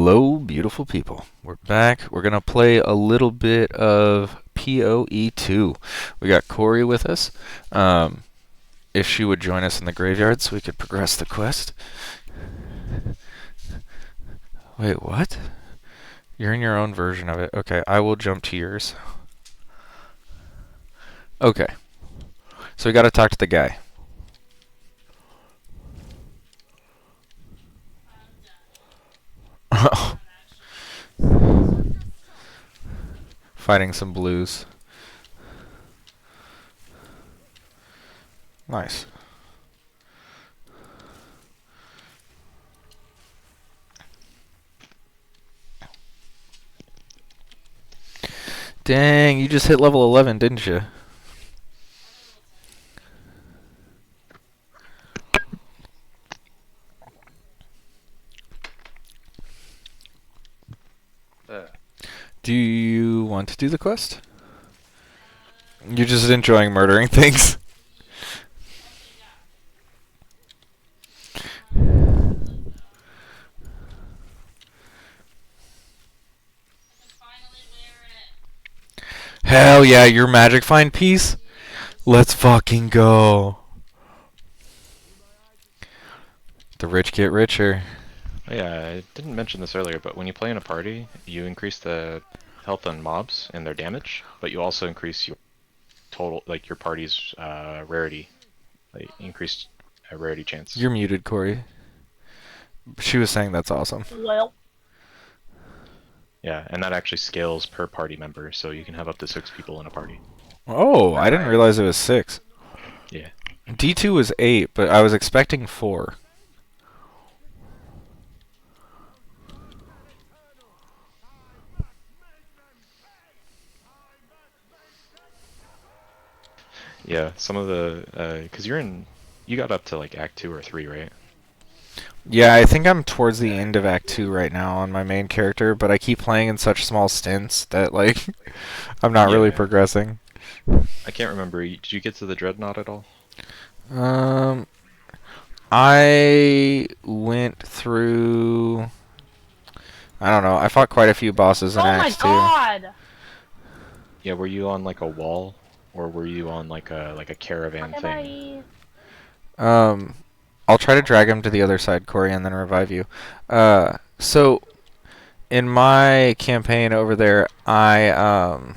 Hello, beautiful people. We're back. We're going to play a little bit of PoE 2. We got Corey with us. If she would join us in the graveyard so we could progress the quest. Wait, what? You're in your own version of it. Okay, I will jump to yours. Okay. So we got to talk to the guy. Fighting some blues. Nice. Dang, you just hit level 11, didn't you? Do you want to do the quest? You're just enjoying murdering things. Hell yeah, your magic find piece? Let's fucking go. The rich get richer. Oh, yeah, I didn't mention this earlier, but when you play in a party, you increase the health on mobs and their damage, but you also increase your total, like your party's rarity, like increased rarity chance. You're muted, Corey. She was saying that's awesome. Well, Yeah, and that actually scales per party member, so you can have up to 6 people in a party. Oh, I didn't realize it was 6. Yeah. D2 was 8, but I was expecting 4. Yeah, some of the, cause you got up to like Act 2 or 3, right? Yeah, I think I'm towards the end of Act 2 right now on my main character, but I keep playing in such small stints that, like, I'm not really progressing. I can't remember. Did you get to the Dreadnought at all? I went through... I don't know. I fought quite a few bosses in oh my Act 2. god! Yeah, were you on like a wall, or were you on like a caravan thing? I'll try to drag him to the other side, Corey, and then revive you. So in my campaign over there, oh,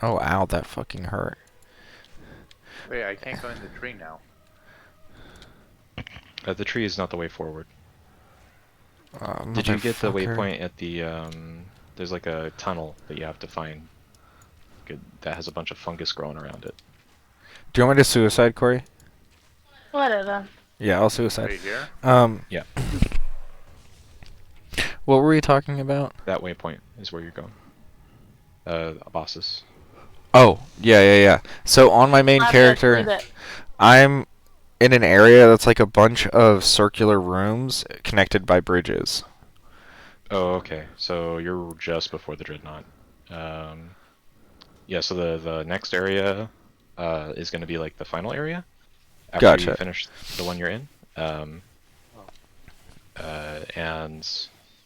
ow, that fucking hurt. Wait, I can't go in the tree now. The tree is not the way forward. Did you get the waypoint at the, there's like a tunnel that you have to find that has a bunch of fungus growing around it. Do you want me to suicide, Corey? Whatever. Yeah, I'll suicide. Right here? Yeah. What were we talking about? That waypoint is where you're going. Bosses. Oh, yeah. So on my main character, I'm in an area that's like a bunch of circular rooms connected by bridges. Oh, okay. So you're just before the Dreadnought. Yeah, so the next area is going to be like the final area after you finish the one you're in. And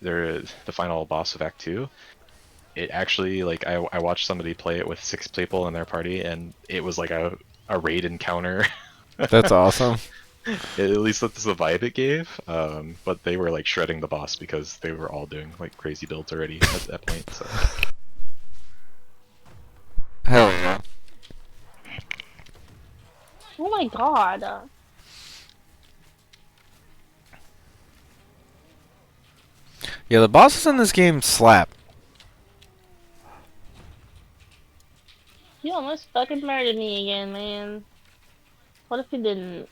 the final boss of Act 2. It actually, like, I watched somebody play it with 6 people in their party, and it was like a raid encounter. That's awesome. At least that's the vibe it gave. But they were like shredding the boss because they were all doing like crazy builds already at that point. So. Hell yeah. Oh my god. Yeah, the bosses in this game slap. You almost fucking murdered me again, man. What if you didn't?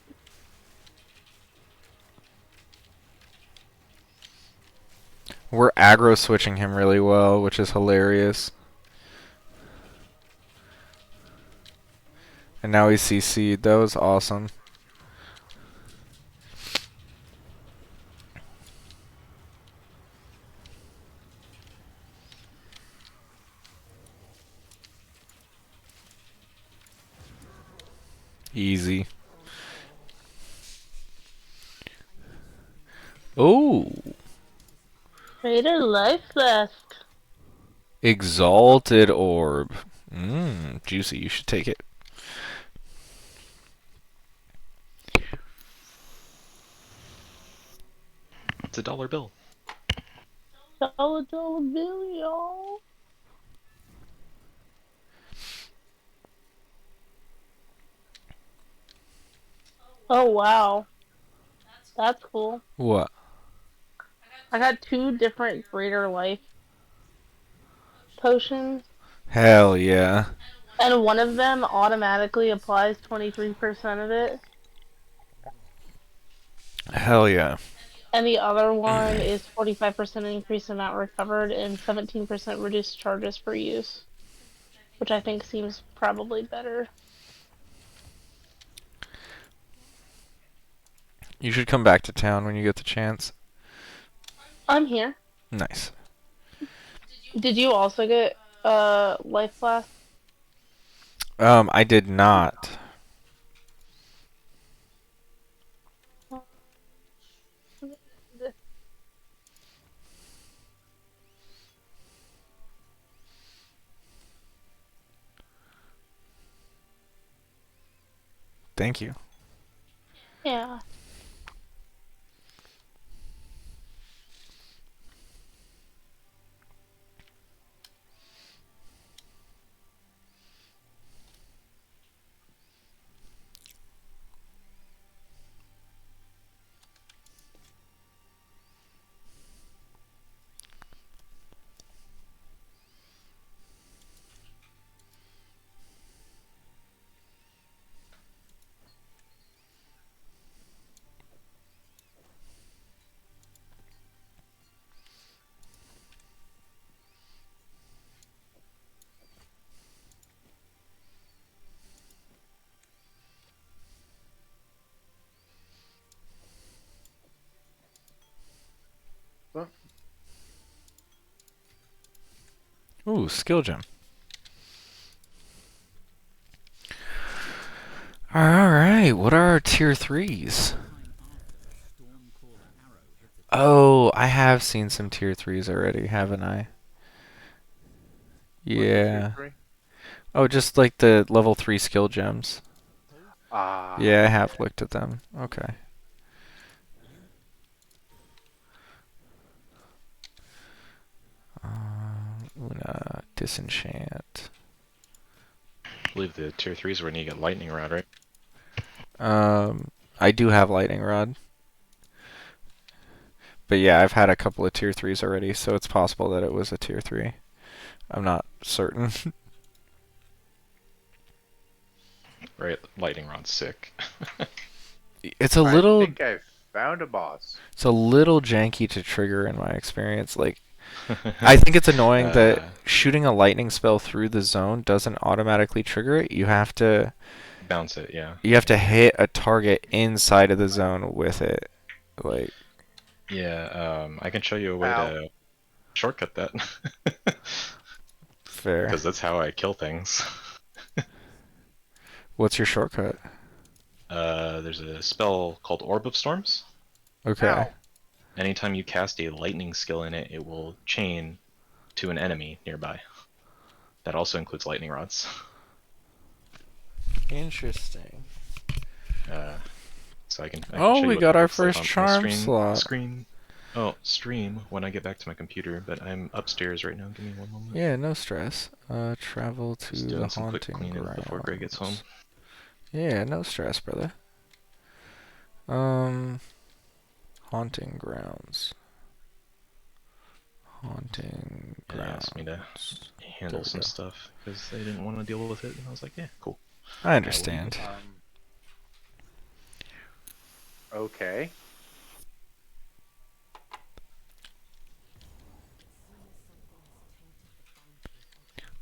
We're aggro switching him really well, which is hilarious. And now he's CC'd. That was awesome. Easy. Oh. Greater life flask. Exalted orb. Juicy. You should take it. It's a dollar bill. Dollar bill, y'all. Oh wow, that's cool. What? I got 2 different greater life potions, Hell yeah. and one of them automatically applies 23% of it, Hell yeah. and the other one is 45% increase amount recovered and 17% reduced charges for use, which I think seems probably better. You should come back to town when you get the chance. I'm here. Nice. Did you also get life flask? I did not. Thank you. Yeah. Well, Ooh, skill gem. Alright, what are our tier 3s? Oh, I have seen some tier 3s already, haven't I? what's the tier Yeah. 3? Oh, just like the level 3 skill gems. Ah. Yeah, I have looked at them. Okay. Una, disenchant. I believe the tier 3s where you get lightning rod, right? I do have lightning rod. But yeah, I've had a couple of tier 3s already, so it's possible that it was a tier 3. I'm not certain. Right, lightning rod's sick. It's a I little think I found a boss. it's a little janky to trigger in my experience. Like I think it's annoying that shooting a lightning spell through the zone doesn't automatically trigger it. Bounce it, yeah. You have to hit a target inside of the zone with it. Like Yeah, I can show you a way Ow. to shortcut that. fair. Because that's how I kill things. What's your shortcut? There's a spell called Orb of Storms. Okay. Ow. Anytime you cast a lightning skill in it, it will chain to an enemy nearby. That also includes lightning rods. Interesting. So I can Oh, show you we what got that our looks like first on charm slot. stream when I get back to my computer, but I'm upstairs right now. Give me one moment. Yeah, no stress. Travel to Just the doing some quick haunting cleaning grounds. before Greg gets home. Yeah, no stress, brother. Haunting grounds. Haunting And he asked me to grounds. handle There we some go. stuff because they didn't want to deal with it, and I was like, yeah, cool. I understand. Okay.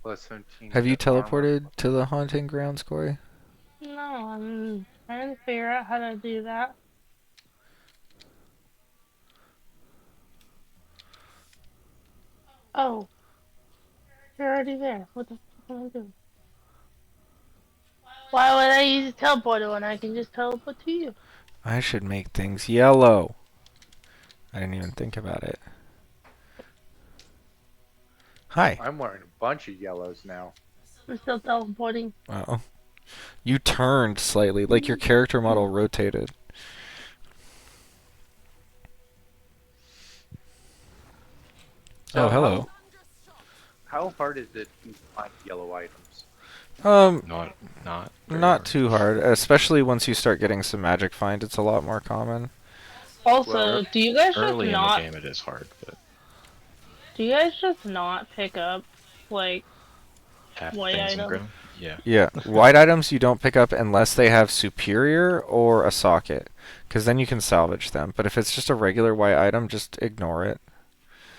Plus 17 Have you hit armor. teleported to the haunting grounds, Corey? No, I'm trying to figure out how to do that. Oh, you're already there. What the fuck am I doing? Why would I use a teleporter when I can just teleport to you? I should make things yellow. I didn't even think about it. Hi. I'm wearing a bunch of yellows now. I'm still teleporting. Oh. You turned slightly, like your character model rotated. Oh, So hello. how hard is it to find yellow items? Um, Not very not hard. too hard, especially once you start getting some magic find. It's a lot more common. Also, Well, do you guys just Early in the not game, it is hard, but pick up like half the white things in items? grow. Yeah. Yeah, white items you don't pick up unless they have superior or a socket, because then you can salvage them. But if it's just a regular white item, just ignore it.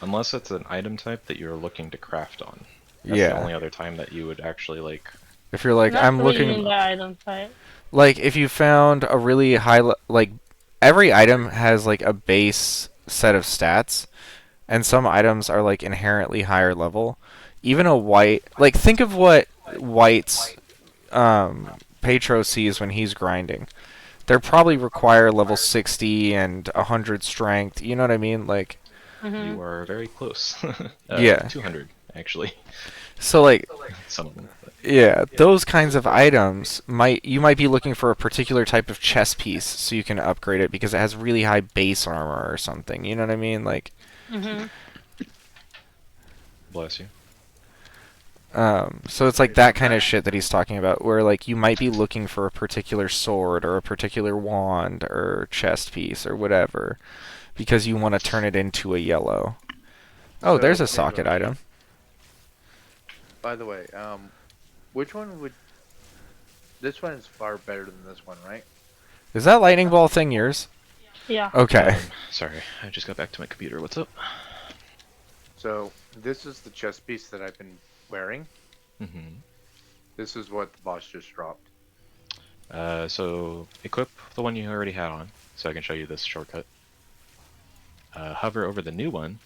Unless it's an item type that you're looking to craft on. That's the Yeah. only other time that you would actually like. If you're like, And that's I'm what you looking, mean by item type. like if you found a really like every item has like a base set of stats, and some items are like inherently higher level. Even a white, like think of what white's Petro sees when he's grinding. They're probably require level 60 and 100 strength. You know what I mean? Like, Mm-hmm. You are very close. Yeah. 200 actually. so like, Some of them. But yeah, those kinds of items you might be looking for a particular type of chest piece so you can upgrade it because it has really high base armor or something. You know what I mean? Like, Mm-hmm. bless you. so it's like that kind of shit that he's talking about, where like you might be looking for a particular sword or a particular wand or chest piece or whatever, because you want to turn it into a yellow. Oh, So, there's a socket item. by the way, which one would... This one is far better than this one, right? Is that lightning ball thing yours? Yeah. Okay. Sorry, I just got back to my computer. What's up? So, this is the chest piece that I've been wearing. Mm-hmm. This is what the boss just dropped. So equip the one you already had on, so I can show you this shortcut. Hover over the new one.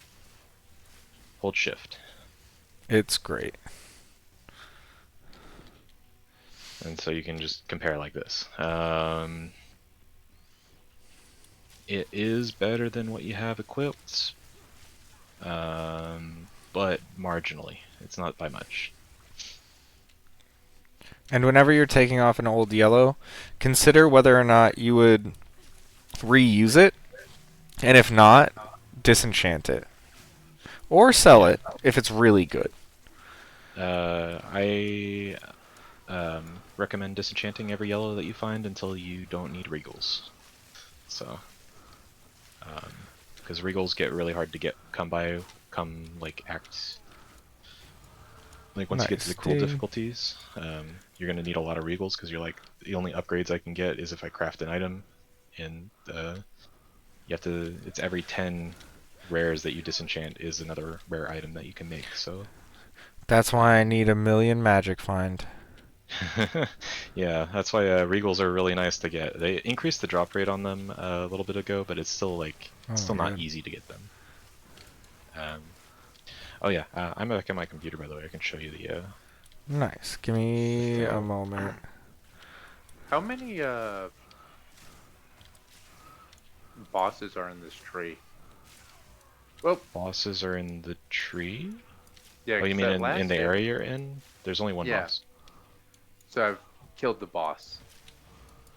Hold shift. It's great. And so you can just compare like this. It is better than what you have equipped, but marginally. It's not by much. And whenever you're taking off an old yellow, consider whether or not you would reuse it, and if not, disenchant it. Or sell it if it's really good. I recommend disenchanting every yellow that you find until you don't need regals. So, because regals get really hard to come like acts. Like once you get to the Nice, cool dude. difficulties, you're gonna need a lot of regals because you're like the only upgrades I can get is if I craft an item, and you have to. It's every 10 rares that you disenchant is another rare item that you can make. So. That's why I need a million magic find. Yeah, that's why regals are really nice to get. They increased the drop rate on them a little bit ago, but it's still like Oh, not good. easy to get them. Oh yeah, I'm back on my computer by the way. I can show you the. Nice. Give me a moment. How many bosses are in this tree? Well, Bosses are in the tree. yeah. Oh, you 'Cause mean that in last the hit- area you're in? There's only one Yeah. boss. So I've killed the boss.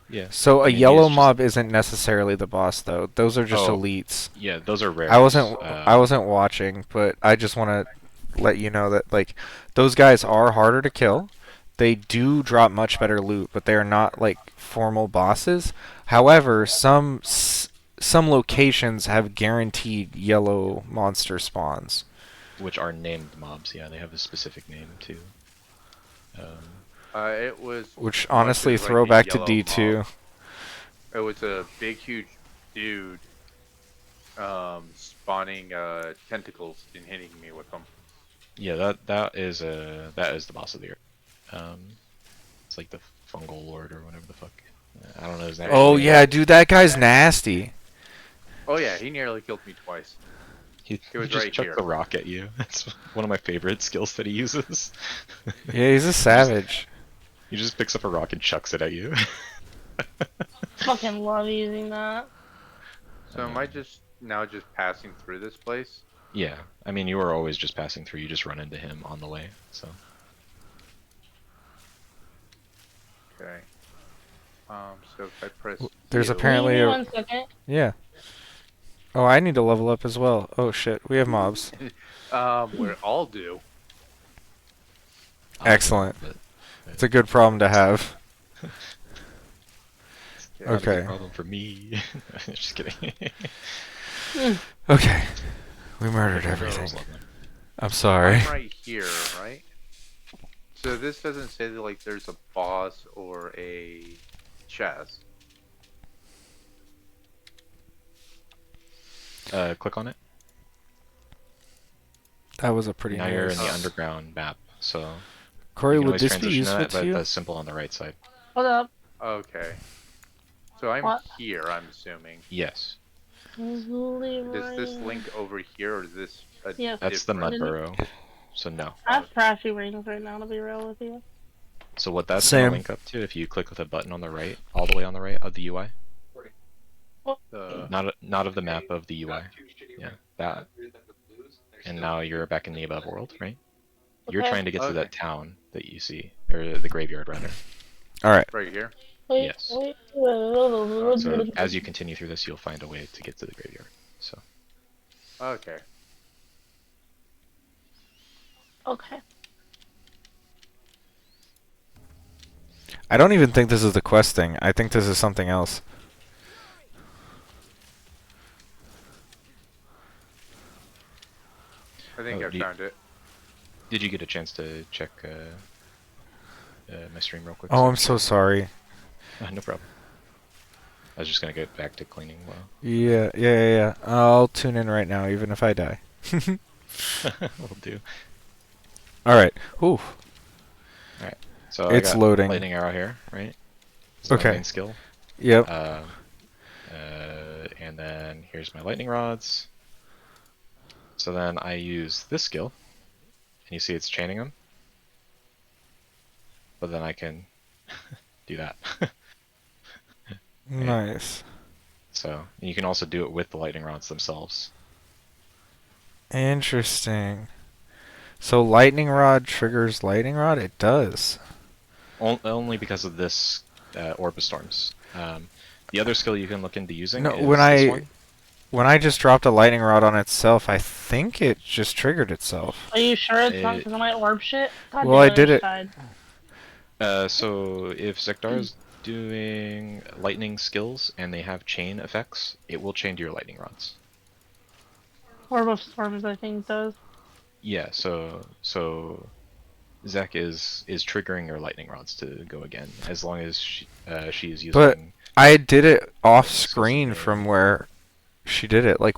Yeah. So I a mean, yellow he's just- mob isn't necessarily the boss, though. Those are just Oh. elites. Yeah, those are rares. I wasn't watching, but I just want to let you know that like those guys are harder to kill. They do drop much better loot, but they are not like formal bosses. However, some locations have guaranteed yellow monster spawns. Which are named mobs. Yeah, they have a specific name too. It was... Which much honestly as, like, throw a back to yellow D2. mob. It was a big, huge dude spawning tentacles and hitting me with them. Yeah, that is the boss of the earth. It's like the fungal lord or whatever the fuck. I don't know his name. Oh yeah, dude, that guy's nasty. Oh yeah, he nearly killed me twice. He was just right chucked here. the rock at you. That's one of my favorite skills that he uses. Yeah, he's a savage. He just picks up a rock and chucks it at you. Fucking love using that. So am I just now passing through this place? Yeah, I mean, you are always just passing through. You just run into him on the way. So Okay. So if I press There's U, Can you give apparently me a 1 second? yeah. Oh, I need to level up as well. Oh shit, we have mobs. we're all do. I don't, Excellent. but It's a good problem to have. Okay. not a good Okay. problem for me. Just kidding. Hmm. Okay. We murdered Pickle everything. Joe's lovely. I'm sorry. I'm right here, right? So this doesn't say that like there's a boss or a chest. Click on it. That was a pretty Now you're in the nice. underground map, so Corey, you can would always this be transition to useful that, to but you? the symbol on the right side. Hold up. Okay. So I'm What? here, I'm assuming. Yes, Does this link over here or is this a Yes. that's the mud Didn't- burrow. So no. I have trashy rings right now, to be real with you. So what that's Same. gonna link up to, if you click with a button on the right, all the way on the right of the UI, The not of the map of the UI. Yeah, that. And now you're back in the above world, right? You're Okay. trying to get to Okay. that town that you see, or the graveyard rather. All right. right here? Wait, Yes. wait. So as you continue through this, you'll find a way to get to the graveyard. So Okay. Okay. I don't even think this is the quest thing. I think this is something else. I think Oh, I found it. did you get a chance to check my stream real quick? Oh, I'm so sorry. No problem. I was just gonna get back to cleaning. Well, Yeah. I'll tune in right now, even if I die. will do. All right. Ooh. So It's I got loading. lightning arrow here, right? It's my Okay. main skill. Yep. And then here's my lightning rods. So then I use this skill, and you see it's chaining them. But then I can do that. Nice. So and you can also do it with the lightning rods themselves. Interesting. So lightning rod triggers lightning rod? It does. Only because of this orb of storms. The other skill you can look into using No, is when this I one. when I just dropped a lightning rod on itself, I think it just triggered itself. Are you sure it's not It- because of my orb shit? God Well, I damn did it- died. So if Zekdar's doing lightning skills and they have chain effects, it will chain to your lightning rods. Orb of Storms, I think, does. Yeah, so Zek is triggering your lightning rods to go again, as long as she is using. But I did it off Skills screen today. from where she did it. Like,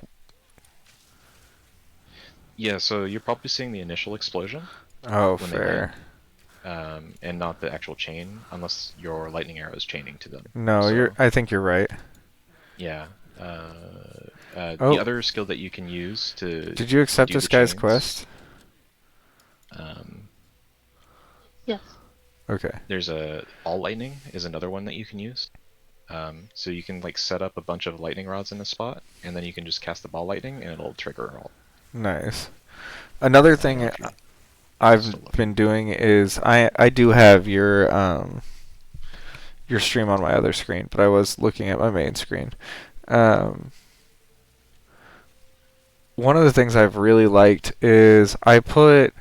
Yeah, so you're probably seeing the initial explosion, oh, when they fair. and not the actual chain, unless your lightning arrow is chaining to them. No, So, I think you're right. Yeah. Oh. The other skill that you can use to Did you accept do this the guy's chains, quest? Yes. Okay. There's all lightning is another one that you can use. So you can like set up a bunch of lightning rods in a spot, and then you can just cast the ball lightning, and it'll trigger all. Nice. Another thing if you- I've still looking. been doing is I do have your stream on my other screen, but I was looking at my main screen. One of the things I've really liked is I put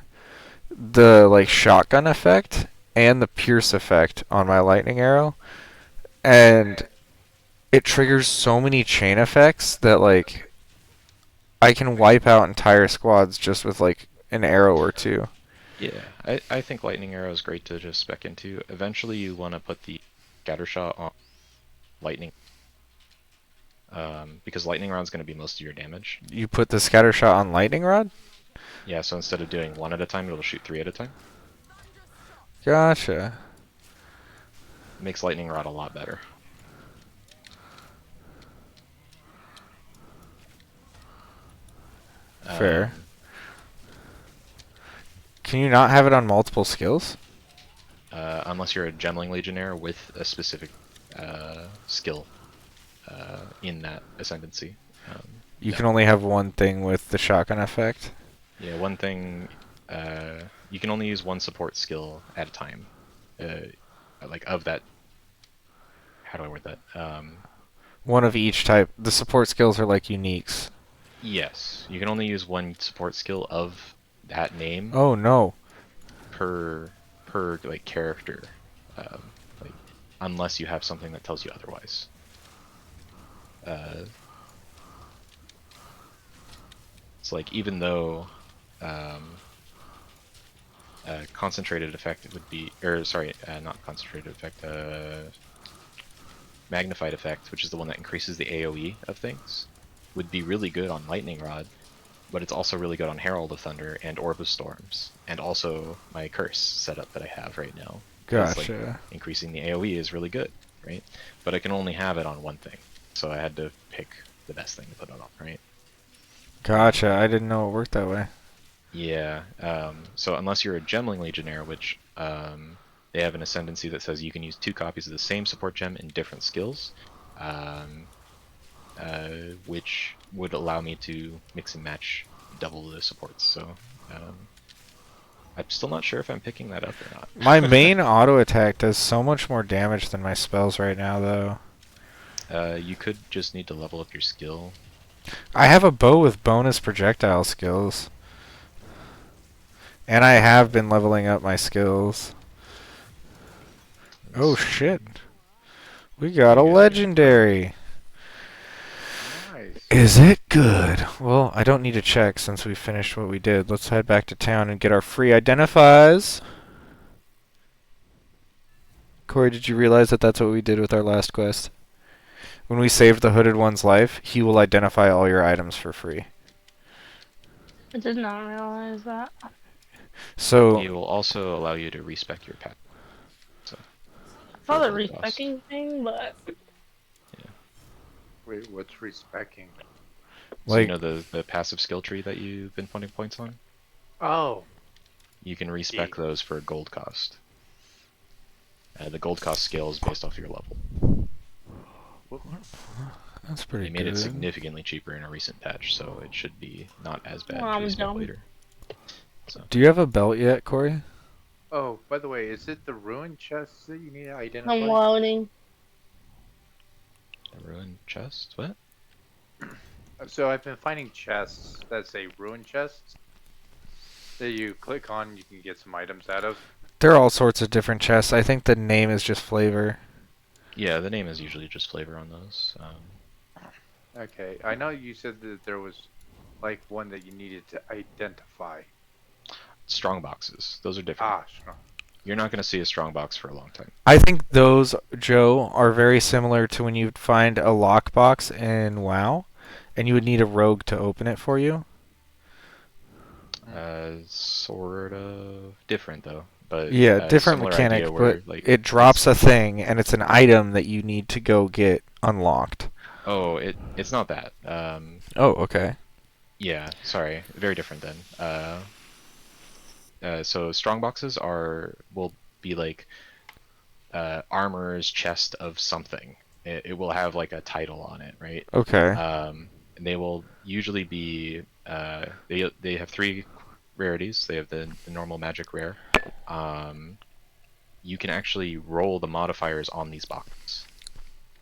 the like shotgun effect and the pierce effect on my lightning arrow, and it triggers so many chain effects that like I can wipe out entire squads just with like an arrow or two. Yeah, I think lightning arrow is great to just spec into. Eventually, you want to put the scatter shot on lightning, because lightning round is going to be most of your damage. You put the scatter shot on lightning rod? Yeah, so instead of doing one at a time, it'll shoot 3 at a time. Gotcha. Makes lightning rod a lot better. Fair. Can you not have it on multiple skills? Unless you're a Gemling Legionnaire with a specific skill in that ascendancy. You Yeah. can only have one thing with the shotgun effect. Yeah, one thing, you can only use one support skill at a time. Like of that, how do I word that? One of each type. The support skills are like uniques. Yes, you can only use one support skill of that name Oh no. per like character, like unless you have something that tells you otherwise. It's like even though concentrated effect would be, or sorry, not concentrated effect, magnified effect, which is the one that increases the AoE of things, would be really good on Lightning Rod, but it's also really good on Herald of Thunder and Orb of Storms, and also my curse setup that I have right now. Because like Gotcha. increasing the AoE is really good, right? But I can only have it on one thing, so I had to pick the best thing to put it on, right? Gotcha. I didn't know it worked that way. Yeah. So unless you're a Gemling Legionnaire, which they have an ascendancy that says you can use 2 copies of the same support gem in different skills, um, which would allow me to mix and match double the supports. So I'm still not sure if I'm picking that up or My not. main auto attack does so much more damage than my spells right now, though. You could just need to level up your skill. I have a bow with bonus projectile skills. And I have been leveling up my skills. Oh shit. We got a You got it. legendary. Nice. Is it good? Well, I don't need to check since we finished what we did. Let's head back to town and get our free identifies. Corey, did you realize that that's what we did with our last quest? When we saved the hooded one's life, he will identify all your items for free. I did not realize that. So, It will also allow you to respec your pet. So, I saw the for gold cost. respecking thing, but Wait, what's respecking? So you like, know the passive skill tree that you've been putting points on? Oh, You can respec those for gold cost. The gold cost scale is based off your level. that's pretty They made it good. significantly cheaper in a recent patch, so it should be not as bad Well, to I'm respec dumb. later. So Do you have a belt yet, Corey? oh, by the way, is it the ruined chests that you need to identify? I'm loading. a ruined chest? What? So I've been finding chests that say ruined chests that you click on, you can get some items out of. There are all sorts of different chests. I think the name is just flavor. Yeah, the name is usually just flavor on those. Okay, I know you said that there was like one that you needed to identify. Strong boxes. Those are different. Ah, strong. You're not going to see a strong box for a long time. I think those, Joe, are very similar to when you'd find a lockbox in WoW, and you would need a rogue to open it for you. Sort of different though, but Yeah, different similar mechanic, idea but where like it drops a thing, and it's an item that you need to go get unlocked. Oh, it's not that. Oh, okay. Yeah, sorry, very different then. So strong boxes will be like armor's chest of something. It will have like a title on it, right? Okay. And they will usually be they have 3 rarities. They have the normal magic rare. You can actually roll the modifiers on these boxes.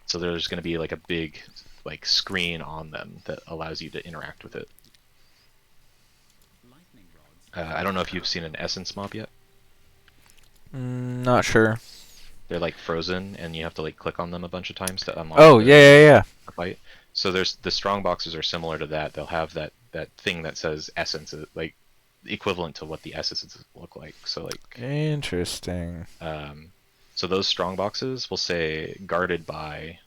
So there's going to be like a big like screen on them that allows you to interact with it. I don't know if you've seen an essence mob yet. Not sure. They're like frozen, and you have to like click on them a bunch of times to unlock. Oh, yeah. the fight. So there's the strong boxes are similar to that. They'll have that thing that says essence, like equivalent to what the essences look like. So like Interesting. so those strong boxes will say guarded by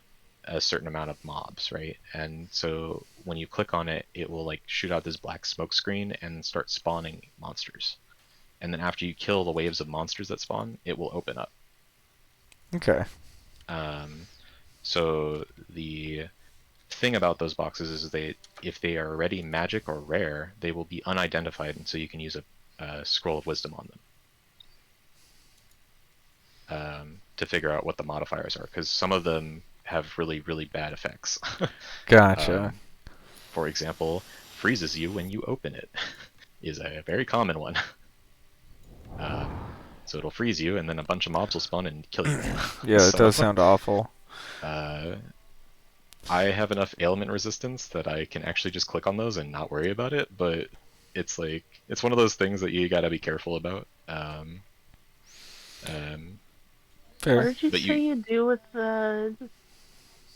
a certain amount of mobs, right? And so when you click on it, it will like shoot out this black smoke screen and start spawning monsters. And then after you kill the waves of monsters that spawn, it will open up. Okay. So the thing about those boxes is if they are already magic or rare, they will be unidentified, and so you can use a scroll of wisdom on them to figure out what the modifiers are, because some of them have really, really bad effects. Gotcha. for example, freezes you when you open it, is a very common one. So it'll freeze you, and then a bunch of mobs will spawn and kill you. Yeah, it So, does sound awful. I have enough ailment resistance that I can actually just click on those and not worry about it, but it's like, it's one of those things that you gotta be careful about. What Fair. did you But say you do with the?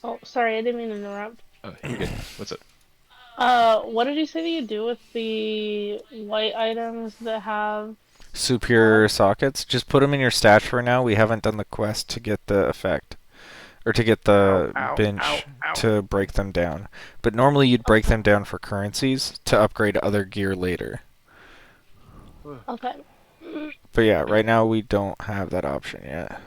Oh, sorry, I didn't mean to interrupt. Oh, you're good. What's up? What did you say that you do with the white items that have? Superior sockets. Just put them in your stash for now. We haven't done the quest to get the effect. Or to get the Ow, ow, bench ow, ow. to break them down. But normally you'd break them down for currencies to upgrade other gear later. Okay. But yeah, right now we don't have that option yet.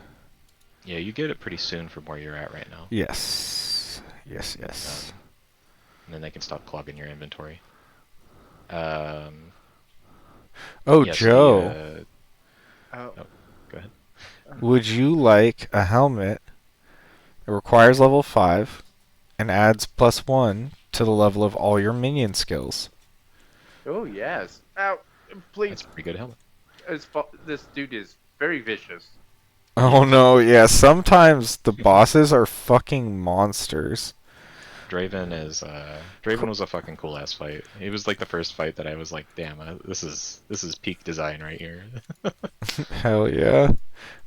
Yeah, you get it pretty soon from where you're at right now. Yes. Yes, yes. And then they can stop clogging your inventory. Um, Oh, yeah, so Joe. Oh, go ahead. Would you like a helmet? It requires level 5 and adds +1 to the level of all your minion skills. oh yes. Ow, please. That's a pretty good helmet. This dude is very vicious. Oh no, yeah, sometimes the bosses are fucking monsters. Draven was a fucking cool ass fight. It was like the first fight that I was like, damn, this is peak design right here. Hell yeah.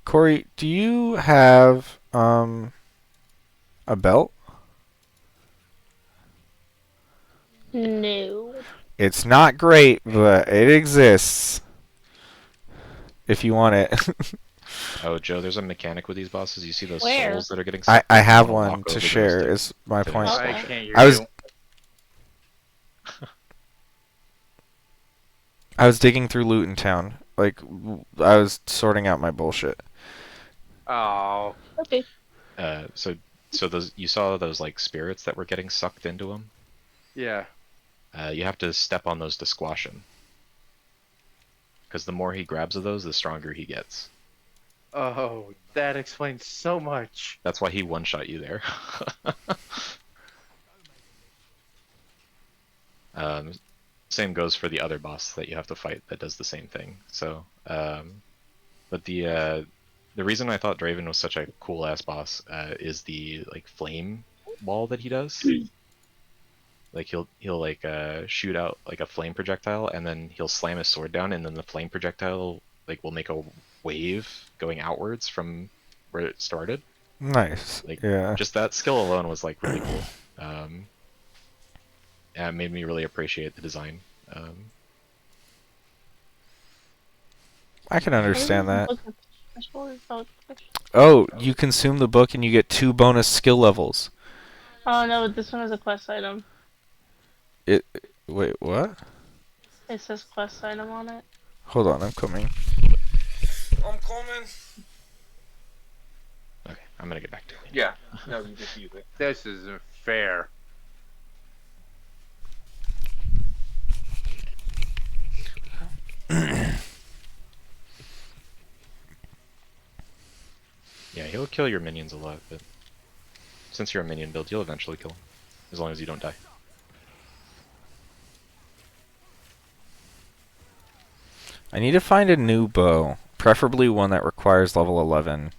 Corey, do you have a belt? No. It's not great, but it exists. If you want it. Oh, Joe, there's a mechanic with these bosses. You see those Where? souls that are getting I sucked? have You wanna one walk to over those share is my to point. Okay. I can't hear I was you. I was digging through Luton Town. Like I was sorting out my bullshit. Oh, Okay. So those, you saw those like spirits that were getting sucked into him? yeah. You have to step on those to squash him. Because the more he grabs of those, the stronger he gets. Oh, that explains so much. That's why he one-shot you there. Same goes for the other boss that you have to fight that does the same thing. So, but the reason I thought Draven was such a cool ass boss is the like flame wall that he does. Like he'll like shoot out like a flame projectile, and then he'll slam his sword down, and then the flame projectile like will make a wave going outwards from where it started. Nice. Like Yeah. just that skill alone was like really cool. Yeah, it made me really appreciate the design. I can understand that. What is the book? Oh, you consume the book and you get 2 bonus skill levels. Oh no, this one is a quest item. Wait, what? It says quest item on it. Hold on, I'm coming. I'm coming. Okay, I'm gonna get back to it. Yeah, no, you just use it. This isn't fair. Yeah, he'll kill your minions a lot, but since you're a minion build, you'll eventually kill him, as long as you don't die. I need to find a new bow, preferably one that requires level 11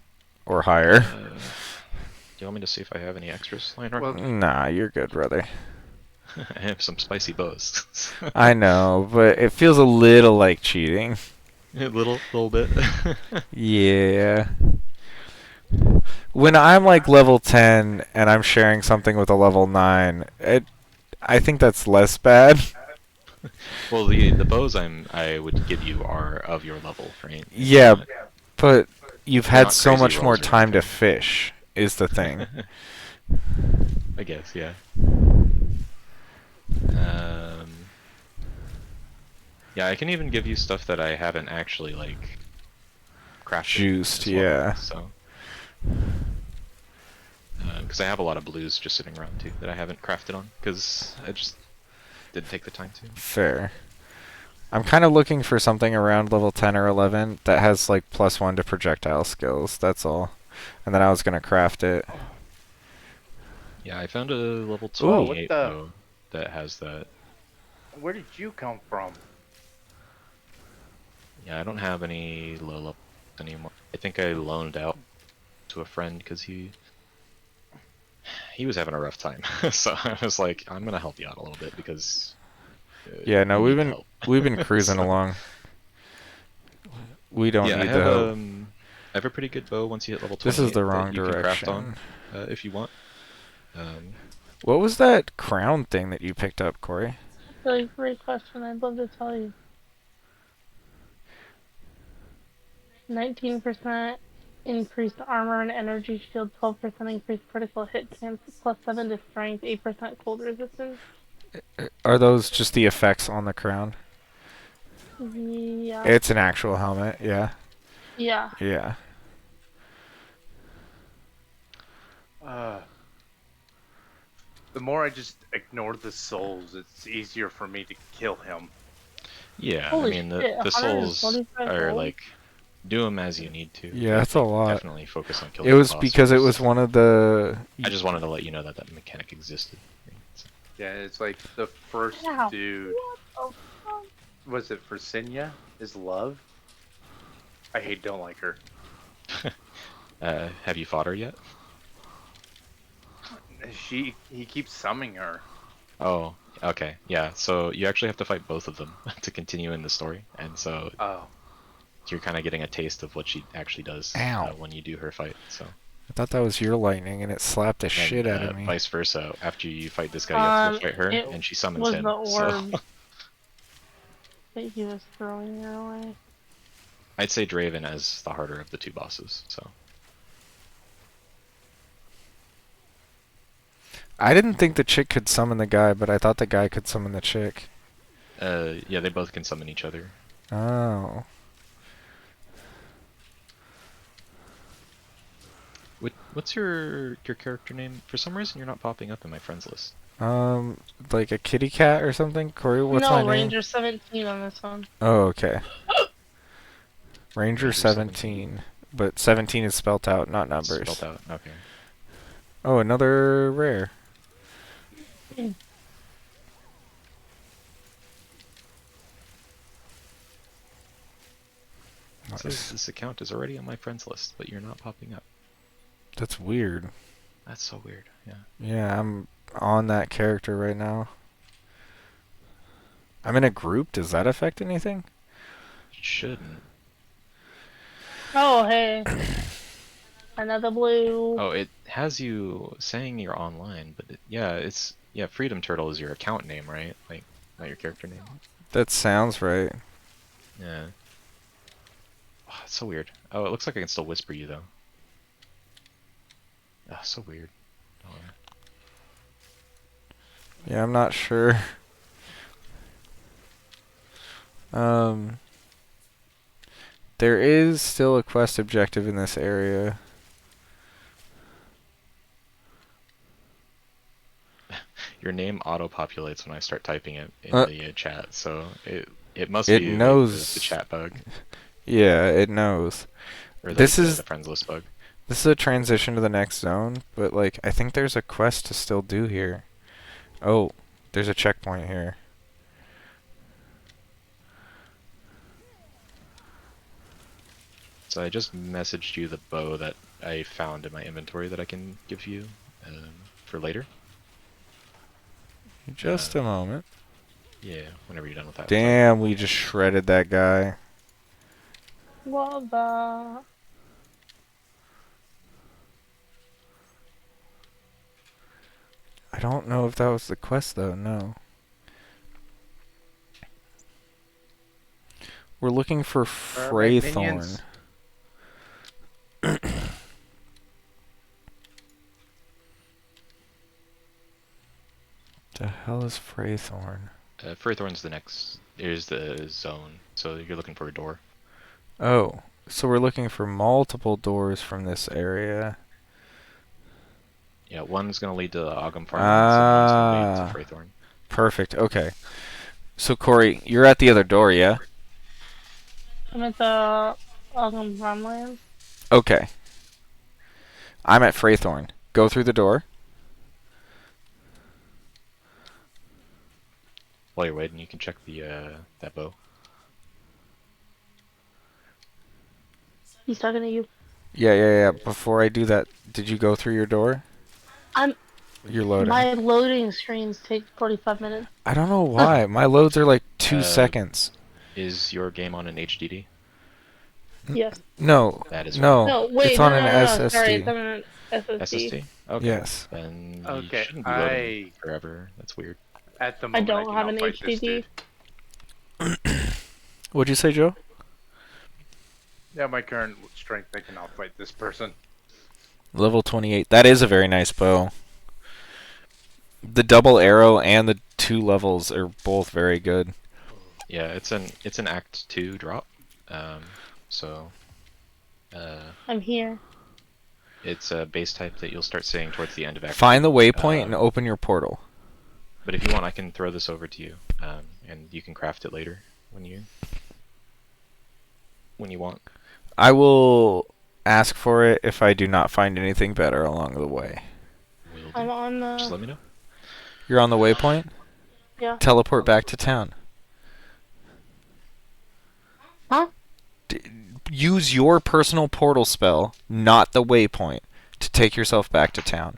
or higher. Do you want me to see if I have any extras lying around? Well, Nah, you're good, brother. I have some spicy bows. I know, but it feels a little like cheating. A little bit. Yeah. When I'm like level 10 and I'm sharing something with a level 9, I think that's less bad. Well, the bows I would give you are of your level, right? Yeah, but you've They're had not so crazy much more rolls or time to anything. fish, is the thing. I guess, yeah. Yeah, I can even give you stuff that I haven't actually like crafted. Juiced, as well, yeah. So, because I have a lot of blues just sitting around too that I haven't crafted on because I just didn't take the time to. Fair. I'm kind of looking for something around level 10 or 11 that has like +1 to projectile skills, that's all. And then I was going to craft it. Yeah, I found a level Whoa, what 28 the- bow that has that. Where did you come from? Yeah, I don't have any low level anymore. I think I loaned out to a friend because he was having a rough time. So I was like, I'm gonna help you out a little bit because Yeah, no, you we've need the been help. we've been cruising So, along. We don't yeah, need the help. I have a pretty good bow once you hit level This is 28 the that wrong you can craft on direction. if you want. Um, What was that crown thing that you picked up, Corey? That's a great question. I'd love to tell you. 19% increased armor and energy shield, 12% increased critical hit chance, plus 7 to strength, 8% cold resistance. Are those just the effects on the crown? Yeah. It's an actual helmet, yeah. Yeah. Yeah. The more I just ignore the souls, it's easier for me to kill him. yeah, I Holy mean shit, the souls 145 are gold? like do them as you need to. Yeah, But I that's a think lot. definitely focus on killing It the was boss because it was first. one of the... I just wanted to let you know that that mechanic existed. So, Yeah, it's like the first Ow. dude. What the fuck? Was it for Sinya? Is love? Don't like her. have you fought her yet? He keeps summoning her. Oh, okay. Yeah, so you actually have to fight both of them to continue in the story, and so Oh, you're kind of getting a taste of what she actually does Ow. when you do her fight. So, I thought that was your lightning, and it slapped the shit and out of me. vice versa. After you fight this guy, you have to go fight her, It and she summons was him. the So orb that he was throwing your way. I'd say Draven as the harder of the two bosses. So I didn't think the chick could summon the guy, but I thought the guy could summon the chick. yeah, they both can summon each other. Oh. What's your character name? For some reason, you're not popping up in my friends list. Like a kitty cat or something? Corey, what's No, my name? Ranger 17 on this one. Oh, okay. Ranger Ranger 17. But 17 is spelt out, not numbers. Spelled out. Okay. Oh, another rare. It says this account is already on my friends list, but you're not popping up. That's weird. That's so weird. Yeah. Yeah, I'm on that character right now. I'm in a group. Does that affect anything? It shouldn't. Oh, hey. Another blue. Oh, it has you saying you're online, but yeah, Freedom Turtle is your account name, right? Like, not your character name. That sounds right. Yeah. Oh, it's so weird. Oh, it looks like I can still whisper you though. Oh, so weird. Oh, Yeah, I'm not sure. There is still a quest objective in this area. your name auto-populates when I start typing it in Uh, the chat, so it must It be like knows. the chat bug Yeah, it knows. or This is the friends list bug. this is a transition to the next zone, but like I think there's a quest to still do here. Oh, there's a checkpoint here. So I just messaged you the bow that I found in my inventory that I can give you for later. Just a moment. Yeah, whenever you're done with that. Damn, we just shredded that guy. What the? I don't know if that was the quest though, no. We're looking for Where are my Freythorn. minions? The hell is Freythorn? Furthorn's the next. Is the zone, so you're looking for a door. Oh, so we're looking for multiple doors from this area. Yeah, one's gonna lead to Ogum Farmlands, and one's gonna lead Ah. to Freythorn. Perfect, okay. So Corey, you're at the other door, yeah? I'm at the Farmlands. Okay. I'm at Freythorn. Go through the door. While you're waiting, you can check the that bow. He's talking to you. Yeah. Before I do that, did you go through your door? I'm. You're loading. My loading screens take 45 minutes. I don't know why. My loads are like 2 seconds. Is your game on an HDD? Yes. No. That is No. No, wait, It's no, on no, an no, no, sorry, it's SSD. on an SSD. SSD? Okay. Yes. Then you Okay, shouldn't be loading forever. That's weird. At the I moment, don't have cannot an fight this HDD. dude. What'd you say, Joe? Yeah, my current strength, I cannot fight this person. Level 28. That is a very nice bow. The double arrow and the 2 levels are both very good. Yeah, it's an Act 2 drop. So I'm here. it's a base type that you'll start seeing towards the end of Act Find 2. the waypoint and open your portal. But if you want, I can throw this over to you, and you can craft it later when you want. I will ask for it if I do not find anything better along the way. Will I'm do. on Just the. let me know. You're on the waypoint? Yeah. Teleport back to town. Huh? Use your personal portal spell, not the waypoint, to take yourself back to town.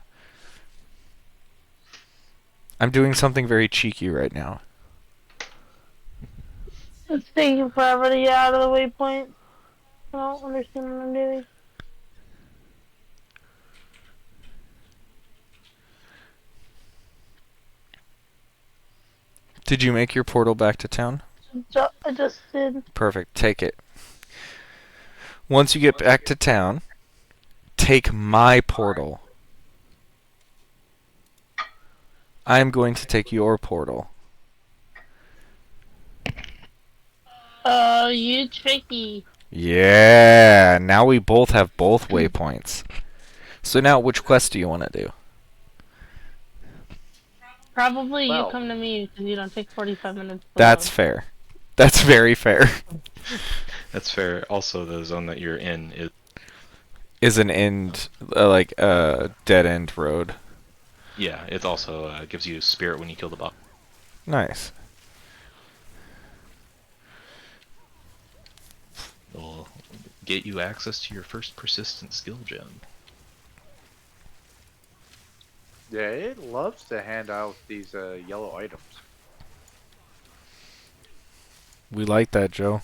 I'm doing something very cheeky right now. It's taking forever to get out of the waypoint. I don't understand what I'm doing. Did you make your portal back to town? I just did. Perfect. Take it. Once you get back to town, take my portal. I'm going to take your portal. You tricky. Yeah, now we both have both waypoints. So now, which quest do you want to do? Probably Well. you come to me because you don't take 45 minutes. To That's load. fair. That's very fair. That's fair. Also, the zone that you're in Is an end, like a dead end road. yeah, it also gives you spirit when you kill the boss. Nice. It'll get you access to your first persistent skill gem. Yeah, it loves to hand out these yellow items. We like that, Joe.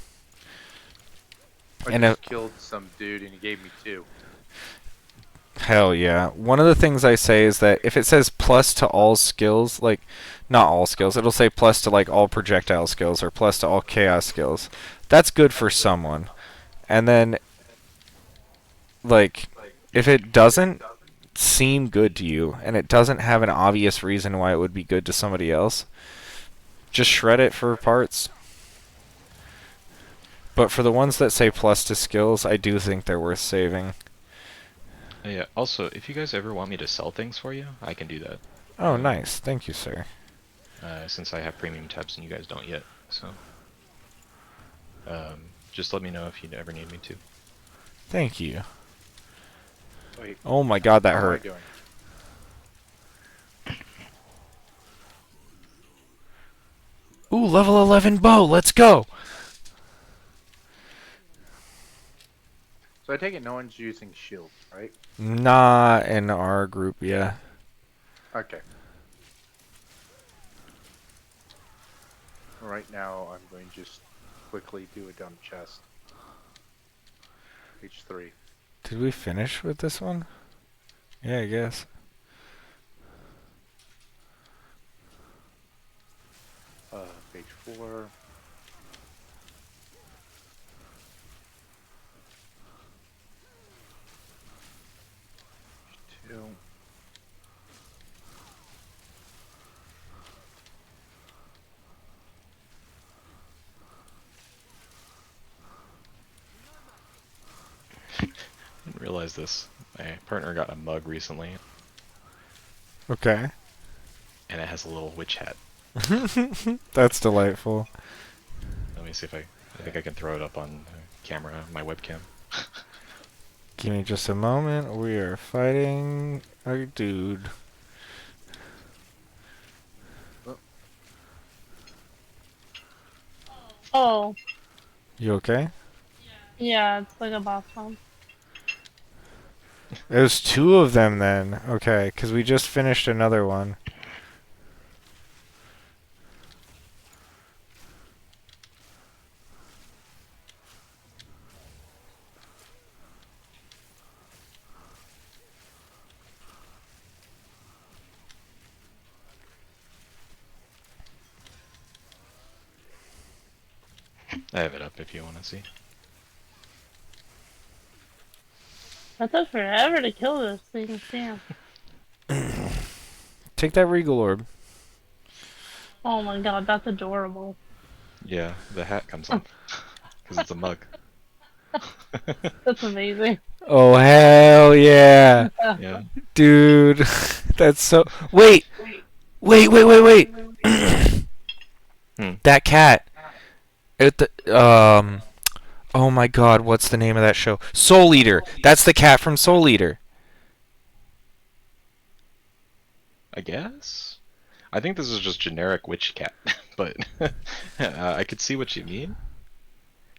I And just killed some dude and he gave me 2. Hell yeah. One of the things I say is that if it says plus to all skills, like, not all skills, it'll say plus to, like, all projectile skills or plus to all chaos skills. That's good for someone. And then, like, if it doesn't seem good to you and it doesn't have an obvious reason why it would be good to somebody else, just shred it for parts. But for the ones that say plus to skills, I do think they're worth saving. Yeah. Also, if you guys ever want me to sell things for you, I can do that. Oh, nice. Thank you, sir. Since I have premium tabs and you guys don't yet, so just let me know if you ever need me to. Thank you. Wait, Oh my god, that how am I hurt. doing? Ooh, level 11 bow. Let's go. So I take it no one's using shield, right? Not in our group, yeah. Okay. Right now, I'm going to just quickly do a dumb chest. Page 3. Did we finish with this one? Yeah, I guess. Page 4. Page 2. Didn't realize this. My partner got a mug recently, Okay. and it has a little witch hat. That's delightful. Let me see if I think I can throw it up on camera, my webcam. Give me just a moment. We are fighting a dude. Oh, You okay? yeah, it's like a boss bomb. There's two of them then. Okay, because we just finished another one. I have it up if you want to see. That took forever to kill this thing. Damn. Take that Regal Orb. Oh my god, that's adorable. Yeah, the hat comes off because it's a mug. That's amazing. Oh, hell yeah. Yeah. Dude, that's so... Wait! Wait. Hmm. That cat. Oh my god, what's the name of that show? Soul Eater. That's the cat from Soul Eater. I guess. I think this is just generic witch cat, but I could see what you mean.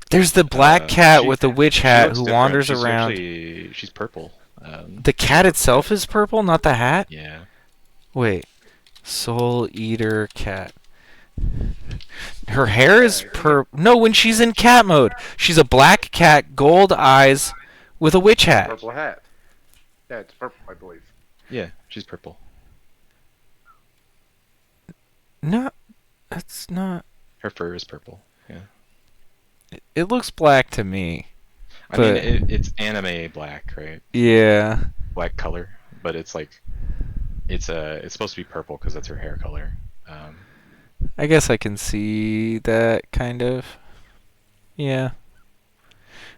There's the black cat with the witch She hat looks who different. wanders She's around. Actually, she's purple. The cat itself is purple, not the hat? Yeah. Wait. Soul Eater cat. Her hair is No, when she's in cat mode. She's a black cat, gold eyes, with a witch hat. Purple hat. Yeah, it's purple, I believe. Yeah, she's purple. No, that's not... Her fur is purple. Yeah. It looks black to me. I mean, But- it's anime black, right? Yeah. Black color, but it's like it's supposed to be purple because that's her hair color. I guess I can see that kind of. Yeah.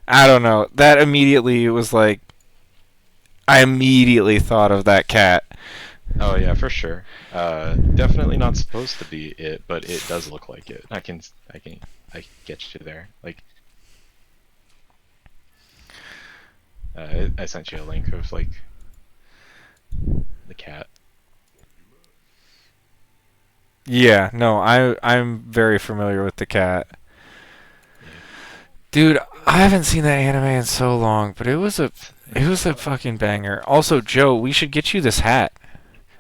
I don't know. That immediately was like I immediately thought of that cat. Oh yeah, for sure. Definitely not supposed to be it, but it does look like it. I get you there. Like, I sent you a link of like the cat. Yeah, no, I'm very familiar with the cat. Dude, I haven't seen that anime in so long, but it was a fucking banger. Also, Joe, we should get you this hat.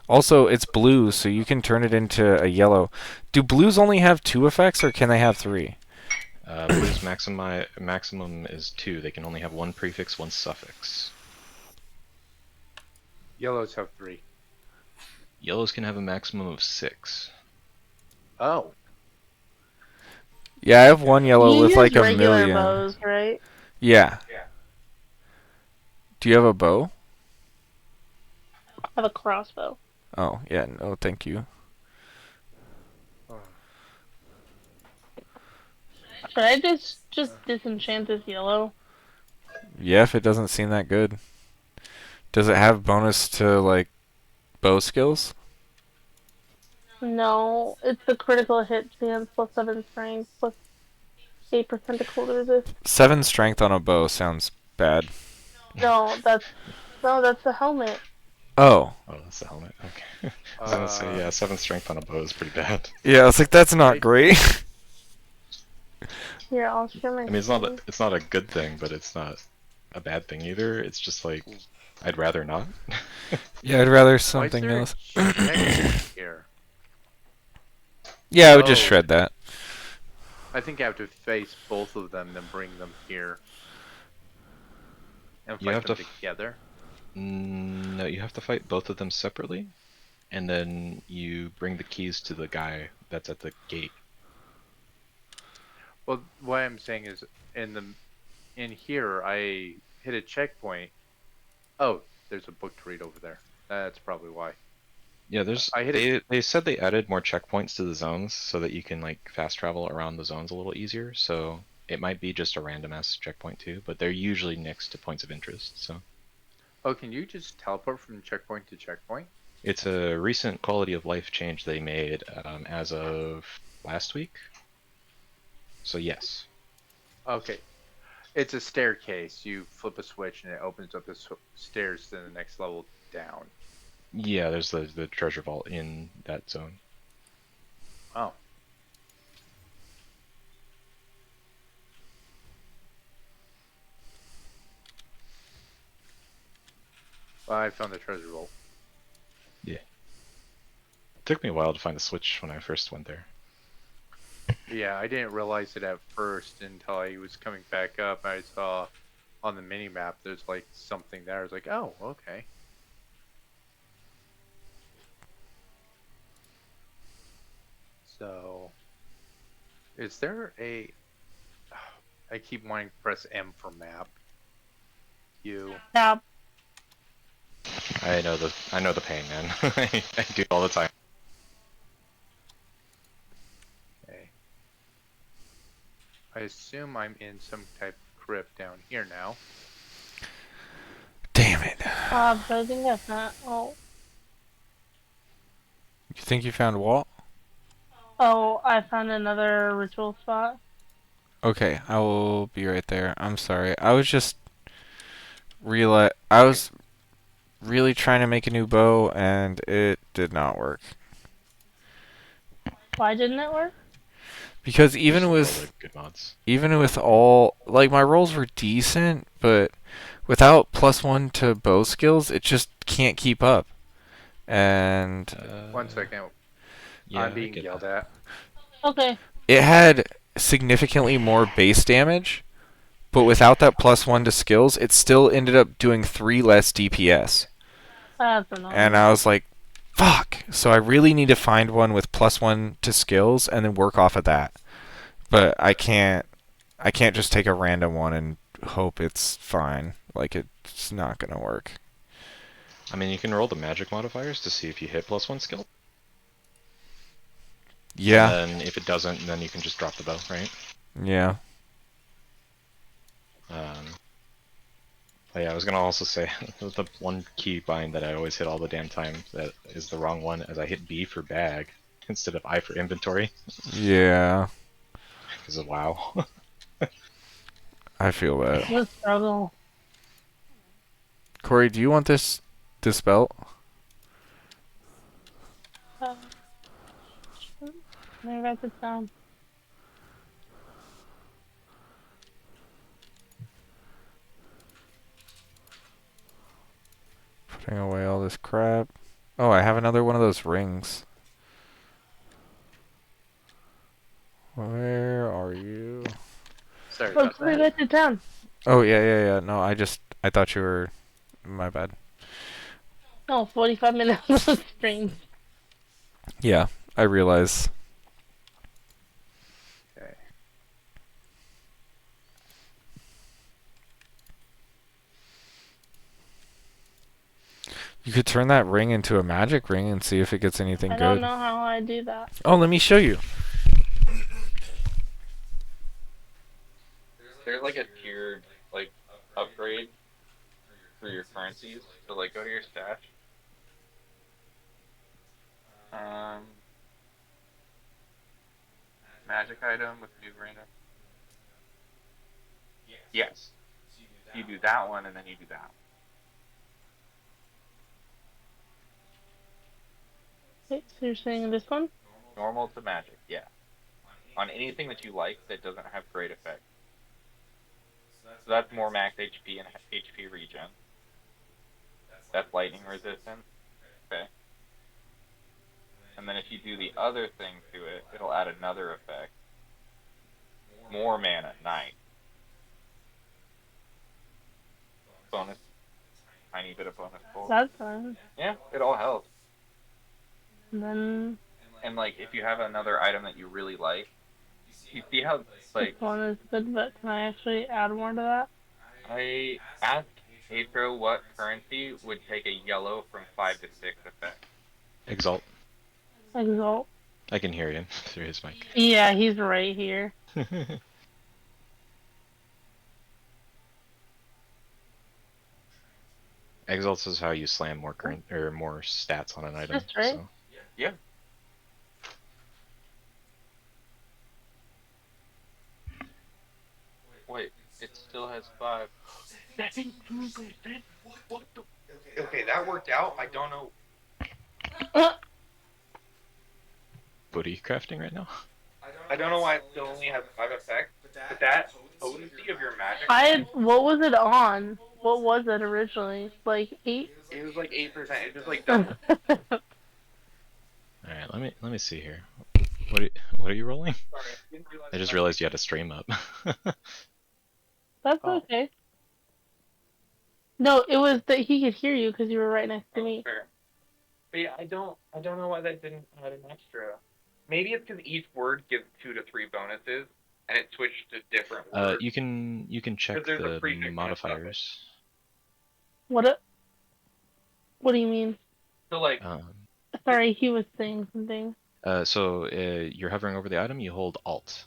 Also, it's blue, so you can turn it into a yellow. Do blues only have 2 effects, or can they have 3? Blue's maximum is 2. They can only have 1 prefix, 1 suffix. Yellows have 3. Yellows can have a maximum of 6. Oh. Yeah, I have 1 yellow You with use like a regular million. bows, right? Yeah. Do you have a bow? I have a crossbow. Oh, yeah, no, thank you. Should I just disenchant this yellow? Yeah, if it doesn't seem that good. Does it have bonus to, like, bow skills? No, it's the critical hit chance plus 7 strength plus 8% to cold resist. 7 strength on a bow sounds bad. No, that's the helmet. Oh. Oh, that's the helmet. Okay. I was gonna say, yeah, 7 strength on a bow is pretty bad. Yeah, I was like, that's not great. Here, I'll share my I mean, it's not a good thing, but it's not a bad thing either. It's just like I'd rather not. Yeah, I'd rather Why is something there a else. checkpoint here? Yeah, I would just Oh. shred that. I think I have to face both of them, then bring them here. And You fight have them to together. No, you have to fight both of them separately, and then you bring the keys to the guy that's at the gate. Well, what I'm saying is, in here, I hit a checkpoint. Oh, there's a book to read over there. That's probably why. Yeah, they said they added more checkpoints to the zones so that you can like fast travel around the zones a little easier. So it might be just a random ass checkpoint too, but they're usually next to points of interest. So Oh, can you just teleport from checkpoint to checkpoint? it's a recent quality of life change they made as of last week. So yes. Okay. It's a staircase. You flip a switch and it opens up the stairs to the next level down. Yeah, there's the treasure vault in that zone. Oh. I found the treasure vault. It took me a while to find the switch when I first went there. Yeah, I didn't realize it at first until I was coming back up. I saw on the mini map there's like something there. I was like, oh, okay. So, is there a? I keep wanting to press M for map. Now, I know the pain, man. I do it all the time. Okay. I assume I'm in some type of crypt down here now. Damn it. so I think I found. You think you found Walt? Oh, I found another ritual spot. Okay, I will be right there. I'm sorry. I was just I was really trying to make a new bow and it did not work. Why didn't it work? Because Just even roll with the good mods. all like my rolls were decent, but without +1 to bow skills, it just can't keep up. And 1 second. Yeah, I'm I being get yelled that. at. Okay. it had significantly more base damage, but without that +1 to skills, it still ended up doing 3 less DPS. That's annoying. And I was like, fuck. So I really need to find one with +1 to skills and then work off of that. But I can't just take a random one and hope it's fine. Like, it's not gonna work. I mean, you can roll the magic modifiers to see if you hit +1 skill. Yeah. And then if it doesn't, then you can just drop the bow, right? Yeah. Oh yeah, I was gonna also say the one key bind that I always hit all the damn time that is the wrong one, as I hit B for bag instead of I for inventory. Yeah. Because of WoW. I feel that. What a struggle. Corey, do you want this belt? Let me write this down. Putting away all this crap. Oh, I have another one of those rings. Where are you? Sorry Oh, about let me that. write this down. Oh, yeah. No, I thought you were... My bad. No, 45 minutes of stream. Yeah, I realize. Okay. You could turn that ring into a magic ring and see if it gets anything I good. don't know how I do that. Oh, let me show you. There's like a tiered like upgrade for your currencies. So like go to your stash. Magic item with new random. Yes. You do that one and then you do that one. Wait, so you're saying this one? Normal to magic, yeah. On anything that you like that doesn't have great effect. So that's more max HP and HP regen. That's lightning resistant. Okay. And then if you do the other thing to it, it'll add another effect. More mana, nice. Bonus, tiny bit of bonus pull. That's fine. Yeah, it all helps. And then And like, if you have another item that you really like, you see how like this one is good, but can I actually add more to that? I asked Pedro what currency would take a yellow from 5 to 6 effect. Exalt. Exalt. I can hear him through his mic. Yeah, he's right here. Exalts is how you slam more current or more stats on an item. That's right. So. Yeah. Wait, it still has 5. That's improvement. What the? Okay, that worked out. I don't know. What are you crafting right now? I don't know why it still only has 5 effects, but that potency of your magic. What was it on? What was it originally? Like 8? It was like 8%. It just like That's doubled. All right, let me see here. What are you rolling? Sorry, I didn't realize I just that. realized you had a stream up. Oh. okay. No, it was that he could hear you because you were right next to me. Fair. But yeah, I don't know why that didn't add an extra. Maybe it's because each word gives 2 to 3 bonuses, and it switched to different words. You can check there's a the prefix and a modifiers. What do you mean? So like, Sorry, he was saying something. So you're hovering over the item, you hold Alt,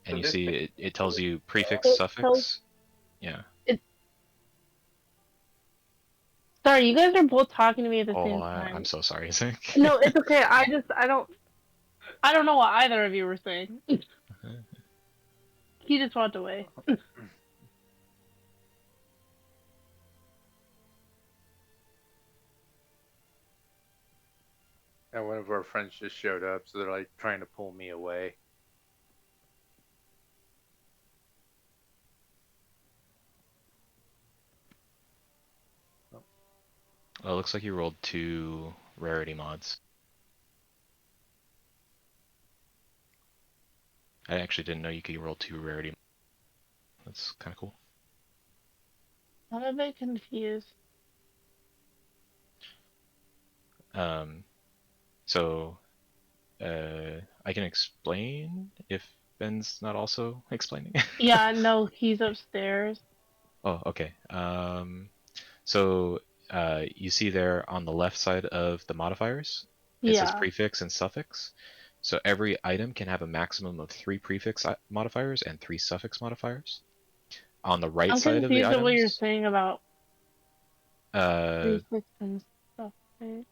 and So you this see thing- it tells you prefix, It suffix. Yeah. Sorry, you guys are both talking to me at the Oh, same time. I'm so sorry, Zach. No, it's okay. I don't know what either of you were saying. He just walked away. And one of our friends just showed up, so they're like trying to pull me away. Well, it looks like you rolled 2 rarity mods. I actually didn't know you could roll 2 rarity. That's kind of cool. I'm a bit confused. So I can explain if Ben's not also explaining. Yeah, no, he's upstairs. Oh, okay. So you see there on the left side of the modifiers, it says Yeah. prefix and suffix. So every item can have a maximum of 3 prefix modifiers and 3 suffix modifiers. On the right I'm side of the confused at what you're items, saying about uh, prefix and stuff. Right?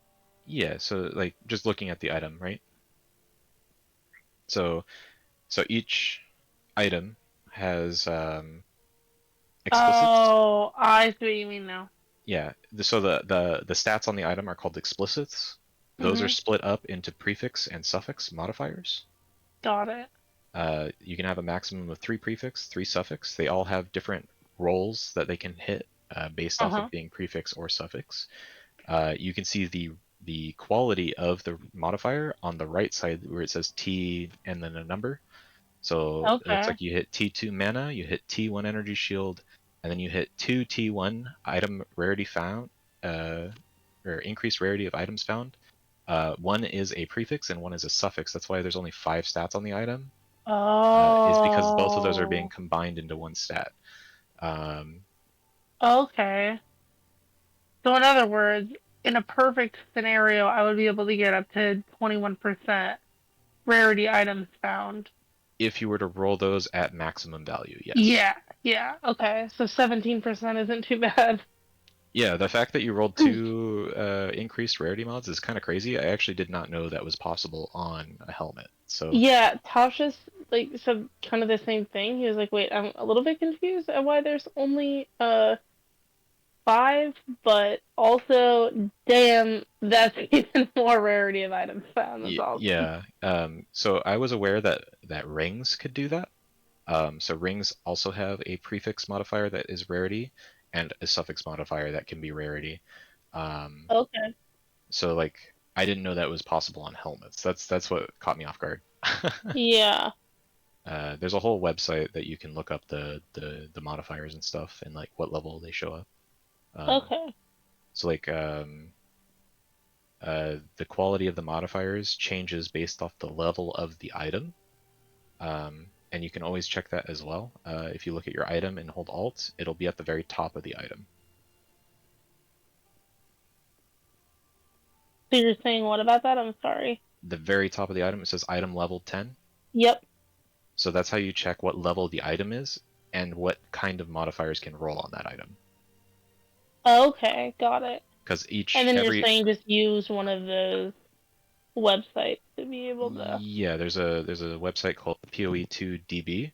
yeah. So like just looking at the item, right? So each item has explicits. Oh, I see what you mean now. Yeah. So the stats on the item are called explicits. Those are Mhm. split up into prefix and suffix modifiers. Got it. You can have a maximum of 3 prefix, 3 suffix. They all have different roles that they can hit based off Uh-huh. of being prefix or suffix. You can see the quality of the modifier on the right side where it says T and then a number. So it looks Okay. like you hit T2 mana, you hit T1 energy shield, and then you hit 2 T1 item rarity found, or increased rarity of items found. One is a prefix and one is a suffix. That's why there's only 5 stats on the item. Is because both of those are being Oh. combined into one stat. Okay. So in other words, in a perfect scenario, I would be able to get up to 21% rarity items found. If you were to roll those at maximum value, yes. Yeah. Yeah. Okay. So 17% isn't too bad. Yeah, the fact that you rolled 2 increased rarity mods is kind of crazy. I actually did not know that was possible on a helmet. So Yeah, Tasha's like said kind of the same thing. He was like, "Wait, I'm a little bit confused at why there's only 5, but also, damn, that's even more rarity of items found. That's awesome." yeah, so I was aware that rings could do that. So rings also have a prefix modifier that is rarity and a suffix modifier that can be rarity. Um, Okay. so like I didn't know that was possible on helmets. That's what caught me off guard. Yeah. There's a whole website that you can look up the modifiers and stuff and like what level they show up. Okay. So like the quality of the modifiers changes based off the level of the item. And you can always check that as well. If you look at your item and hold Alt, it'll be at the very top of the item. So you're saying what about that? I'm sorry. The very top of the item, it says item level 10. Yep. So that's how you check what level the item is and what kind of modifiers can roll on that item. Okay, got it. Because And then you're every saying just use one of those websites to be able to. yeah, there's a website called PoE2DB,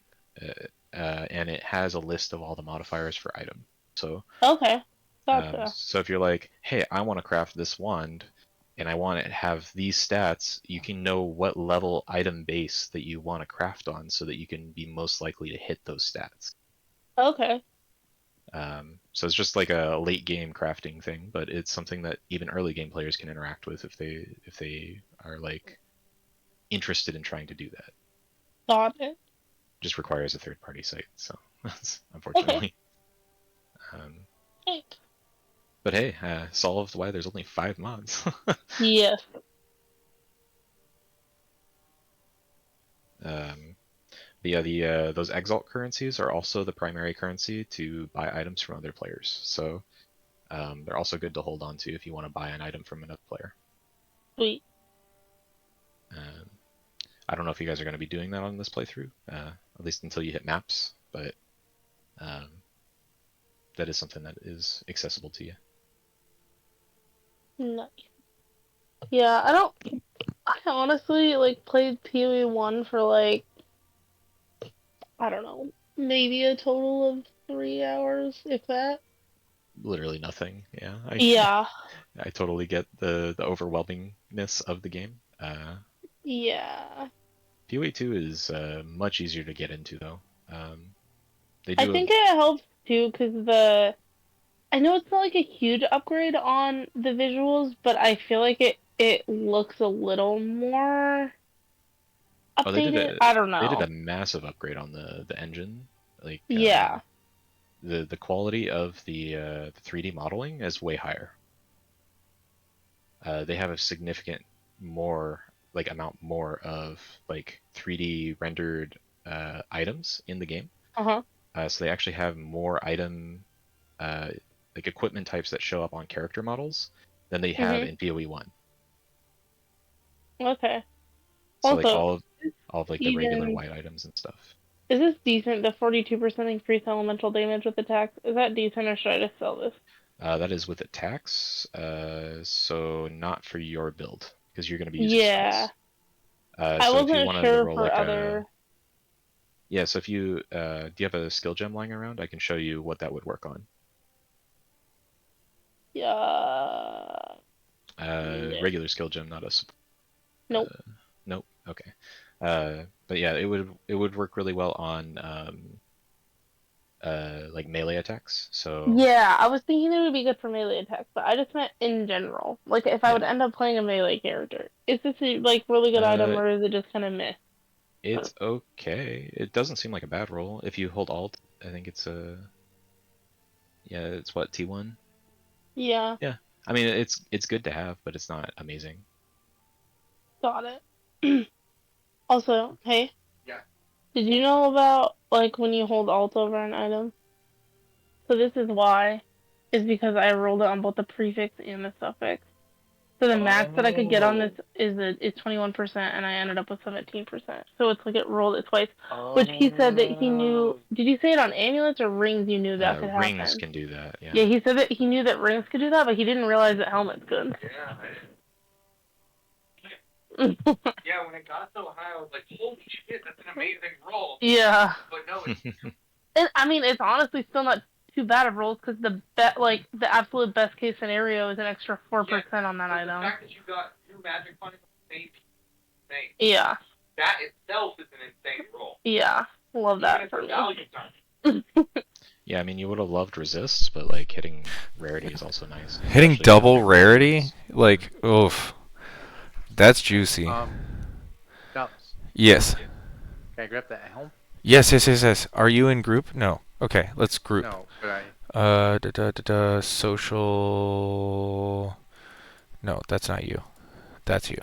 and it has a list of all the modifiers for item. So Okay. Gotcha. so if you're like, hey, I want to craft this wand, and I want it to have these stats, you can know what level item base that you want to craft on, so that you can be most likely to hit those stats. Okay. So it's just like a late game crafting thing, but it's something that even early game players can interact with if they are like interested in trying to do that. Got it. Just requires a third party site, so that's Okay. unfortunately. Um, Thanks. but hey, solved why there's only 5 mods. Yes. um, but yeah, the those exalt currencies are also the primary currency to buy items from other players. So they're also good to hold on to if you want to buy an item from another player. Sweet. Um, I don't know if you guys are going to be doing that on this playthrough, at least until you hit maps, but um, that is something that is accessible to you. Nice. Yeah, I honestly like played PoE 1 for like, I don't know, maybe a total of 3 hours, if that. Literally nothing. Yeah, Yeah. I totally get the overwhelmingness of the game. Yeah. PoE 2 is much easier to get into though. They I do a think it helps too, because I know it's not like a huge upgrade on the visuals, but I feel like it looks a little more oh updated. I don't they did know. a massive upgrade on the engine. Like Yeah. the quality of the 3D modeling is way higher. They have a significant more like amount more of like 3D rendered items in the game. Uh-huh. So they actually have more item uh, like equipment types that show up on character models than they have Mhm. in PoE 1. Okay. So like Also, all of like the regular even white items and stuff. is this decent? The 42% increase elemental damage with attacks. Is that decent, or should I just sell this? That is with attacks, so not for your build because you're going to be using Yeah. spells. I So if you wasn't wanted to sure roll for like other. yeah, so if you do you have a skill gem lying around? I can show you what that would work on. Yeah. Regular skill gem, not a Nope. nope. Okay. But yeah, it would work really well on like melee attacks. So Yeah, I was thinking it would be good for melee attacks, but I just meant in general. Like if I yeah, would end up playing a melee character, is this a like really good item, uh, or is it just kind of meh? it's okay. It doesn't seem like a bad roll. If you hold Alt, I think it's a yeah, it's what T1. Yeah, Yeah, I mean it's good to have, but it's not amazing. got it. Also, hey, Yeah. did you know about like when you hold Alt over an item? So this is why, is because I rolled it on both the prefix and the suffix. So the max that I could get on this is 21%, and I ended up with 17%. So it's like it rolled it twice. Which he said that he knew. Did you say it on amulets or rings? You knew that could Rings happen. can do that. Yeah. Yeah, he said that he knew that rings could do that, but he didn't realize that helmets could. Yeah. Yeah, when it got so high, I was like, holy shit, that's an amazing roll. Yeah, But no, it's and I mean it's honestly still not too bad of rolls because the absolute best case scenario is an extra 4% on that but item. the fact that you got 2 magic points on the same thing, Yeah, that itself is an insane roll. yeah, love Even that if for the me. values aren't. Yeah, I mean you would have loved resists, but like hitting rarity is also nice. Hitting especially double after rarity, resists. like, oof, that's juicy. Dubs. Yes. Can I grab the helm? Yes, yes, yes, yes. Are you in group? No. Okay, let's group. No, but I. Social. No, that's not you. That's you.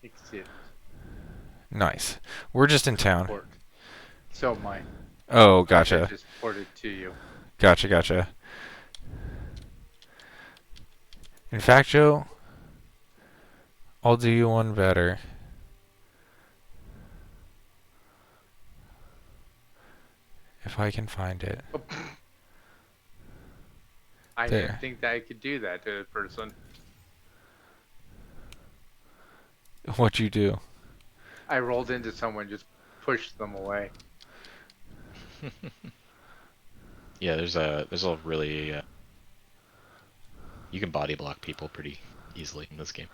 Exist. Nice. We're just in town. Port. So my. Oh, I gotcha. just ported to you. Gotcha, gotcha. In fact, Joe, I'll do you one better. If I can find it. I There. didn't think that I could do that to a person. What'd you do? I rolled into someone, just pushed them away. Yeah, there's a really you can body block people pretty easily in this game.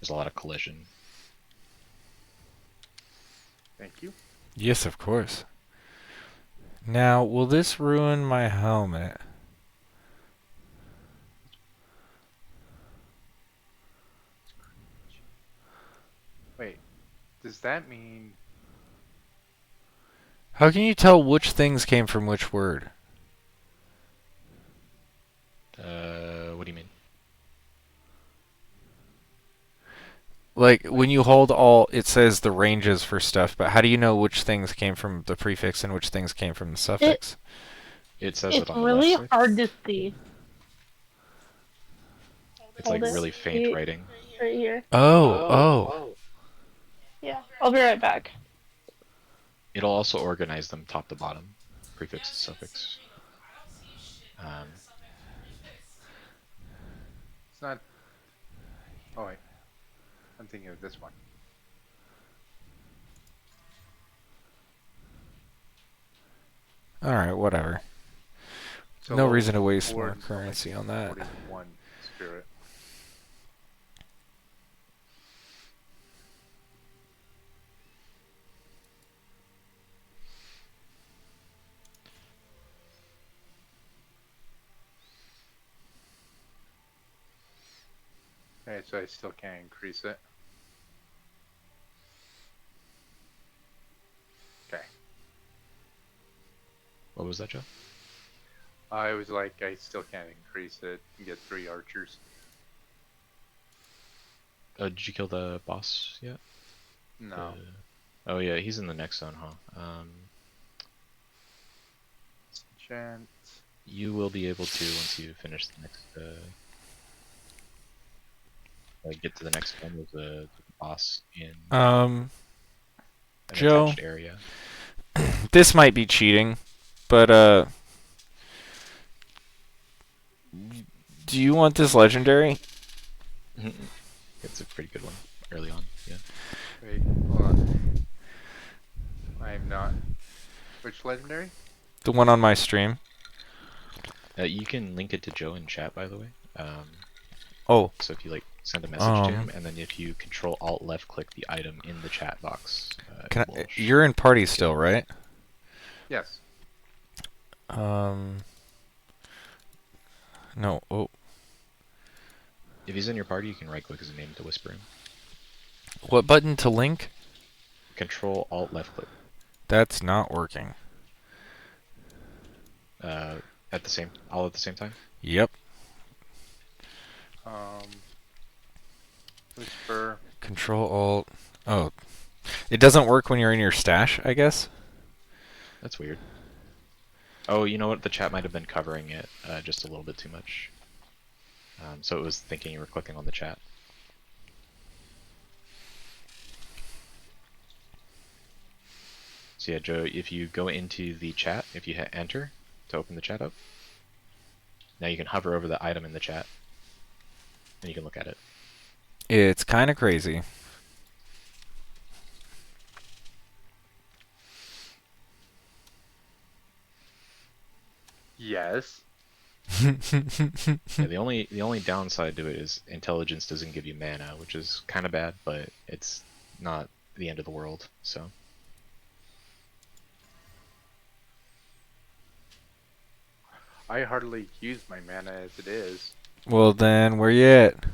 There's a lot of collision. Thank you. Yes, of course. Now, will this ruin my helmet? Wait, does that mean? How can you tell which things came from which word? What do you mean? Like, when you hold Alt, it says the ranges for stuff, but how do you know which things came from the prefix and which things came from the suffix? It says it It's on the left really side. hard to see. It's like Hold it. really faint See, writing. right here. Oh. Yeah, I'll be right back. It'll also organize them top to bottom, prefix to suffix. It's not. Oh wait, I'm thinking of this one. Alright, whatever. So No level reason to waste 4 more and so, like, currency on that. 41 spirit. Okay, so I still can't increase it. Okay. What was that, Joe? I was like, I still can't increase it and get 3 archers. Did you kill the boss yet? No. Oh yeah, he's in the next zone, huh? Chance. You will be able to once you finish the next. Get to the next one with the boss in an Joe, attached area. this might be cheating, but do you want this legendary? It's a pretty good one early on. Yeah. Wait, hold on. I'm not. Which legendary? The one on my stream. You can link it to Joe in chat, by the way. Oh. So if you send a message to him, and then if you Control Alt left click the item in the chat box, You're in party still, right? Yes. No. Oh. If he's in your party, you can right click his name to whisper him. What button to link? Control Alt left click. That's not working. All at the same time. Yep. Whisper. Control Alt. Oh. It doesn't work when you're in your stash, I guess? That's weird. Oh, you know what? The chat might have been covering it just a little bit too much. So it was thinking you were clicking on the chat. So yeah, Joe, if you go into the chat, if you hit enter to open the chat up, now you can hover over the item in the chat, and you can look at it. It's kind of crazy. Yes. Yeah, the only downside to it is intelligence doesn't give you mana, which is kind of bad, but it's not the end of the world. So I hardly use my mana as it is. Well then, where you at?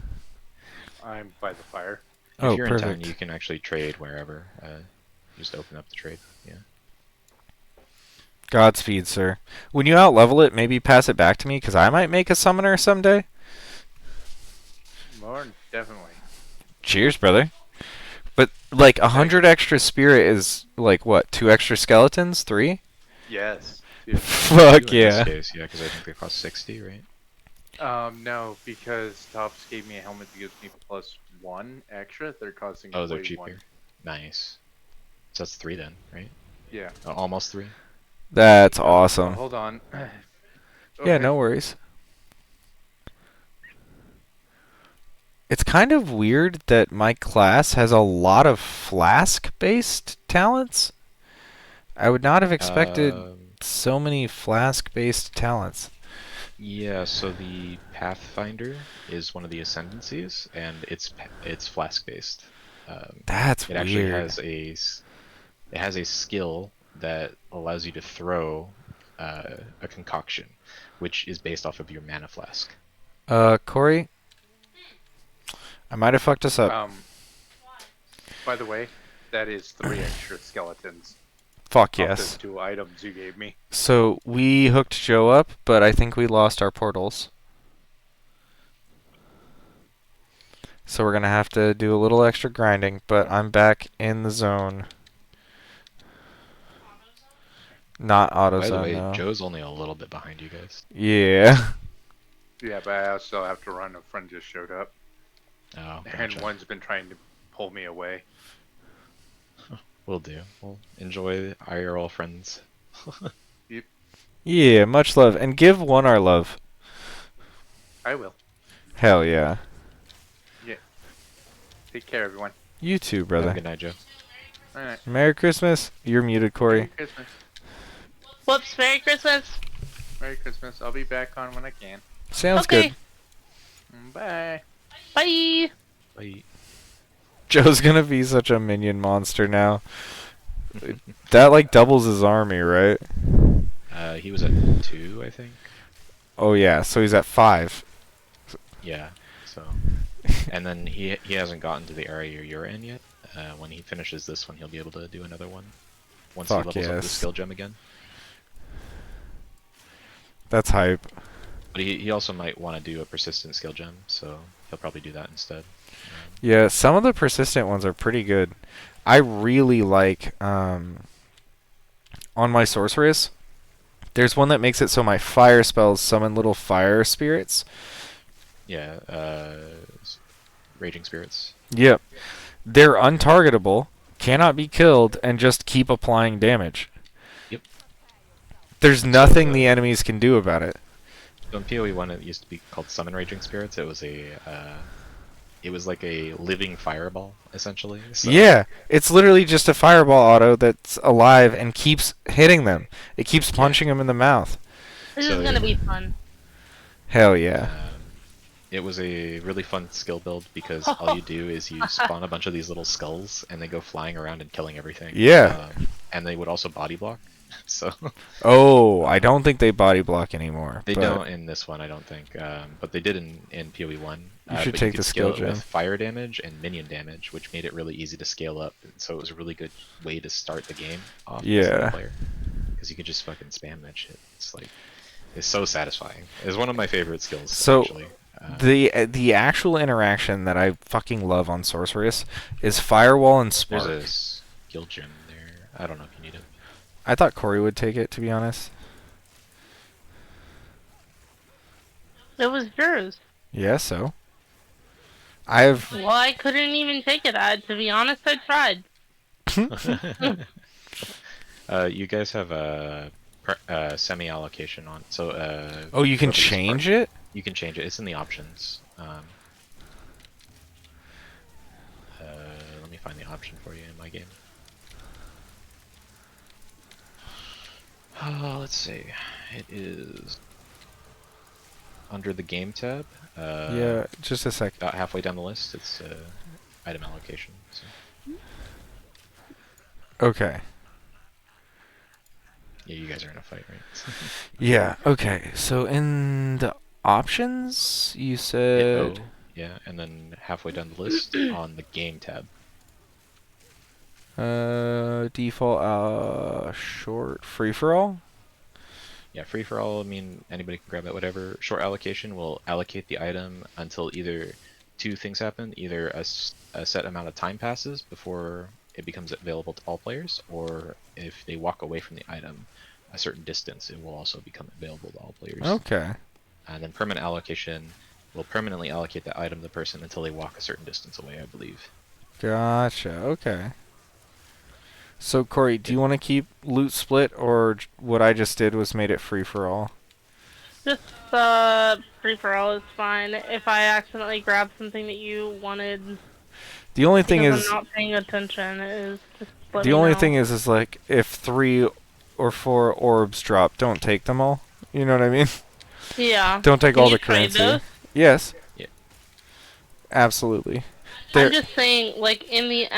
I'm by the fire. Oh, if you're in town, perfect. you can actually trade wherever. Just open up the trade. Yeah. Godspeed, sir. When you outlevel it, maybe pass it back to me, because I might make a summoner someday. More definitely. Cheers, brother. But, like, 100 extra spirit is, like, what, 2 extra skeletons? 3? Yes. Dude. Fuck In yeah. this case, yeah, because I think they cost 60, right? No, because Tops gave me a helmet that gives me +1 extra. They're costing Oh, they're way cheaper. 1. Nice. So that's 3 then, right? Yeah. Almost 3. That's Oh, awesome. hold on. Yeah, Okay. no worries. It's kind of weird that my class has a lot of flask-based talents. I would not have expected so many flask-based talents. Yeah, so the Pathfinder is one of the ascendancies, and it's flask based. That's it actually weird. has It has a skill that allows you to throw a concoction, which is based off of your mana flask. Corey, I might have fucked us up. By the way, that is 3 extra skeletons Fuck off those yes. 2 items you gave me. So we hooked Joe up, but I think we lost our portals. So we're gonna have to do a little extra grinding, but I'm back in the zone. Not auto By the zone, way, no. Joe's only a little bit behind you guys. Yeah. Yeah, but I also have to run. A friend just showed up, Oh, and gotcha. one's been trying to pull me away. Will do. We'll enjoy IRL friends. Yeah, much love. And give one our love. I will. Hell yeah. Take care, everyone. You too, Have a brother. good night, Joe. All right. Merry Christmas. You're muted, Corey. Merry Christmas. Whoops, Merry Christmas. Merry Christmas. I'll be back on when I can. Sounds Okay. good. Bye. Bye. Bye. Joe's gonna be such a minion monster now. That like doubles his army, right? He was at 2, I think. Oh yeah, so he's at 5. Yeah. So, and then he hasn't gotten to the area you're in yet. When he finishes this one, he'll be able to do another one. Once Fuck he levels up the yes. skill gem again. That's hype. But he also might want to do a persistent skill gem, so he'll probably do that instead. Yeah, some of the persistent ones are pretty good. I really like on my sorceress. There's one that makes it so my fire spells summon little fire spirits. Yeah. Raging spirits. Yep. They're untargetable, cannot be killed, and just keep applying damage. Yep. There's nothing the enemies can do about it. So in PoE 1, it used to be called Summon Raging Spirits. It was like a living fireball, essentially. So, Yeah, it's literally just a fireball auto that's alive and keeps hitting them. It keeps punching them in the mouth. This So, is gonna be fun. Hell yeah. It was a really fun skill build because all you do is you spawn a bunch of these little skulls and they go flying around and killing everything. Yeah. And they would also body block. So Oh, I don't think they body block anymore. they but don't in this one, I don't think. But they did in PoE 1. You should but take could the skill scale it gem. with fire damage and minion damage, which made it really easy to scale up. And so it was a really good way to start the game off as a Yeah. single player. Because you could just fucking spam that shit. It's so satisfying. It's one of my favorite skills, So, actually. The actual interaction that I fucking love on Sorceress is Firewall and Spark. There's a skill gem there. I don't know if you need it. I thought Corey would take it, to be honest. It was yours. Yeah, so. I've... Well, I couldn't even take it. To be honest, I tried. You guys have a semi-allocation on, so Oh, you can go to the Spark. change it? You can change it. It's in the options. Let me find the option for you in my game. Let's see. It is under the game tab. Yeah, just a sec. About halfway down the list, it's item allocation. So. Okay. Yeah, you guys are in a fight, right? Yeah, okay. So in the options, you Hit said... O, yeah, and then halfway down the list on the game tab. Default, short, free-for-all? Yeah, free for all, I mean, anybody can grab it, whatever. Short allocation will allocate the item until either two things happen. Either a set amount of time passes before it becomes available to all players, or if they walk away from the item a certain distance, it will also become available to all players. Okay. And then permanent allocation will permanently allocate that item to the person until they walk a certain distance away, I believe. Gotcha, okay. So, Corey, do you want to keep loot split, or what I just did was made it free-for-all? Just free for all is fine. If I accidentally grab something that you wanted, The only thing because is... I'm not paying attention, is just let The me only know. thing is like, if 3 or 4 orbs drop, don't take them all. You know what I mean? Yeah. Don't take Can all you the trade currency. those? Yes. Yeah. Absolutely. I'm just saying, like in the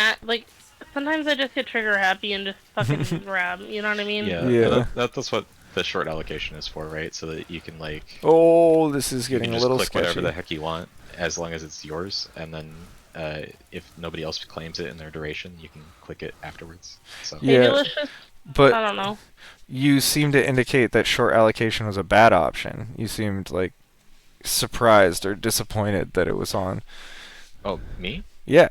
sometimes I just get trigger happy and just fucking grab. You know what I mean? Yeah, Yeah. that's what the short allocation is for, right? So that you can like Oh, this is you getting can a just little click whatever sketchy. the heck you want as long as it's yours, and then if nobody else claims it in their duration, you can click it afterwards. So Hey, Yeah, delicious. I but don't know. you seem to indicate that short allocation was a bad option. You seemed like surprised or disappointed that it was on. oh, me? Yeah.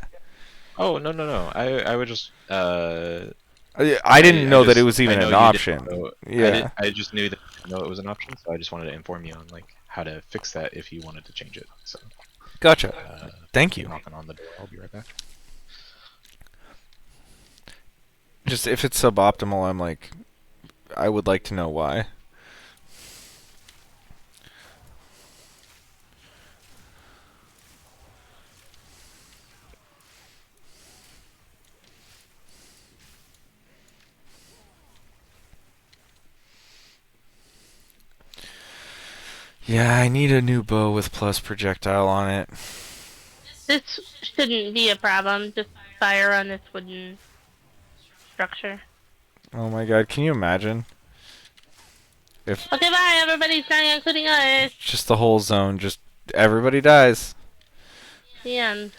Oh, no. I would just I didn't I know that it just was I even know an you didn't option. know Yeah. I just knew that you didn't know it was an option, so I just wanted to inform you on like how to fix that if you wanted to change it. So Gotcha. Thank I'm you. knocking on the door. I'll be right back. Just if it's suboptimal, I'm like, I would like to know why. Yeah, I need a new bow with plus projectile on it. This shouldn't be a problem. Just fire on this wooden structure. Oh my god, can you imagine? If Okay, bye. Everybody's dying, including us. just the whole zone, just everybody dies. The end.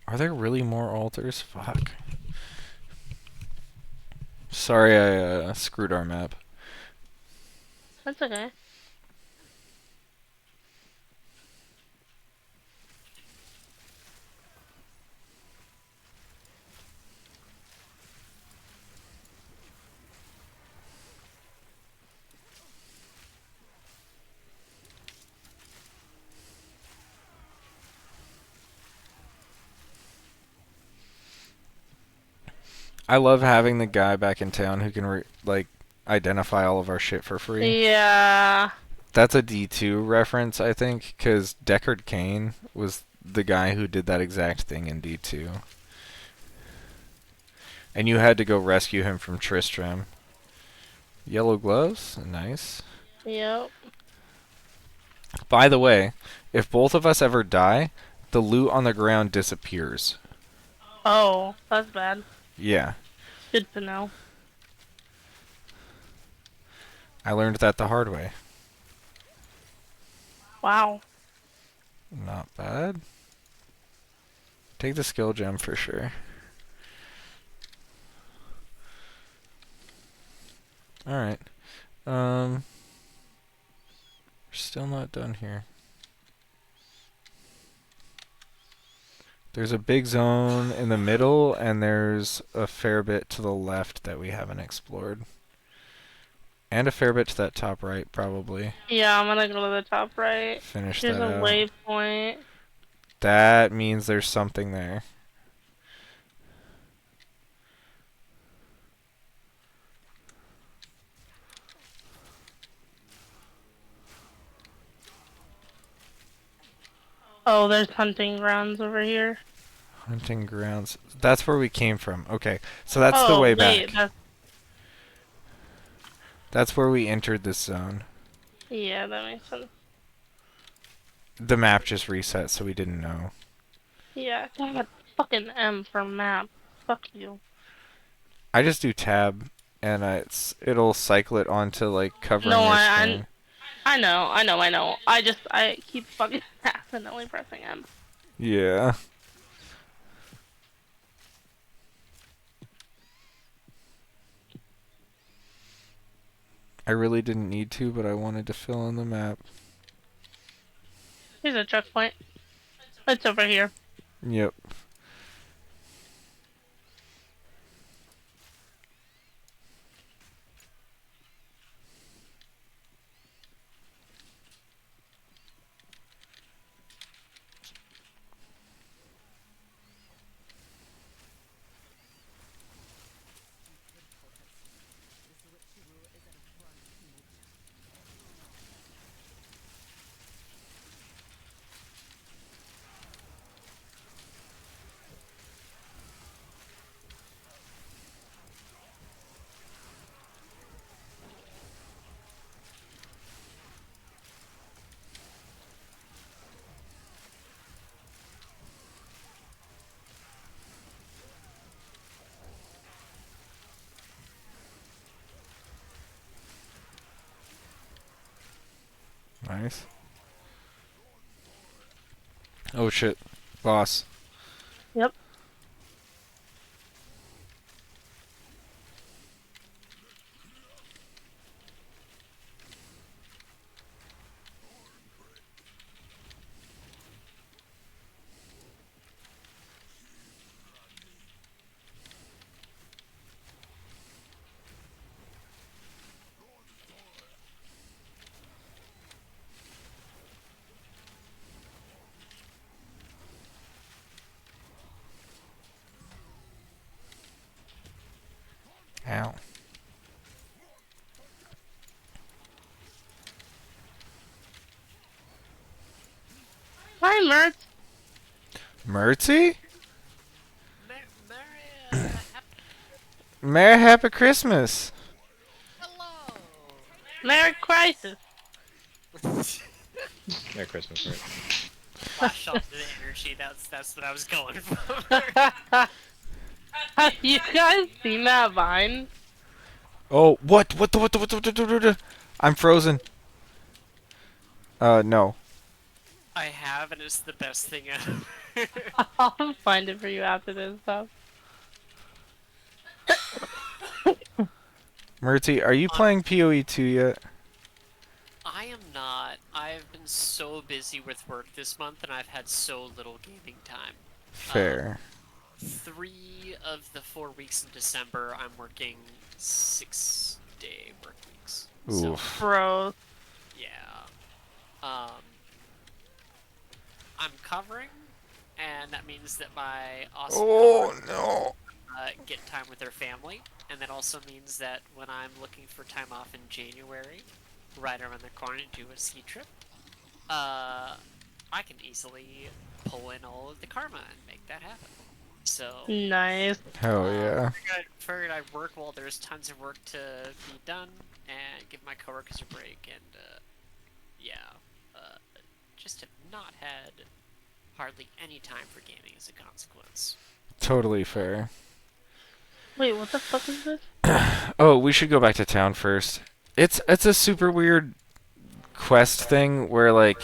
Are there really more altars? Fuck. Sorry I screwed our map. That's okay. I love having the guy back in town who can like identify all of our shit for free. Yeah. That's a D2 reference, I think, because Deckard Cain was the guy who did that exact thing in D2. And you had to go rescue him from Tristram. Yellow gloves? Nice. Yep. By the way, if both of us ever die, the loot on the ground disappears. Oh, that's bad. Yeah. Good to know. I learned that the hard way. Wow. Not bad. Take the skill gem for sure. Alright. We're still not done here. There's a big zone in the middle, and there's a fair bit to the left that we haven't explored. And a fair bit to that top right, probably. Yeah, I'm gonna go to the top right. Finish Here's that a out. waypoint. That means there's something there. Oh, there's hunting grounds over here. Hunting grounds. That's where we came from. Okay, so that's the Oh, way wait, back. That's where we entered this zone. yeah, that makes sense. The map just reset, so we didn't know. Yeah, God, fucking M for map. Fuck you. I just do tab, and it'll cycle it onto like covering No, your I screen. I keep fucking accidentally pressing M. Yeah. I really didn't need to, but I wanted to fill in the map. Here's a checkpoint. It's over here. Yep. Nice. Oh shit, boss. Yep. Ow. Hi, Mertz. Mertzy? Merry, Merry Happy Christmas. hello. Merry Crisis. Merry Christmas, right? Flash off the energy. That's what I was going for. Have you guys seen that Vine? Oh, what? What? I'm frozen. No. I have, and it's the best thing ever. I'll find it for you after this stuff. Mertzy, are you playing PoE 2 yet? I am not. I've been so busy with work this month, and I've had so little gaming time. Fair. 3 of the 4 weeks in December, I'm working 6-day work weeks. So, Oof. Bro. yeah. I'm covering, and that means that my awesome coworkers, No. get time with their family, and that also means that when I'm looking for time off in January, right around the corner to do a ski trip, I can easily pull in all of the karma and make that happen. So, Nice. Hell yeah. figured I'd work while there's tons of work to be done, and give my coworkers a break, and, just have not had hardly any time for gaming as a consequence. Totally fair. Wait, what the fuck is this? Oh, we should go back to town first. It's a super weird quest thing where like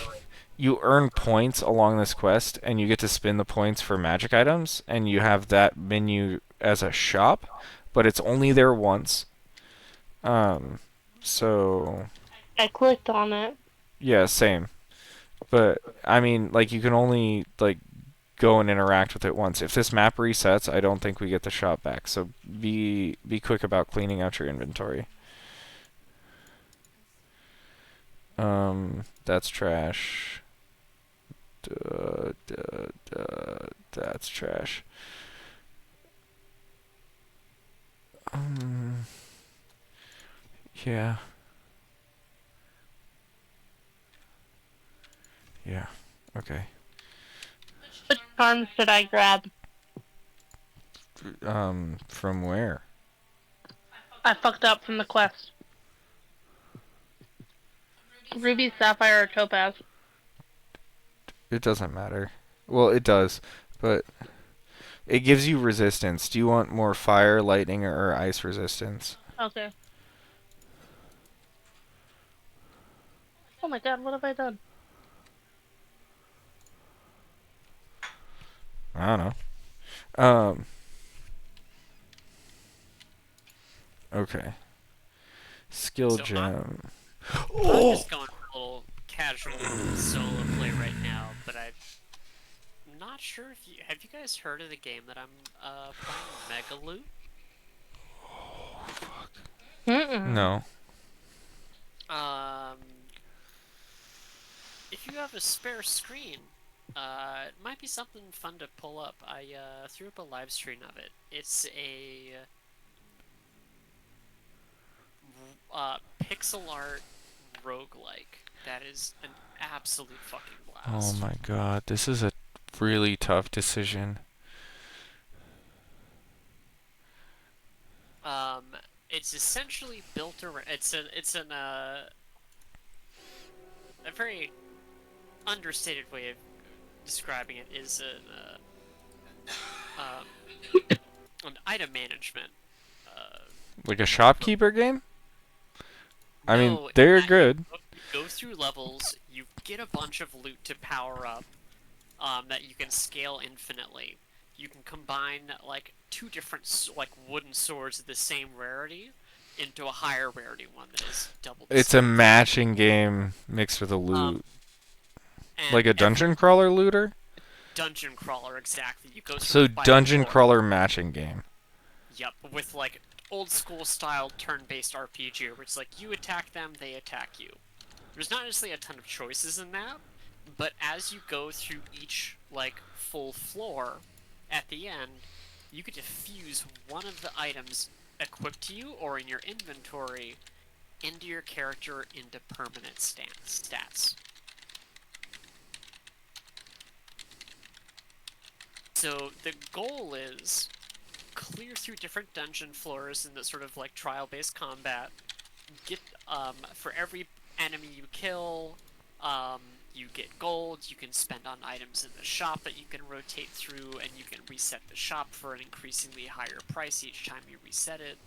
you earn points along this quest and you get to spin the points for magic items and you have that menu as a shop, but it's only there once. So I clicked on it. yeah, same. But I mean, like you can only like go and interact with it once. If this map resets, I don't think we get the shop back. So be quick about cleaning out your inventory. That's trash. That's trash. Yeah. Yeah. Okay. Which charms should I grab? From where? I fucked up from the quest. Ruby, Sapphire, or Topaz? It doesn't matter. Well, it does, but it gives you resistance. Do you want more fire, lightning, or ice resistance? Okay. Oh my god, what have I done? I don't know. Okay. Skill So gem. I'm just going for a little casual solo play right now, but I'm not sure if you have you guys heard of the game that I'm playing, Megaloot? Mm-mm. No. If you have a spare screen, it might be something fun to pull up. I threw up a live stream of it. It's a pixel art roguelike that is an absolute fucking Oh blast. my god, this is a really tough decision. It's essentially built around. A very understated way of describing it is an item management. Like a shopkeeper game? I mean, No, they're in that good. you go through levels, you get a bunch of loot to power up that you can scale infinitely. You can combine like two different like wooden swords of the same rarity into a higher rarity one that is double the It's a size. matching game mixed with a loot. And Like a dungeon crawler looter? dungeon crawler, exactly. You go So by dungeon floor. crawler matching game. Yep, with like old school style turn-based RPG, where it's like you attack them, they attack you. There's not necessarily a ton of choices in that, but as you go through each like full floor, at the end, you get to fuse one of the items equipped to you or in your inventory into your character into permanent stats. So the goal is clear through different dungeon floors in the sort of like trial-based combat. Get for every enemy you kill, you get gold. You can spend on items in the shop that you can rotate through, and you can reset the shop for an increasingly higher price each time you reset it.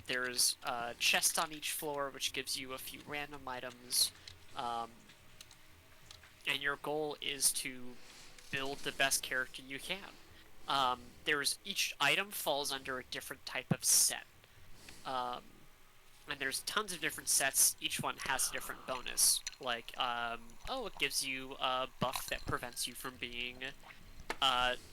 There's a chest on each floor, which gives you a few random items. And your goal is to build the best character you can. Each item falls under a different type of set. And there's tons of different sets. Each one has a different bonus. Like, it gives you a buff that prevents you from being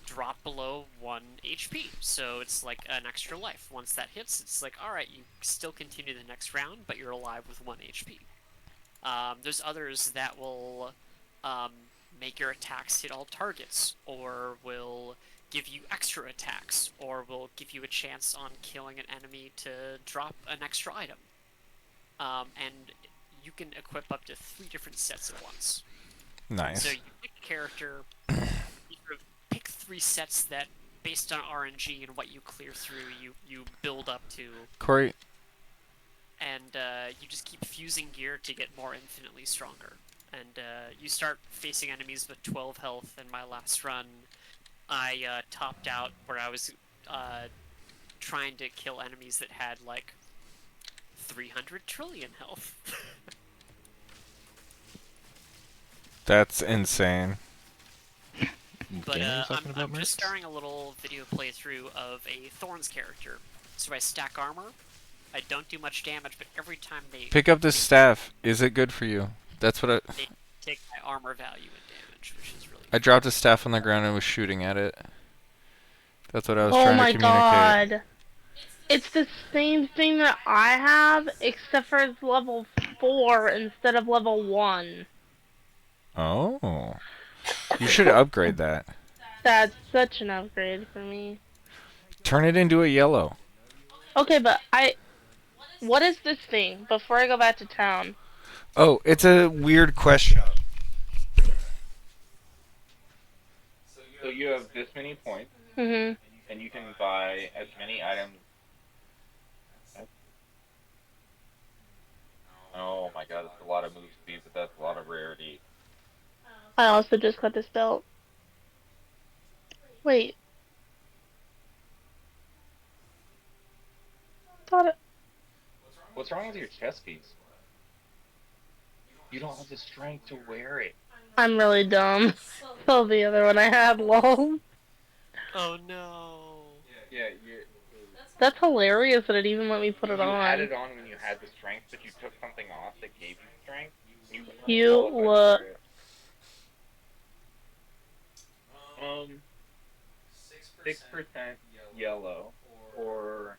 dropped below 1 HP. So it's like an extra life. Once that hits, it's like, alright, you still continue the next round, but you're alive with 1 HP. There's others that will make your attacks hit all targets, or will give you extra attacks, or will give you a chance on killing an enemy to drop an extra item. And you can equip up to 3 different sets at once. Nice. So you pick a character, you sort of pick 3 sets that, based on RNG and what you clear through, you build up to. Corey, And you just keep fusing gear to get more infinitely stronger. And you start facing enemies with 12 health. In my last run, I topped out where I was trying to kill enemies that had like 300 trillion health. that's insane. But Game are you talking about, I'm just Mercs? starting a little video playthrough of a Thorns character. So I stack armor. I don't do much damage, but every time they Pick up this staff. Is it good for you? That's what they take my armor value and damage, which is really I dropped a staff on the ground and was shooting at it. That's what I was Oh trying my to communicate. god. It's the same thing that I have, except for it's level 4 instead of level 1. Oh. You should upgrade that. That's such an upgrade for me. Turn it into a yellow. Okay, but what is this thing before I go back to town? Oh, it's a weird question. So you have this many points, Mhm. and you can buy as many items. Oh my god, that's a lot of move speed, but that's a lot of rarity. I also just got this belt. Wait. Thought it. What's wrong with your chest piece? You don't have the strength to wear it. I'm really dumb. So the other one I had, lol. Oh no. Yeah, That's hilarious that it even let me put it you had on. it on when you had the strength, but you took something off that gave you strength. You look. 6% yellow, or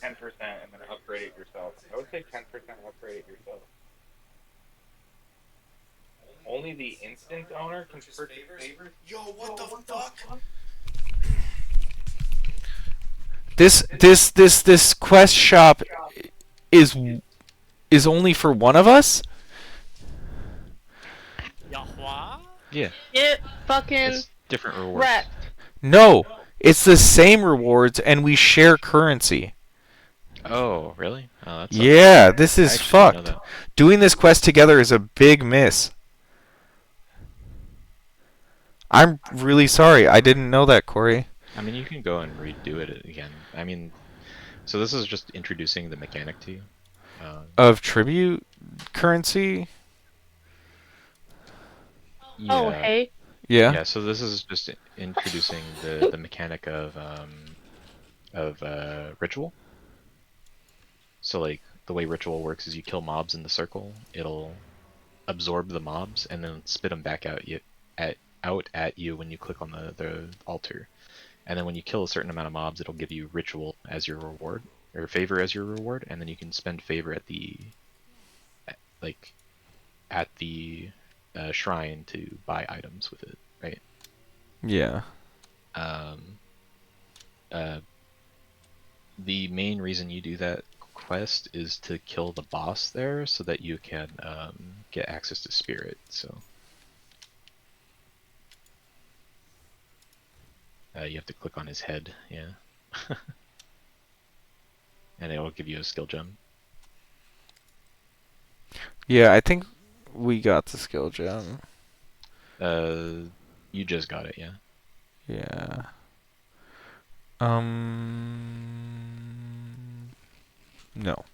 10%, and then upgrade it yourself. I would say 10% upgrade it yourself. Only the instant owner can purchase favors. Yo, what the fuck? This quest shop is only for one of us? Yahweh? Yeah, Get fucking it's different rewards. wrecked. No, it's the same rewards and we share currency. Oh, really? Oh, that's Yeah, this I is actually didn't know fucked. Doing this quest together is a big miss. I'm really sorry. I didn't know that, Corey. that. I mean, you can go and redo it again. I mean, so this is just introducing the mechanic to you. Of tribute currency? Oh, Yeah. hey. Yeah. Yeah, so this is just introducing the mechanic of ritual. So like the way ritual works is you kill mobs in the circle, it'll absorb the mobs and then spit them back out at you when you click on the altar. And then when you kill a certain amount of mobs, it'll give you ritual as your reward or favor as your reward, and then you can spend favor at the like at the shrine to buy items with it, right? Yeah. Um, uh, the main reason you do that quest is to kill the boss there so that you can get access to spirit. So you have to click on his head, yeah. And it will give you a skill gem. Yeah, I think we got the skill gem. You just got it, yeah. Yeah. No.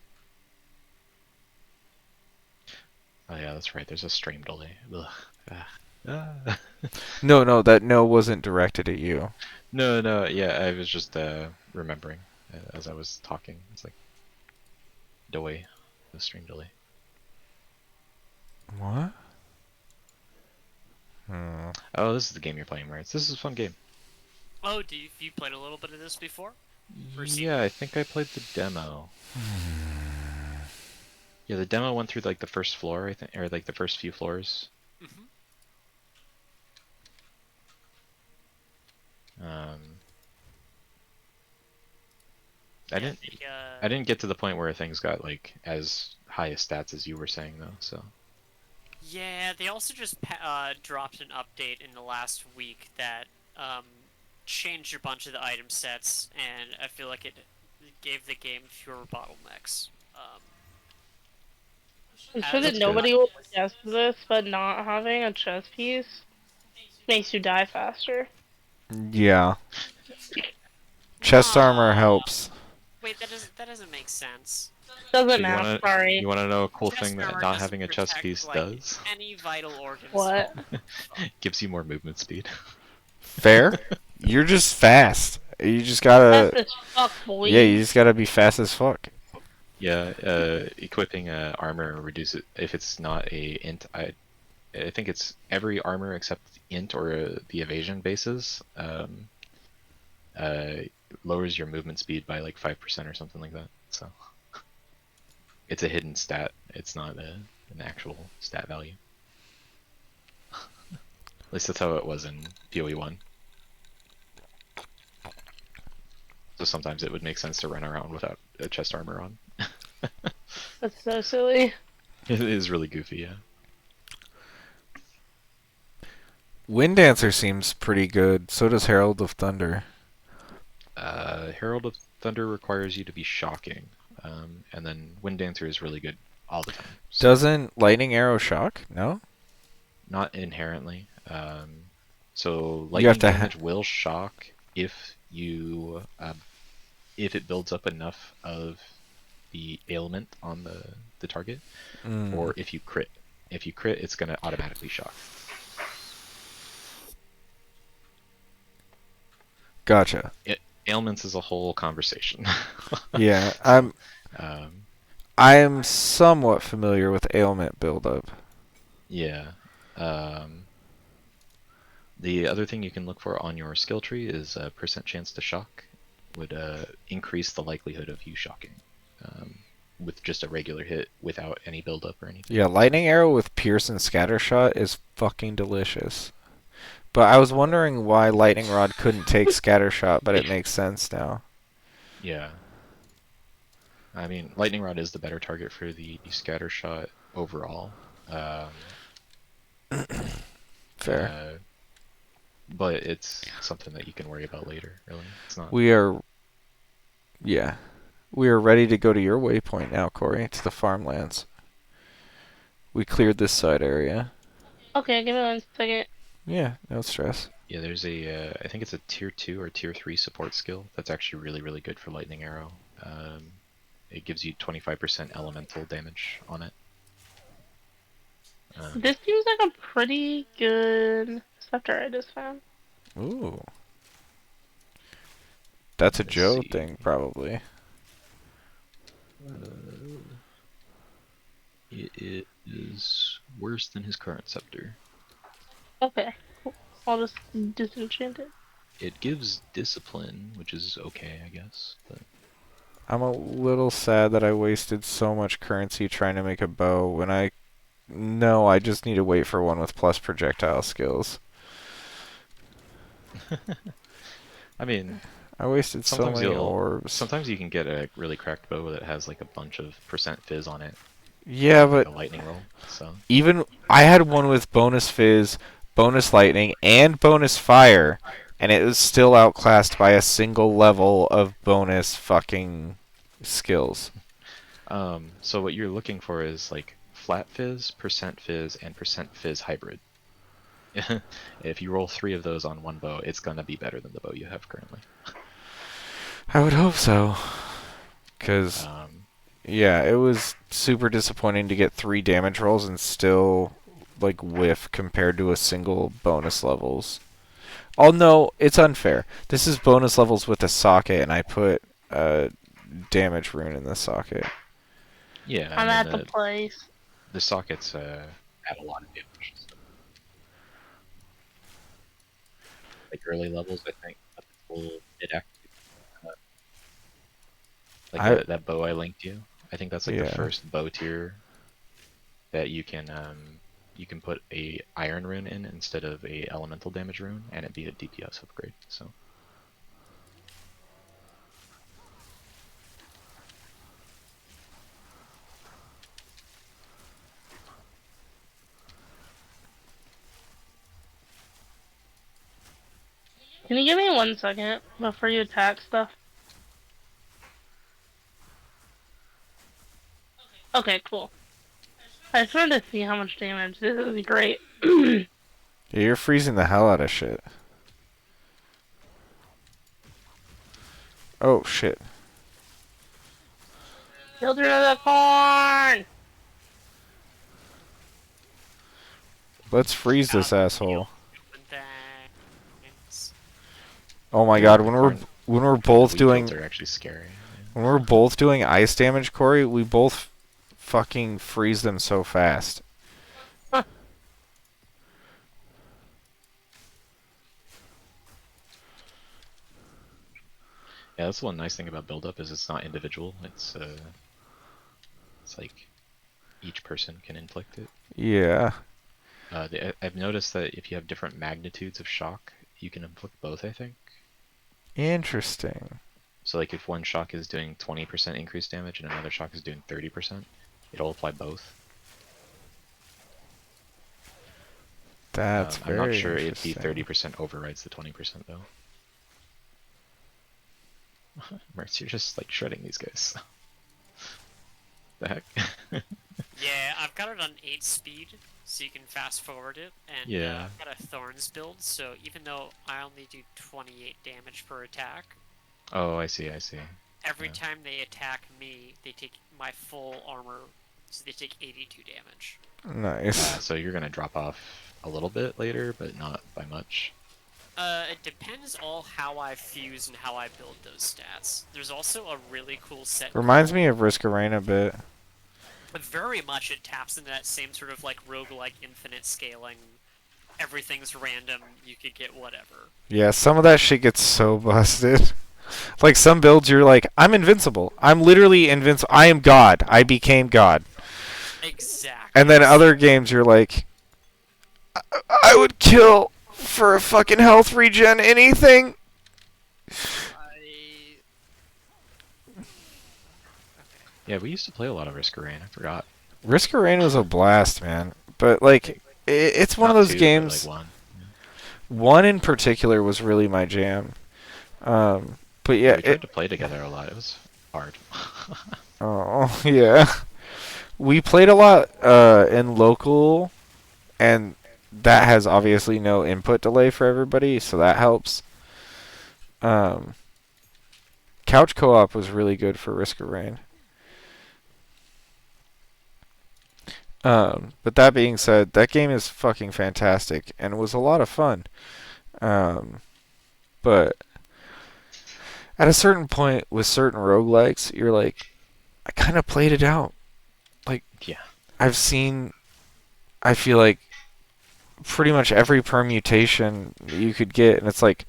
Oh yeah, that's right. There's a stream delay. Ugh. Ah. No, that no wasn't directed at you. No, yeah, I was just remembering as I was talking. It's like delay, the stream delay. What? Hmm. Oh, this is the game you're playing, right? This is a fun game. Oh, you played a little bit of this before? Or seen Yeah, it? I think I played the demo. Yeah, the demo went through like the first floor, I think, or like the first few floors. Mm-hmm. Um, Yeah, I didn't get to the point where things got like as high a stats as you were saying though. So yeah, they also just dropped an update in the last week that um, changed a bunch of the item sets, and I feel like it gave the game fewer bottlenecks. I'm As sure that That's good. nobody will guess this, but not having a chess piece makes you die faster. Yeah. Chest armor Nah. helps. Wait, that doesn't make sense. Doesn't So matter. Sorry. you wanna know a cool Chest thing that armor not doesn't having a chess protect, piece like, does? any vital organs. What? Gives you more movement speed. Fair? You're just fast. You just That's gotta. as fuck, boy. Yeah, you just gotta be fast as fuck. Yeah, equipping armor reduces if it's not a int. I think it's every armor except int or the evasion bases. Uh, lowers your movement speed by like 5% or something like that. So it's a hidden stat. It's not an actual stat value. At least that's how it was in PoE 1. So sometimes it would make sense to run around without a chest armor on. That's so silly. It is really goofy, yeah. Wind Dancer seems pretty good. So does Herald of Thunder. Herald of Thunder requires you to be shocking, and then Wind Dancer is really good all the time. So Doesn't Lightning Arrow shock? No? not inherently. So You have lightning to damage will shock if you if it builds up enough of the ailment on the target, or if you crit. If you crit, it's gonna automatically shock. Gotcha. Ailments is a whole conversation. Yeah, um, I am somewhat familiar with ailment buildup. yeah. The other thing you can look for on your skill tree is a percent chance to shock. Would increase the likelihood of you shocking with just a regular hit without any buildup or anything. Yeah, Lightning Arrow with Pierce and Scattershot is fucking delicious. But I was wondering why Lightning Rod couldn't take Scattershot, but it makes sense now. Yeah. I mean, Lightning Rod is the better target for the scatter shot overall. Fair. But it's something that you can worry about later, really. It's not. We are ready to go to your waypoint now, Corey, to the farmlands. We cleared this side area. Okay, give me 1 second. Yeah, no stress. Yeah, there's I think it's a tier 2 or tier 3 support skill that's actually really, really good for Lightning Arrow. It gives you 25% elemental damage on it. This seems like a pretty good scepter I just found. Ooh. That's a Let's Joe see. thing, probably. It is worse than his current scepter. Okay, cool. I'll just disenchant it. It gives discipline, which is okay, I guess. But I'm a little sad that I wasted so much currency trying to make a bow when I know I just need to wait for one with plus projectile skills. I mean, I wasted so sometimes many orbs. sometimes you can get a really cracked bow that has like a bunch of percent fizz on it, Yeah, like but a lightning roll. So even I had one with bonus fizz, bonus lightning, and bonus fire, and it was still outclassed by a single level of bonus fucking skills. so what you're looking for is like flat fizz, and percent fizz hybrid. If you roll 3 of those on one bow, it's gonna be better than the bow you have currently. I would hope so. Because, Um, yeah, it was super disappointing to get 3 damage rolls and still, like, whiff compared to a single bonus levels. Oh, no, it's unfair. This is bonus levels with a socket, and I put a damage rune in the socket. yeah, I'm and at then the place. the sockets add a lot of damage. So. Like early levels, I think it actually like that bow I linked you. I think that's like the Yeah. first bow tier that you can put a iron rune in instead of a elemental damage rune, and it'd be a DPS upgrade. So Can you give me 1 second before you attack stuff? Okay, cool. I just wanted to see how much damage. This is great. Yeah, you're freezing the hell out of shit. Oh, shit. Children of the Corn! Let's freeze this asshole. Thanks. Oh my god, when we're both weak doing guilds are actually scary. when we're both doing ice damage, Corey, we both fucking freeze them so fast. Yeah, that's the one nice thing about build up is it's not individual. It's like each person can inflict it. Yeah. I've noticed that if you have different magnitudes of shock, you can inflict both, I think. Interesting. So like if one shock is doing 20% increased damage and another shock is doing 30%, it'll apply both. That's I'm not very sure if the interesting. 30% overrides the 20% though. Mertz, you're just like shredding these guys. The heck? Yeah, I've got it on 8 speed, so you can fast forward it, and Yeah. I've got a Thorns build, so even though I only do 28 damage per attack, Oh, I see. every Yeah. time they attack me, they take my full armor, so they take 82 damage. Nice. So you're gonna drop off a little bit later, but not by much. It depends all how I fuse and how I build those stats. There's also a really cool set. Reminds me of Risk of Rain a bit. But very much it taps into that same sort of like roguelike infinite scaling. Everything's random, you could get whatever. Yeah, some of that shit gets so busted. Like some builds you're like, I'm invincible. I'm literally invincible. I am God. I became God. Exactly. And then other games you're like, I would kill for a fucking health regen anything. Yeah, we used to play a lot of Risk of Rain. I forgot. Risk of Rain was a blast, man. But like, it's one Not of those two, but, games. like, one. One in particular was really my jam. But yeah, We tried to play together a lot. It was hard. oh yeah, we played a lot in local, and that has obviously no input delay for everybody, so that helps. Couch co-op was really good for Risk of Rain. But that being said, that game is fucking fantastic and it was a lot of fun. But at a certain point with certain roguelikes, you're like, I kind of played it out. Like, Yeah. I've seen, I feel like, pretty much every permutation you could get, and it's like,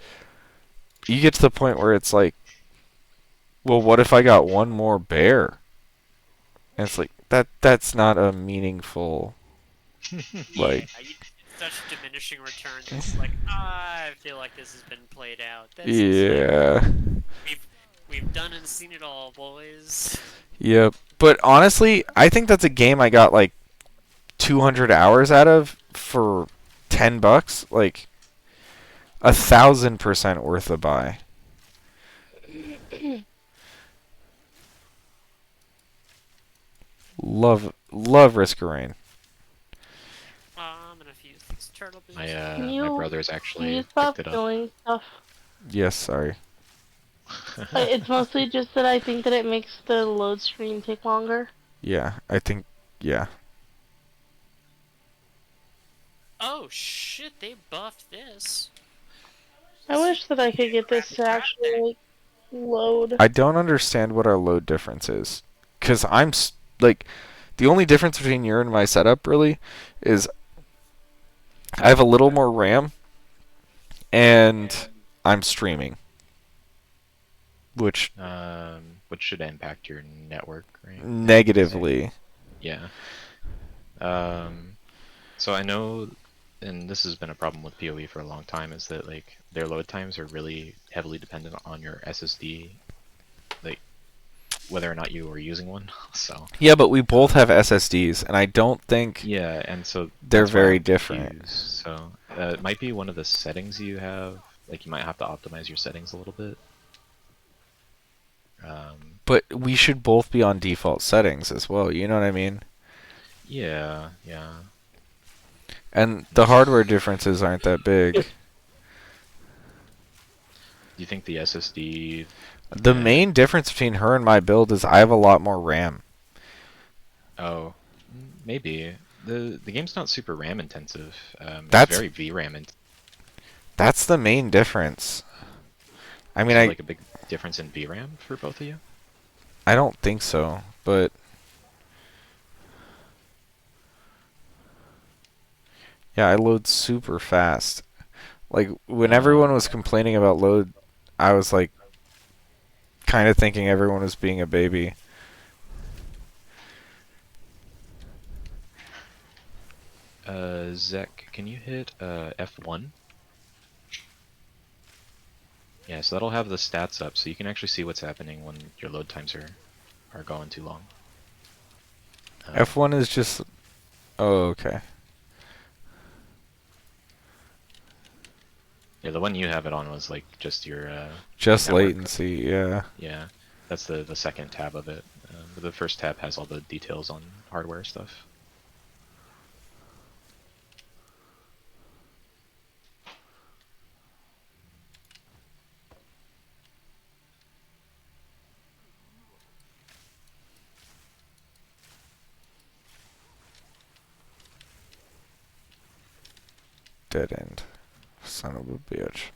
you get to the point where it's like, well, what if I got one more bear? And it's like, that's not a meaningful, like, It's such diminishing returns. It's like, I feel like this has been played out. This is like, yeah. we've done and seen it all, boys. Yep. But honestly, I think that's a game I got like 200 hours out of for $10. Like, 1,000% worth a buy. Love Risk of Rain. I'm gonna fuse these turtle beans. My brother's Can actually you stop picked it up. doing stuff? Yes, sorry. It's mostly just that I think that it makes the load screen take longer. Yeah, I think, yeah. Oh shit, they buffed this. I wish that I could get this to actually like load. I don't understand what our load difference is. Because like, the only difference between your and my setup, really, is I have a little more RAM, and I'm streaming. Which, Which should impact your network, right? negatively. Yeah. So I know, and this has been a problem with PoE for a long time, is that like their load times are really heavily dependent on your SSD, like whether or not you are using one. So Yeah, but we both have SSDs, and I don't think yeah, and so they're that's why very I'm different. confused. So it might be one of the settings you have. Like you might have to optimize your settings a little bit. But we should both be on default settings as well, you know what I mean? Yeah, yeah. And the hardware differences aren't that big. Do you think the SSD? The main difference between her and my build is I have a lot more RAM. Oh, maybe the game's not super RAM intensive. It's That's very VRAM intensive. that's the main difference. I mean, Is there like a big difference in VRAM for both of you? I don't think so, but yeah, I load super fast. Like when everyone was complaining about load, I was like kind of thinking everyone was being a baby. Zek, can you hit F1? Yeah, so that'll have the stats up, so you can actually see what's happening when your load times are going too long. F1 is just, oh, okay. Yeah, the one you have it on was like just your Just network. latency, yeah. Yeah, that's the second tab of it. But the first tab has all the details on hardware stuff. Dead end. Son of a bitch.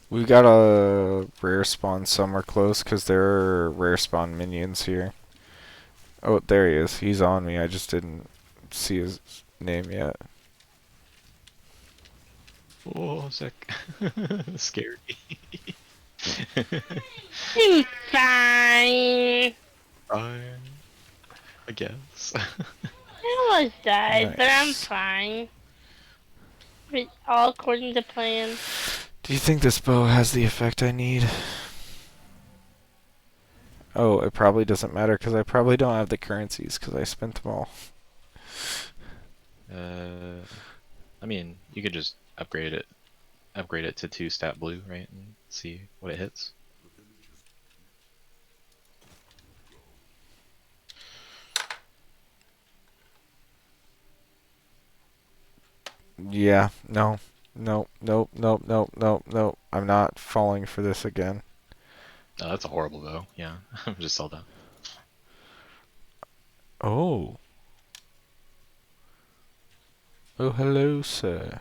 We got a rare spawn somewhere close because there are rare spawn minions here. Oh, there he is. He's on me. I just didn't see his name yet. Oh, Zek. Scared me. I'm fine. I guess. I almost died, but I'm Nice. fine. But all according to plan. Do you think this bow has the effect I need? Oh, it probably doesn't matter because I probably don't have the currencies because I spent them all. I mean, you could just upgrade it to 2 stat blue, right, and see what it hits. Yeah, no. Nope, nope, nope, nope, nope, nope. I'm not falling for this again. Oh, that's a horrible bow. Yeah, just sell that. Oh. Oh, hello, sir.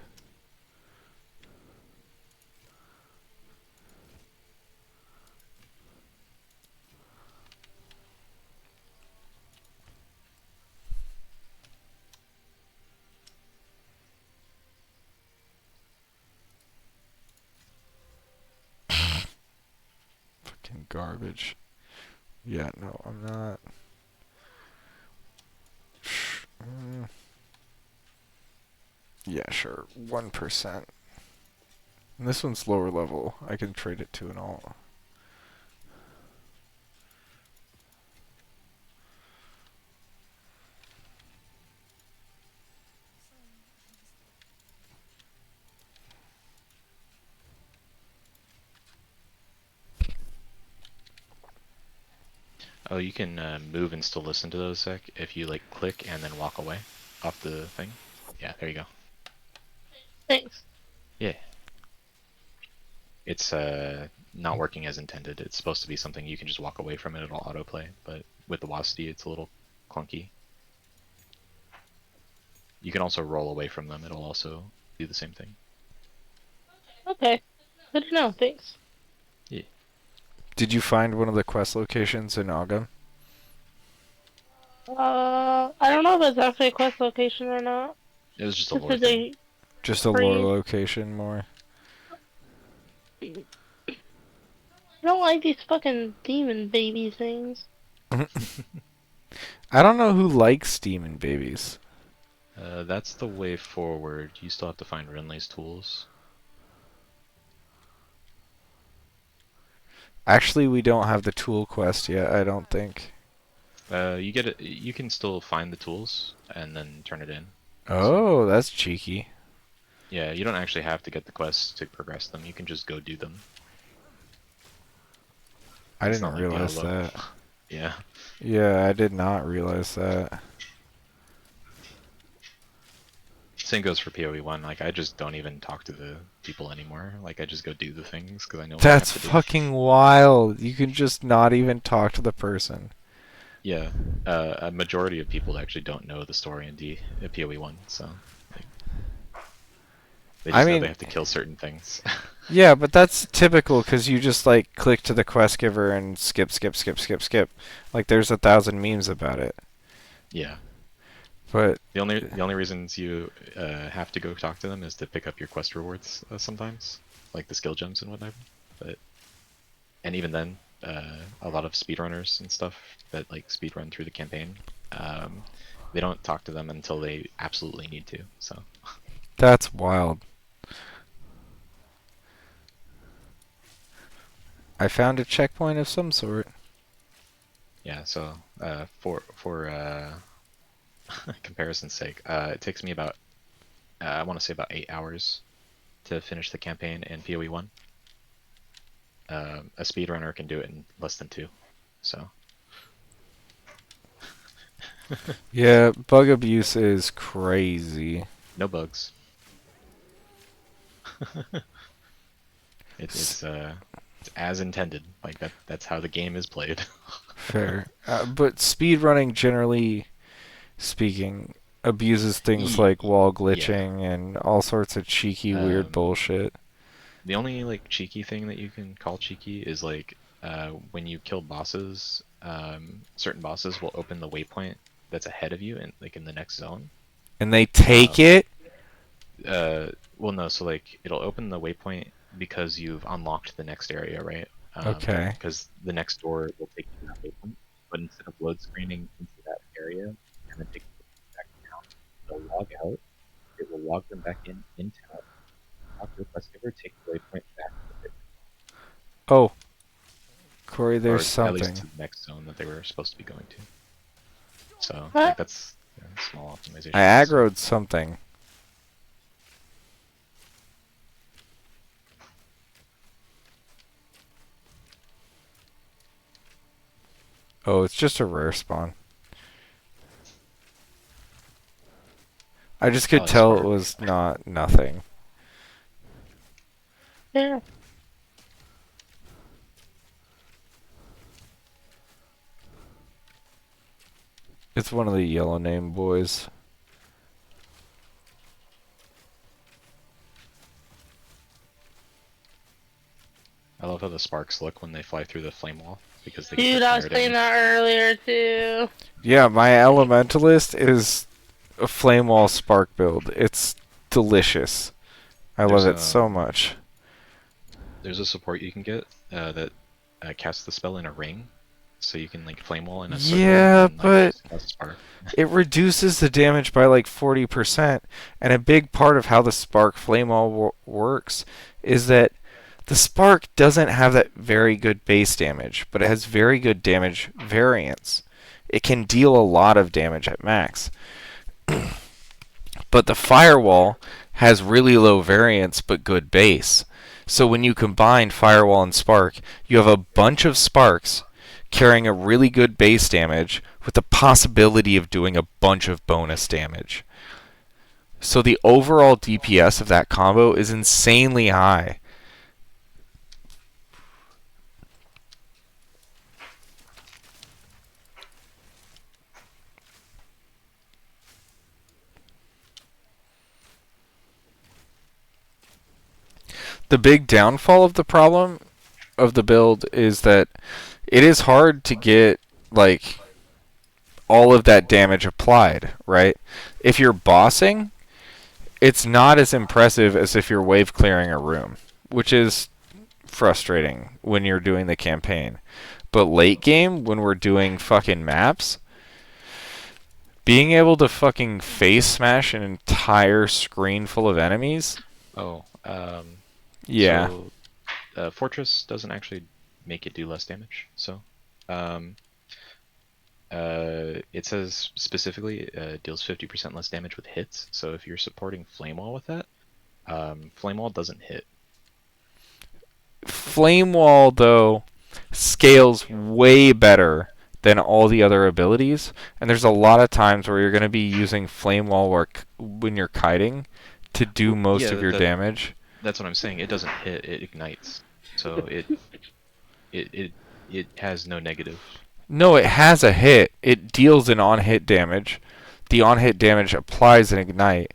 Fucking garbage. Yeah, no, I'm not. Mm, yeah, sure. 1%. And this one's lower level. I can trade it to an alt. Oh, you can move and still listen to those, Zach, if you like click and then walk away off the thing. Yeah, there you go. Thanks. Yeah. It's not working as intended. It's supposed to be something you can just walk away from it, it'll autoplay, but with the WASD it's a little clunky. You can also roll away from them, it'll also do the same thing. Okay. Good to know. Thanks. Yeah. Did you find one of the quest locations in Agam? I don't know if it's actually a quest location or not. It was just a This lore is thing. a Just a lore free. location more. I don't like these fucking demon baby things. I don't know who likes demon babies. That's the way forward. You still have to find Renly's tools. Actually, we don't have the tool quest yet, I don't think. You get it. You can still find the tools and then turn it in. Oh, that's cheeky. Yeah, you don't actually have to get the quests to progress them. You can just go do them. I It's didn't not like realize Diablo. that. Yeah. Yeah, I did not realize that. Same goes for PoE 1. Like, I just don't even talk to the people anymore. Like, I just go do the things because I know what I have That's to do. fucking wild. You can just not even talk to the person. Yeah. A majority of people actually don't know the story in PoE 1, so like, they I just know they mean, have to kill certain things. yeah, but that's typical because you just like click to the quest giver and skip, skip, skip, skip, skip. Like there's 1,000 memes about it. Yeah. But The only reasons you have to go talk to them is to pick up your quest rewards sometimes, like the skill gems and whatever. And even then, a lot of speedrunners and stuff that like speedrun through the campaign, they don't talk to them until they absolutely need to. So that's wild. I found a checkpoint of some sort. yeah. So for comparison's sake, it takes me about I want to say about 8 hours to finish the campaign in PoE 1. A speedrunner can do it in less than 2. So Yeah, bug abuse is crazy. no bugs. It's as intended. Like that's how the game is played. Fair. But speedrunning, generally speaking, abuses things like wall Yeah. glitching and all sorts of cheeky, weird Um, bullshit. the only like cheeky thing that you can call cheeky is like when you kill bosses, certain bosses will open the waypoint that's ahead of you and like in the next zone. And they take Um, it? well, no, so like it'll open the waypoint because you've unlocked the next area, right? Okay. Because the next door will take you to that waypoint, but instead of load screening into that area and then take you back down, they'll log out. It will log them back in town. Talk to the quest giver, take the waypoint back with it, Oh, Corey, or there's at least something. to the next zone that they were supposed to be going to. So Huh? like that's small optimization. I aggroed something. Oh, it's just a rare spawn. I just could Oh, tell it Spark. was not nothing. Yeah. It's one of the yellow name boys. I love how the sparks look when they fly through the flame wall because they get Dude, the I was fire saying damage. that earlier too. Yeah, my elementalist is a flame wall spark build. It's delicious. I love There's it so much. there's a support you can get that casts the spell in a ring, so you can like flame wall in a circle Yeah, and like but cast a spark. it reduces the damage by like 40%, and a big part of how the spark flame wall works is that the spark doesn't have that very good base damage, but it has very good damage variance. It can deal a lot of damage at max. But the firewall has really low variance but good base. So when you combine firewall and spark, you have a bunch of sparks carrying a really good base damage with the possibility of doing a bunch of bonus damage. So the overall DPS of that combo is insanely high. The big downfall of the problem of the build is that it is hard to get like all of that damage applied, right? If you're bossing, it's not as impressive as if you're wave clearing a room, which is frustrating when you're doing the campaign. But late game, when we're doing fucking maps, being able to fucking face smash an entire screen full of enemies, Oh, yeah. So Fortress doesn't actually make it do less damage. So um, it says specifically deals 50% less damage with hits. So if you're supporting Flame Wall with that, Flame Wall doesn't hit. Flame Wall, though, scales way better than all the other abilities, and there's a lot of times where you're going to be using Flame Wall work when you're kiting to do most Yeah, of your damage. that's what I'm saying. It doesn't hit; it ignites. So it has no negative. No, it has a hit. It deals an on-hit damage. The on-hit damage applies an ignite,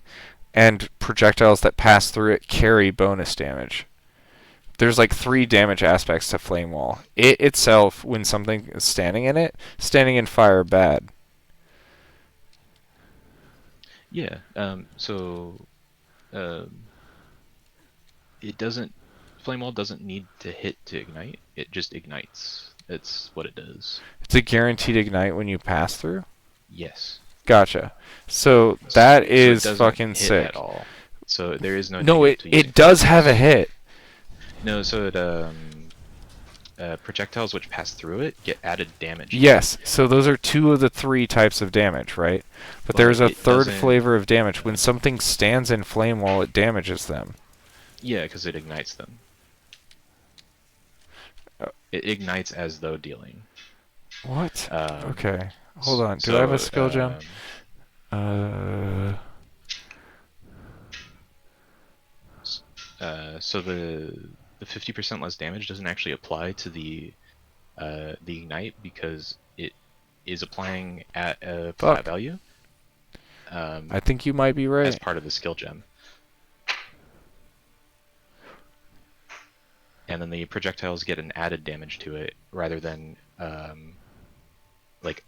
and projectiles that pass through it carry bonus damage. There's like 3 damage aspects to Flame Wall. It itself, when something is standing in it, standing in fire, bad. Yeah. So it doesn't. Flame Wall doesn't need to hit to ignite. It just ignites. It's what it does. It's a guaranteed ignite when you pass through. Yes. Gotcha. So that So it is doesn't fucking hit sick. at all. So there is no No, negative to using it does Fortress. have a hit. No, so projectiles which pass through it get added damage. Yes. So those are 2 of the 3 types of damage, right? But Well, there's a it third doesn't- flavor of damage. When something stands in flame wall, it damages them. Yeah, because it ignites them. It ignites as though dealing. What? Um, Okay. Hold on. Do I have a skill gem? So the 50% less damage doesn't actually apply to the ignite because it is applying at a flat value. I think you might be As right. part of the skill gem. And then the projectiles get an added damage to it rather than like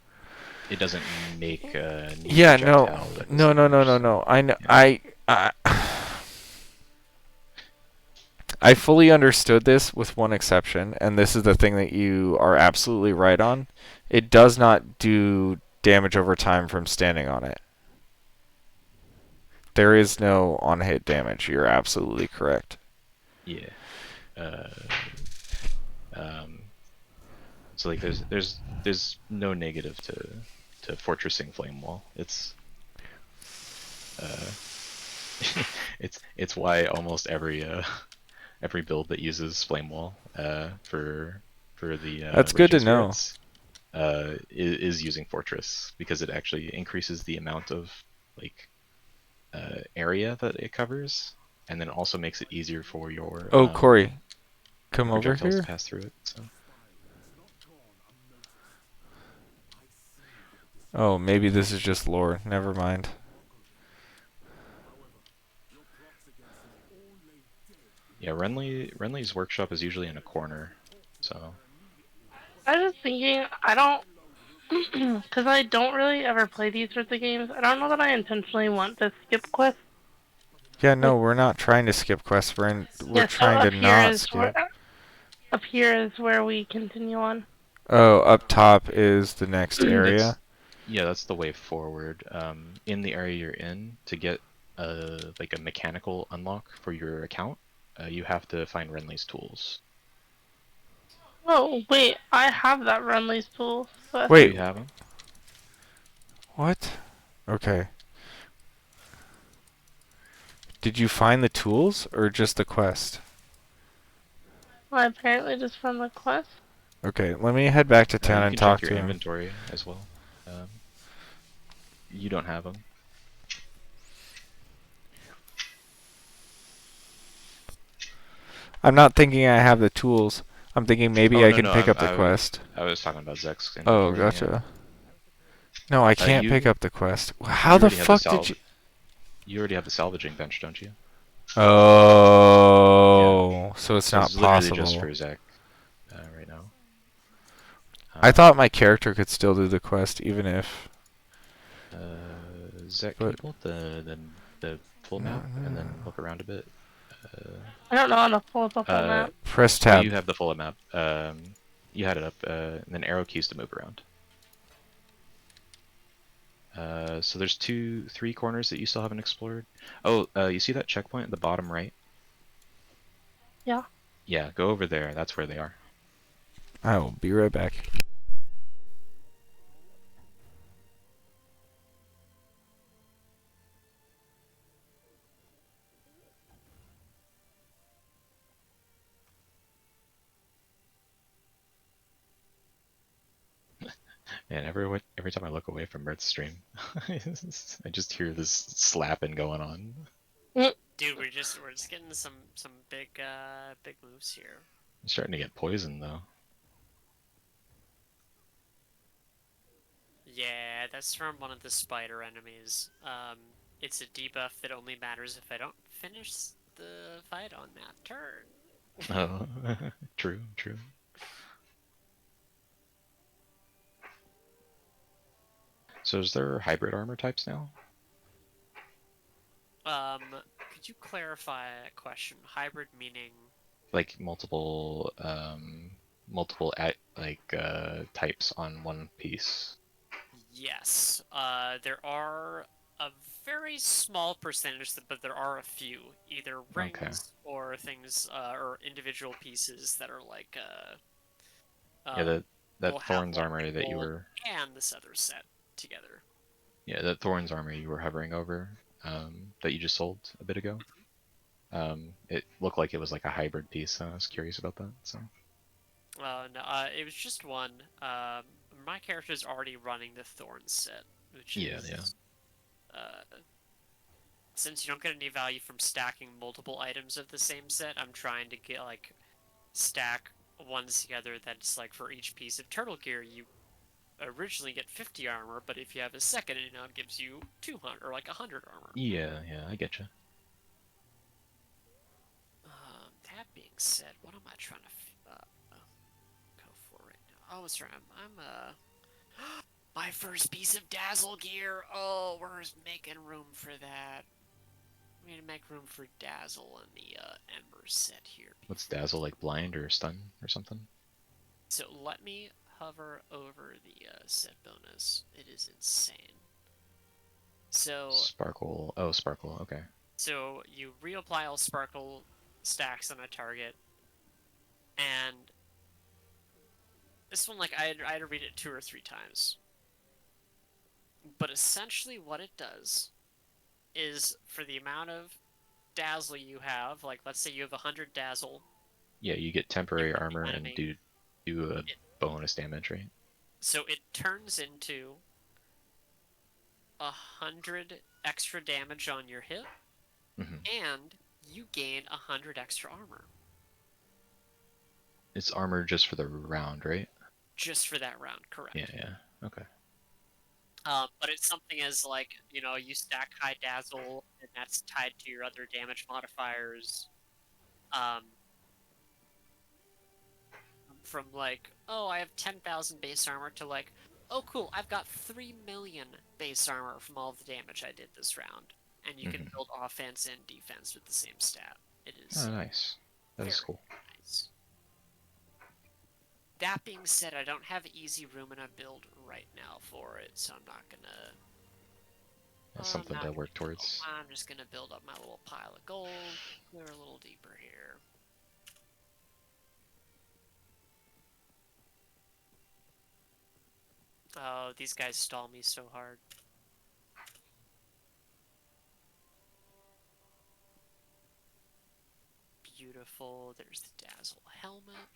it doesn't make a new Yeah, projectile that does damage. no. I know. Yeah. I fully understood this with one exception, and this is the thing that you are absolutely right on. It does not do damage over time from standing on it. There is no on-hit damage. You're absolutely correct. Yeah. So like there's no negative to fortressing flame wall. It's it's why almost every build that uses flame wall for the That's good to raging know. spirits, is using fortress because it actually increases the amount of like area that it covers, and then also makes it easier for your Oh, Corey, come over projectiles to here. pass through it. So Oh, maybe this is just lore. Never mind. yeah, Renly's workshop is usually in a corner. So I was just thinking, I don't, because I don't really ever play these sorts of games. I don't know that I intentionally want to skip quests. Yeah, no, we're not trying to skip quests. We're Yeah, so trying to not skip. up here is where we continue on. Oh, up top is the next area. that's the way forward. In the area you're in, to get like a mechanical unlock for your account, you have to find Renly's tools. Oh wait, I have that Renly's tool. But Do Wait, you have them? what? Okay. Did you find the tools or just the quest? I apparently just found the quest. Okay, let me head back to town You and can check talk your to him. inventory as well. You don't have them. I'm not thinking I have the tools. I'm thinking maybe I can pick up the quest. I was talking about Zek's Oh, inventory. gotcha. No, I can't you- pick up the quest. How You the already have the fuck did you? You already have the salvaging bench, don't you? Oh, so it's So not it's literally just possible. for Zek right now. I thought my character could still do the quest even if. Zek, can you pull up the full map and then look around a bit? I don't know how to pull up a full map. Press Well, tab. you have the full map. You had it up, and then arrow keys to move around. So there's 3 corners that you still haven't explored. Oh, you see that checkpoint at the bottom right? Yeah. Yeah, go over there. That's where they are. I will be right back. And every time I look away from Bert's stream, I just hear this slapping going on. Dude, we're just getting some big moves here. I'm starting to get poisoned though. Yeah, that's from one of the spider enemies. It's a debuff that only matters if I don't finish the fight on that turn. Oh, true. So is there hybrid armor types now? Could you clarify a question? Hybrid meaning? Like multiple types on one piece. Yes. There are a very small percentage, but there are a few, either rings or things, or individual pieces that are like, Yeah, that will Thorns have armor that you gold were. and this other set together. Yeah, that Thorns armor you were hovering over, that you just sold a bit ago. It looked like it was like a hybrid piece, so I was curious about that. So. No, it was just one. My character's already running the Thorn set, which is since you don't get any value from stacking multiple items of the same set, I'm trying to get like stack ones together that's like for each piece of turtle gear you originally get 50 armor, but if you have a second, it now gives you 200 or like 100 armor. Yeah, I get you. That being said, what am I trying to go for right now? Oh, that's right. I'm my first piece of dazzle gear. Oh, we're making room for that. We need to make room for dazzle in the ember set here. What's dazzle, like blind or stun or something? So let me hover over the set bonus. It is insane. So Sparkle. Oh, sparkle. Okay. So you reapply all sparkle stacks on a target, and this one, like, I had to read it 2 or 3 times. But essentially what it does is for the amount of dazzle you have, like let's say you have 100 dazzle. Yeah, you get temporary armor and do a bonus damage, right? So it turns into 100 extra damage on your hit, and you gain 100 extra armor. It's armor just for the round, right? Just for that round, correct. Yeah. Okay. But it's something as like, you stack high dazzle, and that's tied to your other damage modifiers. From like, oh, I have 10,000 base armor to like, oh cool, I've got 3 million base armor from all the damage I did this round. And you can build offense and defense with the same stat. It is Oh, nice. That is cool. nice. That being said, I don't have easy room in a build right now for it, so I'm not gonna. That's something to work towards. I'm just gonna build up my little pile of gold. Clear a little deeper here. Oh, these guys stall me so hard. Beautiful. There's the Dazzle helmet.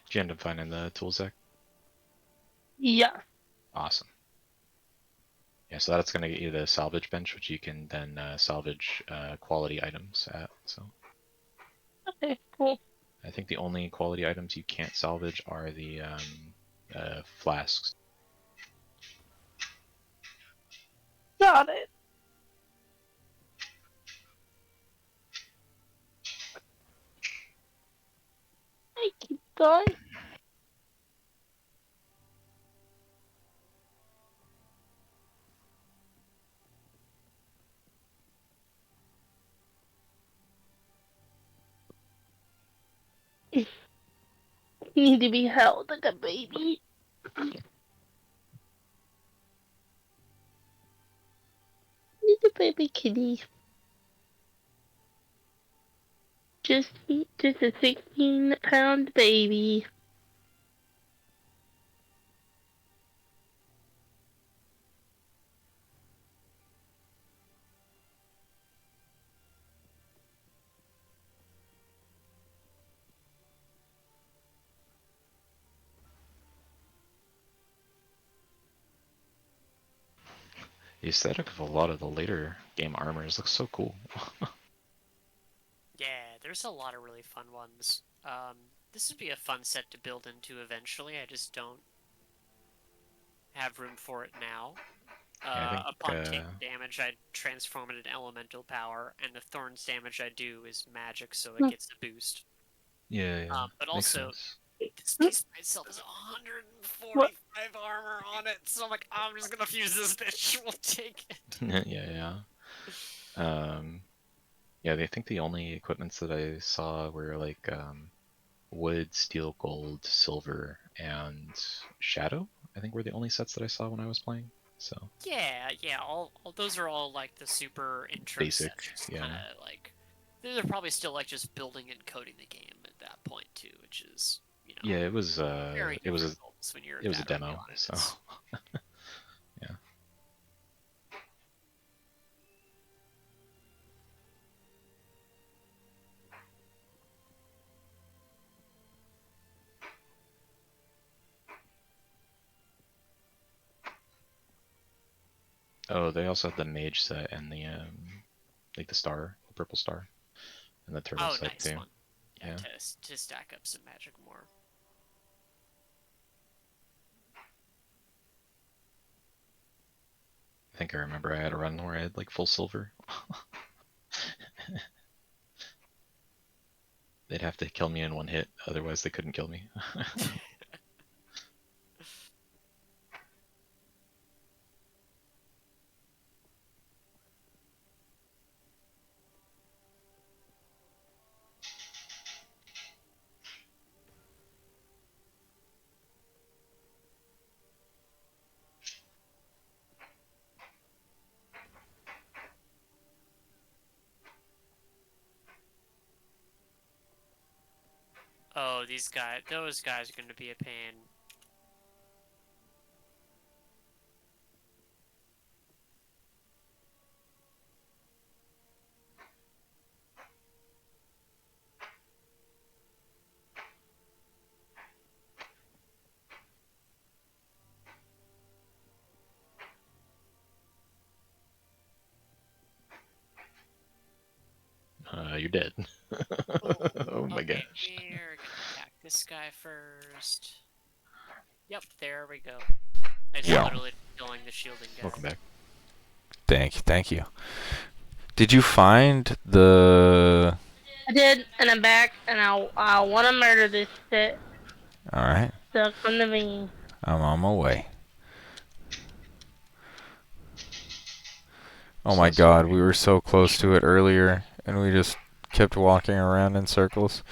Did you end up finding the tool, Zach? Yeah. Awesome. Yeah, so that's going to get you the salvage bench, which you can then salvage quality items at. So Okay, cool. I think the only quality items you can't salvage are the flasks. Got it. I keep going. Need to be held like a baby. Little baby kitty. Just a 16-pound baby. The aesthetic of a lot of the later game armors looks so cool. Yeah, there's a lot of really fun ones. This would be a fun set to build into eventually. I just don't have room for it now. Yeah, I Upon think, taking damage, I transform it into elemental power, and the thorns damage I do is magic, so Hmm. it gets a boost. yeah, But makes also, sense. this piece by itself has 145 armor on it, so I'm like, I'm just gonna fuse this bitch. We'll take it. Yeah. Yeah, I think the only equipments that I saw were like wood, steel, gold, silver, and shadow. I think were the only sets that I saw when I was playing. So Yeah, all those are all like the super intro basic, sets, yeah. kind of like they're probably still like just building and coding the game at that point too, which is Yeah, it was very it was a difficult when you're it was a that early demo, on in so this. yeah. Oh, they also have the mage set and the like the star, the purple star, and the turtle Oh, set nice too. one. Yeah, Yeah. to stack up some magic more. I think I remember I had a run where I had like full silver. They'd have to kill me in one hit, otherwise they couldn't kill me. Oh, those guys are gonna be a pain. You're dead. Oh my Okay, gosh. we're gonna attack this guy first. Yep, there we go. I just Yeah. literally killing the shielding guy. Welcome back. Thank you. Did you find the? I did, and I'm back, and I want to murder this shit. All right, Stuck on the me. I'm on my way. Oh my So God, sorry. we were so close to it earlier, and we just kept walking around in circles.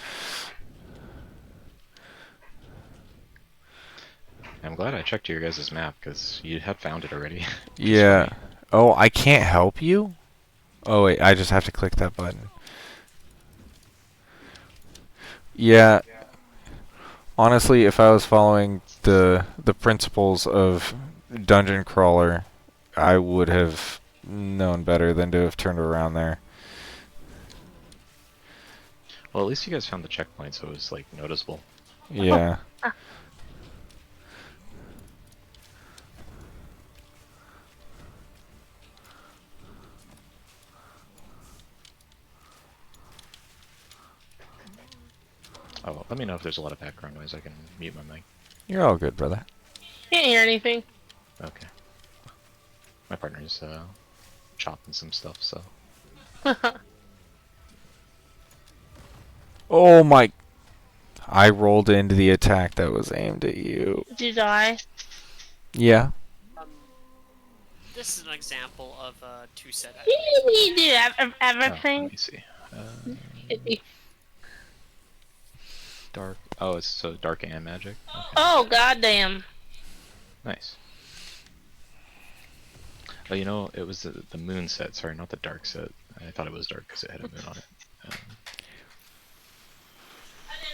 I'm glad I checked your guys' map because you had found it already. Which is Yeah. funny. Oh, I can't help you? Oh wait, I just have to click that button. Yeah. Honestly, if I was following the principles of Dungeon Crawler, I would have known better than to have turned around there. Well, at least you guys found the checkpoint, so it was like noticeable. Yeah. Oh, well, let me know if there's a lot of background noise. I can mute my mic. You're all good, brother. Can't hear anything. Okay. My partner's chopping some stuff, so. Oh my... I rolled into the attack that was aimed at you. Did you die? Yeah. This is an example of a two-set. You do Oh, everything. let me see. Dark. Oh, it's so dark and magic. Okay. Oh goddamn! Nice. Oh, you know, it was the moon set. Sorry, not the dark set. I thought it was dark because it had a moon on it.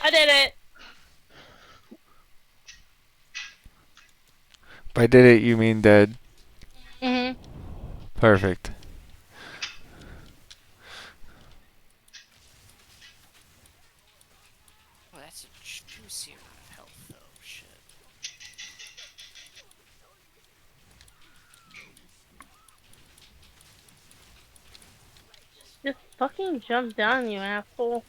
I did it. By did it, you mean dead. Mhm. Perfect. Oh, that's a juicy amount of health, though. Shit. Just fucking jump down, you asshole.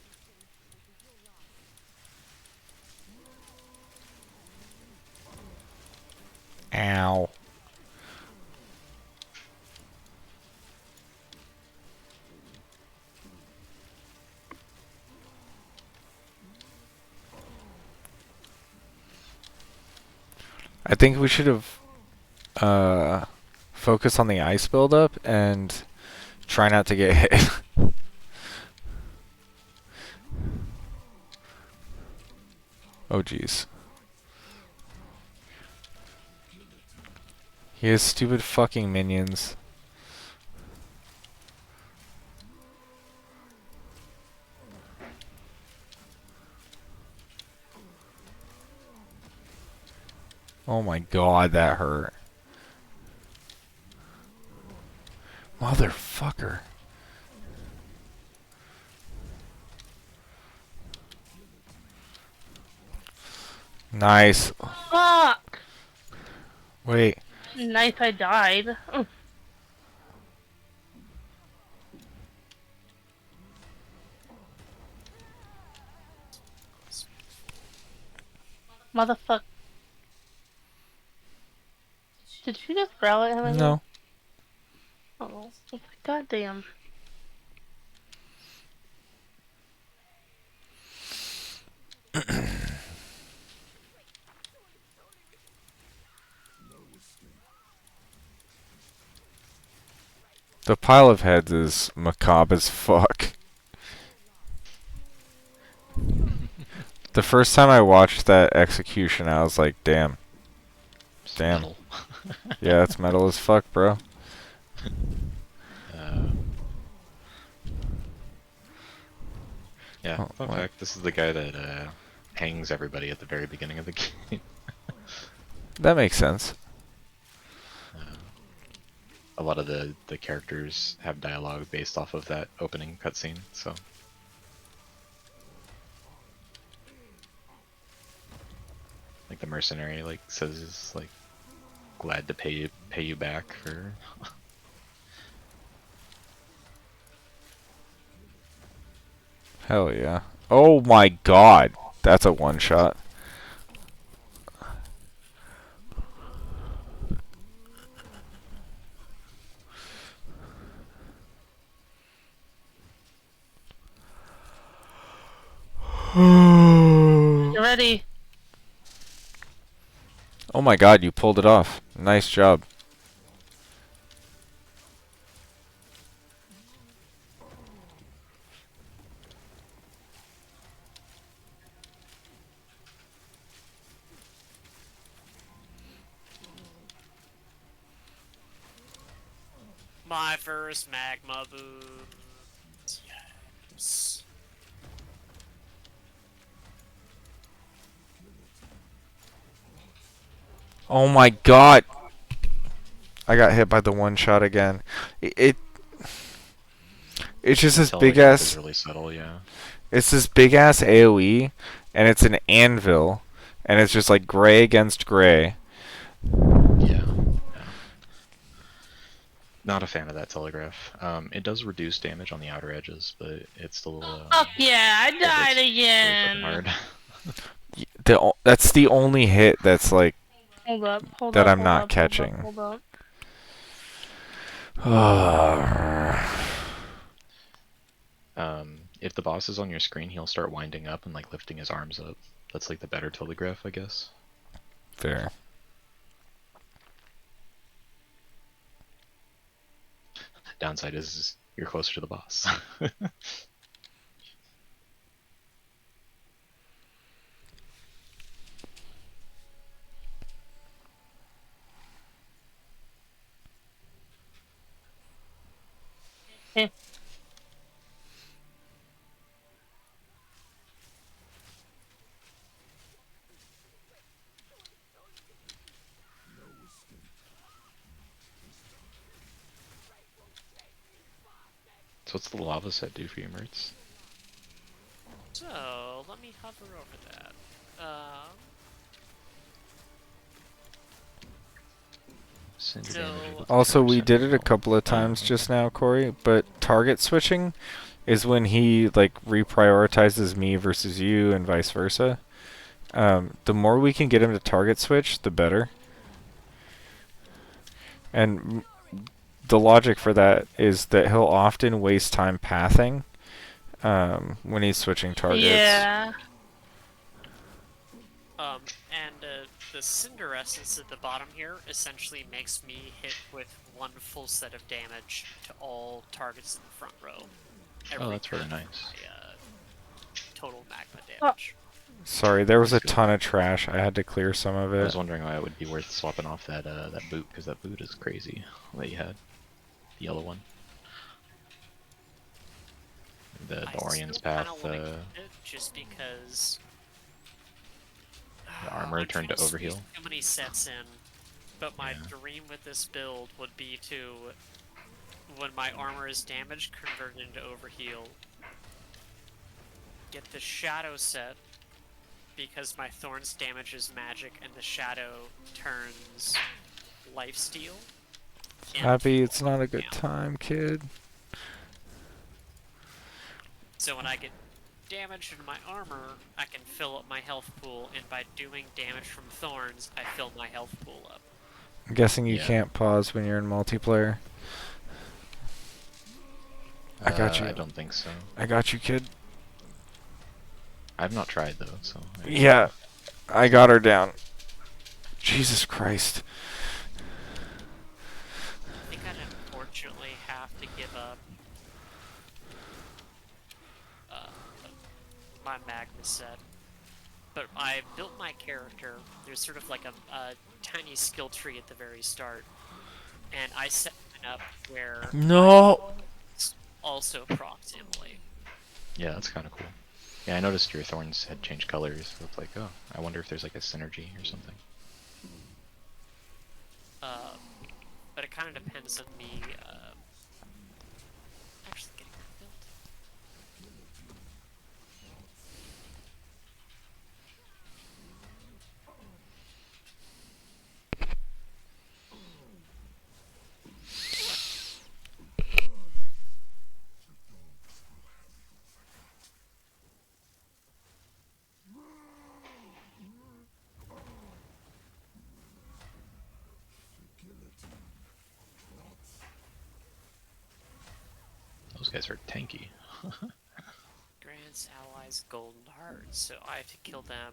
Ow. I think we should have focused on the ice buildup and try not to get hit. Oh jeez. He has stupid fucking minions. Oh my God, that hurt. Motherfucker. Nice. Fuck! Wait. Nice, I died. Motherfucker. Did you just growl at him again? No. Oh, goddamn. The pile of heads is macabre as fuck. The first time I watched that execution, I was like, damn. Damn. Metal. Yeah, it's metal as fuck, bro. Yeah, Oh, fun what? fact, this is the guy that hangs everybody at the very beginning of the game. That makes sense. A lot of the characters have dialogue based off of that opening cutscene, so. Like the mercenary like says is like glad to pay you back for. Hell yeah. Oh my god. That's a one shot. You ready? Oh my god, you pulled it off. Nice job. My first magma boost. Yes. Oh my god. I got hit by the one shot again. It's just this big Telegraph is ass. really subtle, yeah. It's this big ass AOE, and it's an anvil, and it's just like gray against gray. Yeah. Not a fan of that telegraph. It does reduce damage on the outer edges, but it's still. Fuck yeah, I it's died really again. fucking hard. That's the only hit that's like Hold up, hold that up, I'm hold not up, catching. Hold up, If the boss is on your screen, he'll start winding up and like lifting his arms up. That's like the better telegraph, I guess. Fair. Downside is you're closer to the boss. Eh. So what's the lava set do for you, Mertz? So, let me hover over that. Cinder So- damage equals Also, we 10% did it a roll. couple of Oh, times okay. just now, Corey, but target switching is when he like reprioritizes me versus you and vice versa. The more we can get him to target switch, the better. And the logic for that is that he'll often waste time pathing when he's switching targets. Yeah. And the Cinder Essence at the bottom here essentially makes me hit with one full set of damage to all targets in the front row. Oh, that's really turn nice. for my, total magma Oh. damage. Sorry, there was a That's good. ton of trash. I had to clear some of I was it. wondering why it would be worth swapping off that that boot, because that boot is crazy that you had. The yellow one. The I Orion's still kinda Path, wanna keep it just because the armor I'm turned to trying squeeze overheal. too many sets in, but my Yeah. dream with this build would be to, when my armor is damaged, convert it into overheal. Get the shadow set, because my thorns damages magic and the shadow turns lifesteal. Happy, it's not a good time, kid. So when I get damage in my armor, I can fill up my health pool, and by doing damage from thorns, I fill my health pool up. I'm guessing you Yeah. can't pause when you're in multiplayer. I got you. I don't think so. I got you, kid. I've not tried though, so. Yeah, I got her down. Jesus Christ. I think I'd unfortunately have to give up my magma set. But I built my character. There's sort of like a tiny skill tree at the very start. And I set mine up where No. it's also procs Emily. Yeah, that's kind of cool. Yeah, I noticed your thorns had changed colors. So it's like, oh, I wonder if there's like a synergy or something. But it kind of depends on me actually getting that built. Those guys are tanky. Grants allies golden hearts, so I have to kill them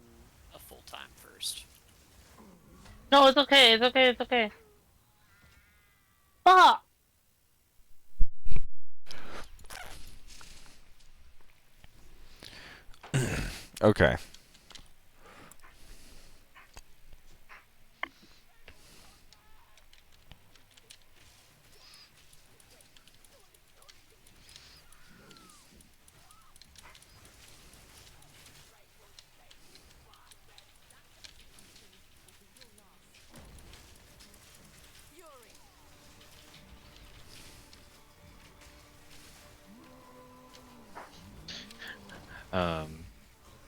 a full time first. No, it's okay. It's okay. It's okay. Fuck. Okay.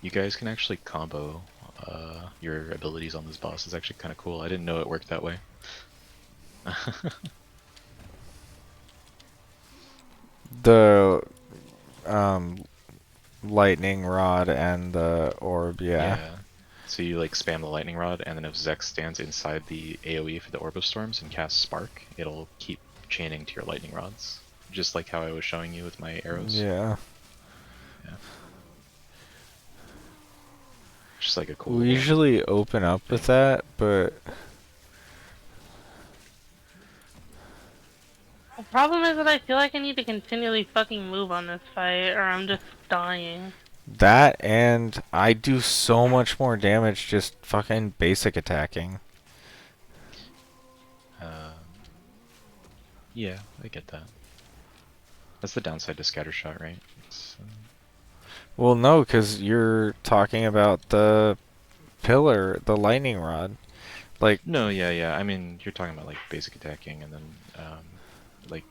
You guys can actually combo your abilities on this boss. It's actually kind of cool. I didn't know it worked that way. The lightning rod and the orb, yeah. So you like spam the lightning rod, and then if Zex stands inside the AoE for the Orb of Storms and casts Spark, it'll keep chaining to your lightning rods, just like how I was showing you with my arrows. Yeah. Yeah. Just like a cool. We usually open up with that, but The problem is that I feel like I need to continually fucking move on this fight, or I'm just dying. that and I do so much more damage just fucking basic attacking. Yeah, I get that. That's the downside to Scattershot, right? Well, no, because you're talking about the pillar, the lightning rod. Like, No, yeah. I mean, you're talking about like basic attacking, and then like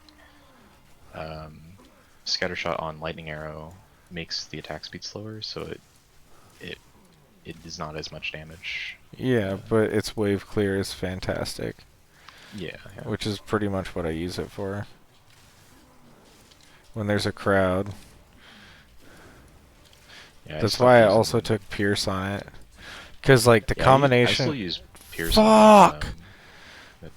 Scattershot on Lightning Arrow makes the attack speed slower, so it is not as much damage. yeah, but its wave clear is fantastic, Yeah. which is pretty much what I use it for. When there's a crowd. Yeah, That's stopped why I using- also took Pierce on it. Because, like, the Yeah, I combination... still use Pierce. Fuck! But...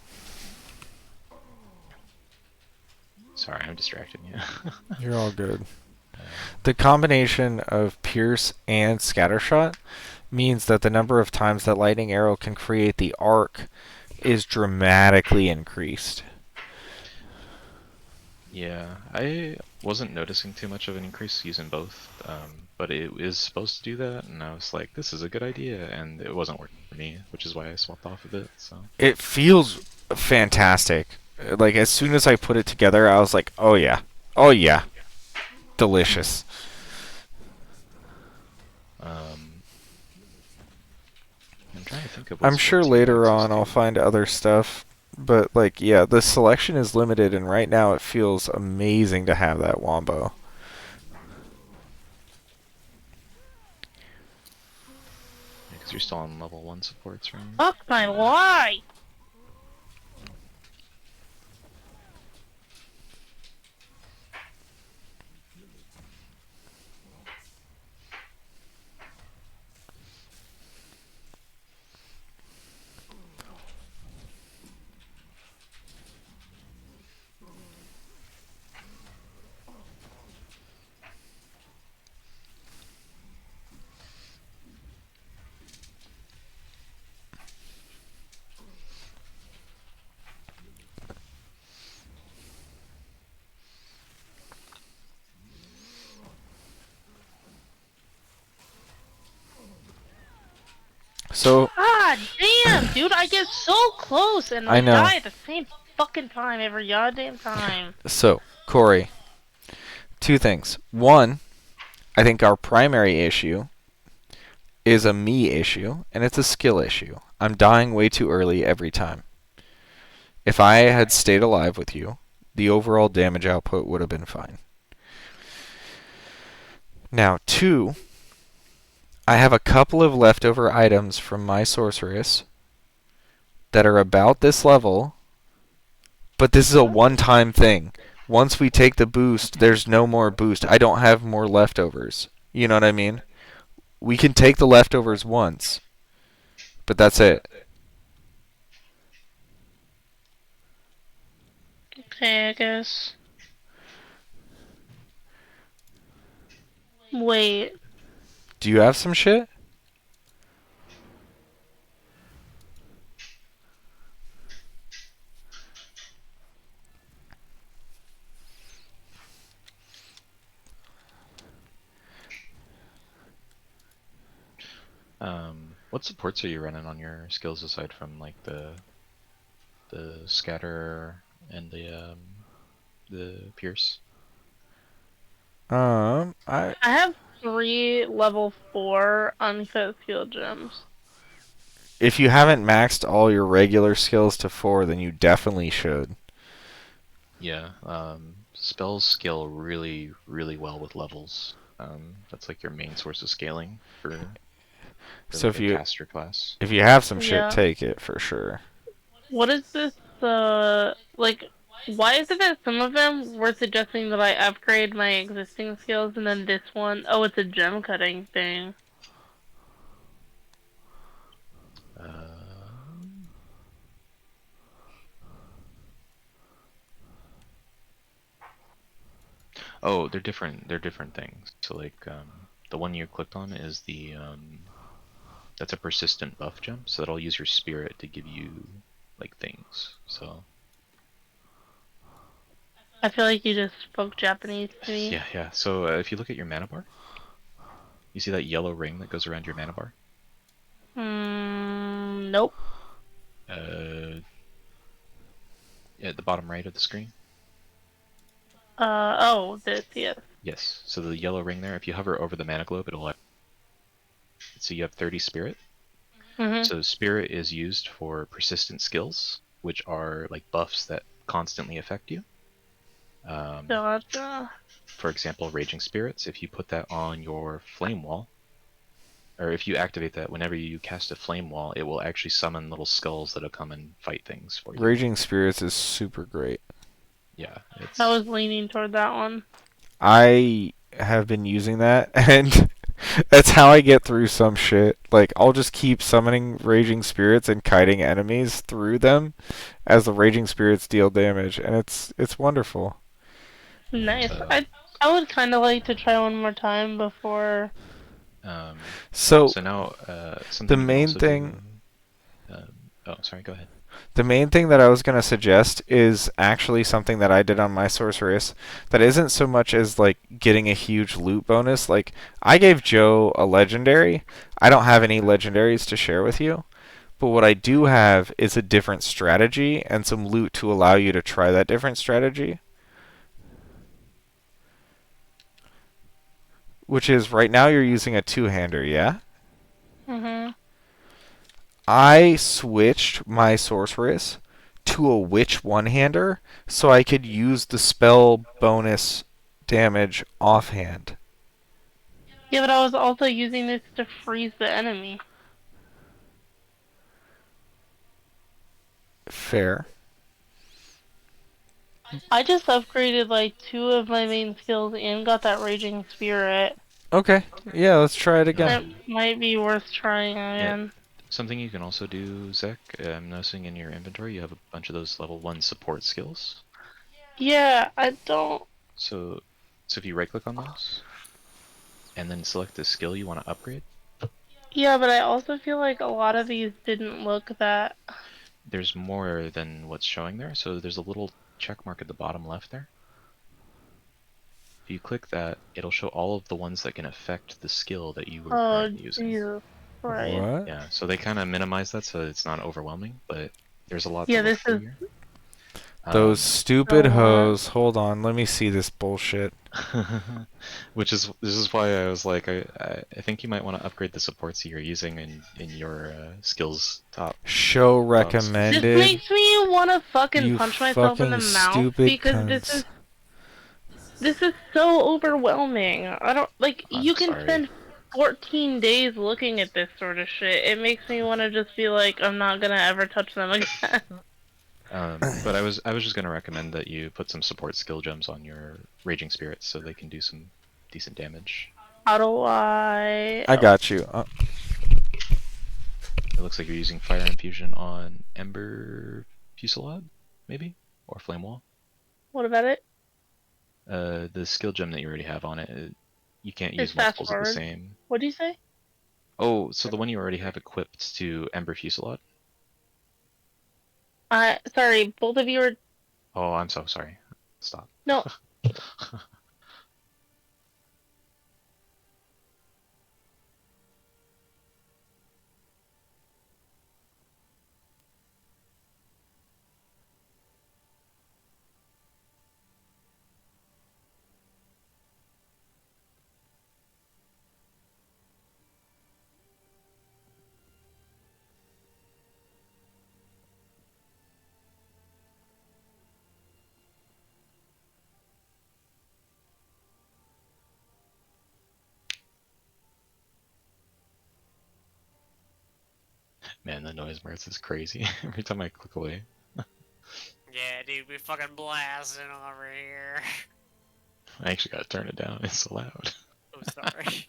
Sorry, I'm distracted. Yeah. You're all good. The combination of Pierce and Scattershot means that the number of times that Lightning Arrow can create the arc is dramatically increased. Yeah, I wasn't noticing too much of an increase using both, but it is supposed to do that, and I was like, this is a good idea, and it wasn't working for me, which is why I swapped off of it. So It feels fantastic. Like, as soon as I put it together, I was like, oh yeah. Oh yeah. Delicious. I'm trying to think of. I'm sure later on I'll find other stuff. But, like, yeah, the selection is limited, and right now it feels amazing to have that wombo. Because you're still on level 1 supports, right? Fuck my life! So, God damn, dude, I get so close and I know. die at the same fucking time every goddamn time. Corey, two things. One, I think our primary issue is a me issue, and it's a skill issue. I'm dying way too early every time. If I had stayed alive with you, the overall damage output would have been fine. Now, 2, I have a couple of leftover items from my sorceress that are about this level, but this is a one-time thing. Once we take the boost, there's no more boost. I don't have more leftovers. You know what I mean? We can take the leftovers once, but that's it. Okay, I guess. Wait. Do you have some shit? What supports are you running on your skills aside from like the scatter and the pierce? I I have 3 level 4 uncut skill gems. If you haven't maxed all your regular skills to 4, then you definitely should. Yeah, spells scale really, really well with levels. That's like your main source of scaling for So like a caster class. if you have some shit, Yeah. take it for sure. What is this, like, why is it that some of them were suggesting that I upgrade my existing skills and then this one, oh, it's a gem cutting thing. Oh, they're different. They're different things. So like the one you clicked on is the that's a persistent buff gem. So that'll use your spirit to give you like things. So I feel like you just spoke Japanese to me. yeah. So if you look at your mana bar, you see that yellow ring that goes around your mana bar. Nope. At the bottom right of the screen. Oh, this, yes. Yes. So the yellow ring there, if you hover over the mana globe, it'll. So you have 30 spirit. Mm-hmm. So spirit is used for persistent skills, which are like buffs that constantly affect you. Gotcha. For example, raging spirits. If you put that on your flame wall, or if you activate that whenever you cast a flame wall, it will actually summon little skulls that'll come and fight things for you. Raging Spirits is super great. Yeah, it's. I was leaning toward that one. I have been using that, and that's how I get through some shit. Like, I'll just keep summoning Raging Spirits and kiting enemies through them as the Raging Spirits deal damage, and it's wonderful. Nice. I would kind of like to try one more time before. So now, something the you can main also thing. do- oh, sorry. Go ahead. The main thing that I was going to suggest is actually something that I did on my sorceress that isn't so much as like getting a huge loot bonus. Like, I gave Joe a legendary. I don't have any legendaries to share with you, but what I do have is a different strategy and some loot to allow you to try that different strategy. Which is, right now you're using a two-hander, yeah? Mm-hmm. I switched my sorceress to a witch one-hander so I could use the spell bonus damage offhand. Yeah, but I was also using this to freeze the enemy. Fair. I just upgraded like 2 of my main skills and got that Raging Spirit. Okay, yeah, let's try it again. That might be worth trying again. Something you can also do, Zach, I'm noticing in your inventory you have a bunch of those level 1 support skills. Yeah, I don't. So if you right click on those, and then select the skill you want to upgrade, Yeah, but I also feel like a lot of these didn't look that. there's more than what's showing there. So there's a little check mark at the bottom left there. If you click that, it'll show all of the ones that can affect the skill that you were Oh, currently using. Jesus. Right. What? Yeah, so they kind of minimize that so it's not overwhelming, but there's a lot Yeah, to look this through is. here. Those Um, stupid Go on. hoes. Hold on, let me see this bullshit. this is why I was like, I think you might want to upgrade the supports you're using in your skills top. Show This recommended. makes me want to fucking You punch myself in the fucking mouth stupid because cunts. this is so overwhelming. I don't like I'm you can sorry. spend 14 days looking at this sort of shit. It makes me want to just be like, I'm not gonna ever touch them again. But I was just gonna recommend that you put some support skill gems on your raging spirits so they can do some decent damage. How do I? I Oh, got you. It looks like you're using fire infusion on Ember Fusillade, maybe, or Flame Wall. what about it? The skill gem that you already have on it, you can't It's use fast multiples of the forward. same. What do you say? Oh, so the one you already have equipped to Ember Fusillade? Sorry, both of you are. Oh, I'm so sorry. Stop. No, Man, the noise Mertz is crazy. Every time I click away. Yeah, dude, we fucking blasting over here. I actually gotta turn it down. It's so loud. Oh, sorry.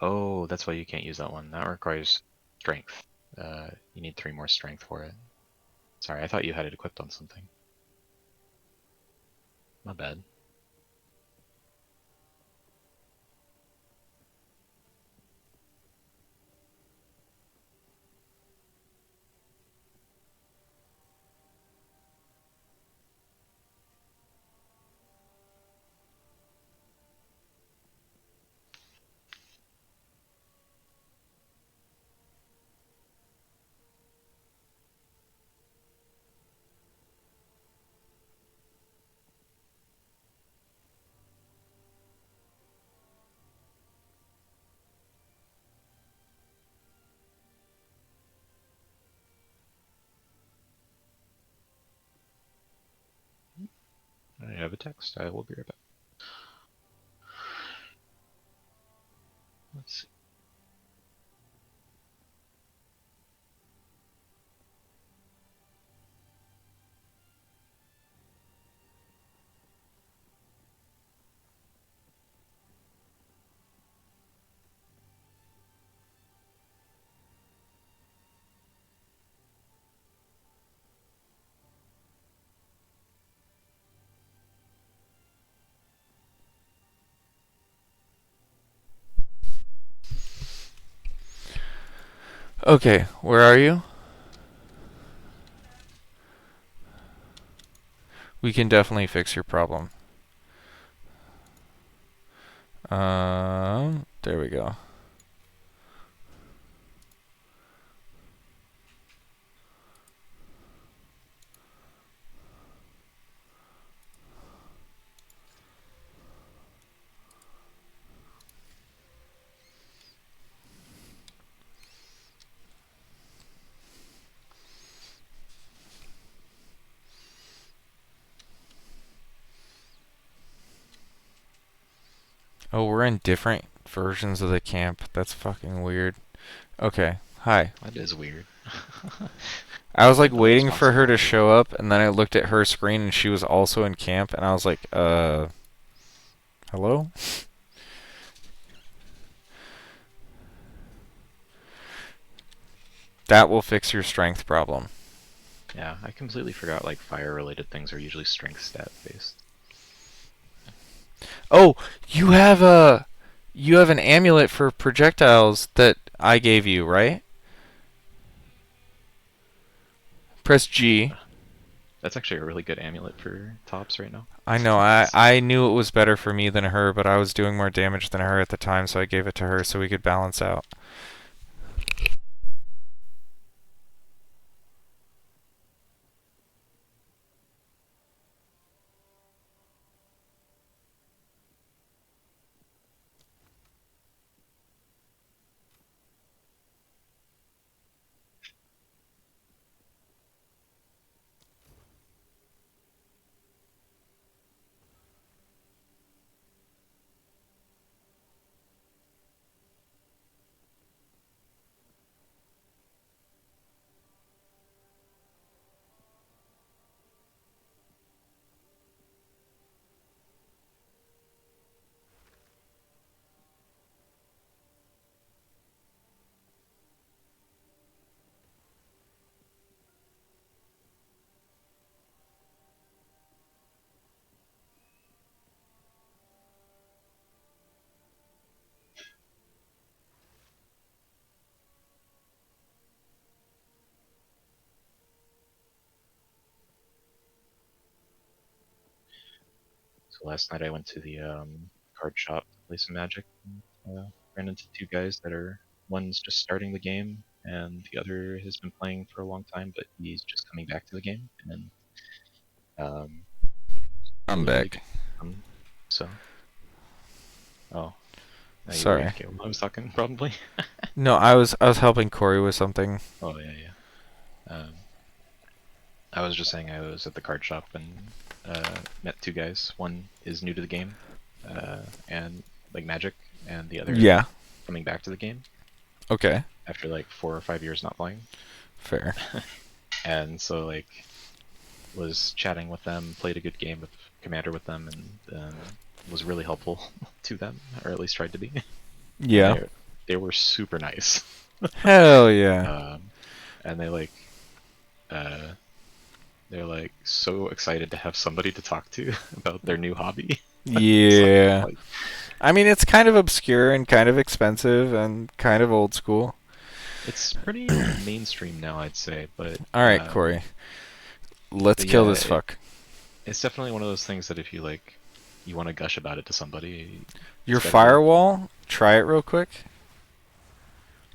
Oh, that's why you can't use that one. That requires strength. You need 3 more strength for it. Sorry, I thought you had it equipped on something. My bad. I have a text. I will be right back. Let's see. Okay, where are you? We can definitely fix your problem. There we go. Oh, we're in different versions of the camp. That's fucking weird. Okay, hi. That is weird. I was like Didn't know that was waiting for her possible. to show up, and then I looked at her screen and she was also in camp, and I was like, hello? That will fix your strength problem. Yeah, I completely forgot like fire-related things are usually strength stat based. Oh, you have an amulet for projectiles that I gave you, right? Press G. That's actually a really good amulet for tops right now. I know. I knew it was better for me than her, but I was doing more damage than her at the time, so I gave it to her so we could balance out. So last night I went to the card shop to play some Magic. And, ran into two guys that are one's just starting the game, and the other has been playing for a long time, but he's just coming back to the game. And it I'm was really back. good. So, oh, now you were Sorry. AFK while I was talking, probably. No, I was helping Corey with something. Oh yeah, yeah. I was just saying I was at the card shop and met two guys. One is new to the game, and like Magic, and the other Yeah. coming back to the game Okay. after like 4 or 5 years not playing. Fair. And so like was chatting with them, played a good game with Commander with them, and was really helpful to them, or at least tried to be. Yeah. And they were super nice. Hell yeah. And they're like so excited to have somebody to talk to about their new hobby. Yeah. Like, I mean, it's kind of obscure and kind of expensive and kind of old school. it's pretty mainstream now, I'd say. But All right, Corey. Let's but kill yeah, this fuck. it's definitely one of those things that if you like, you want to gush about it to somebody. Your it's gotta be- firewall, try it real quick.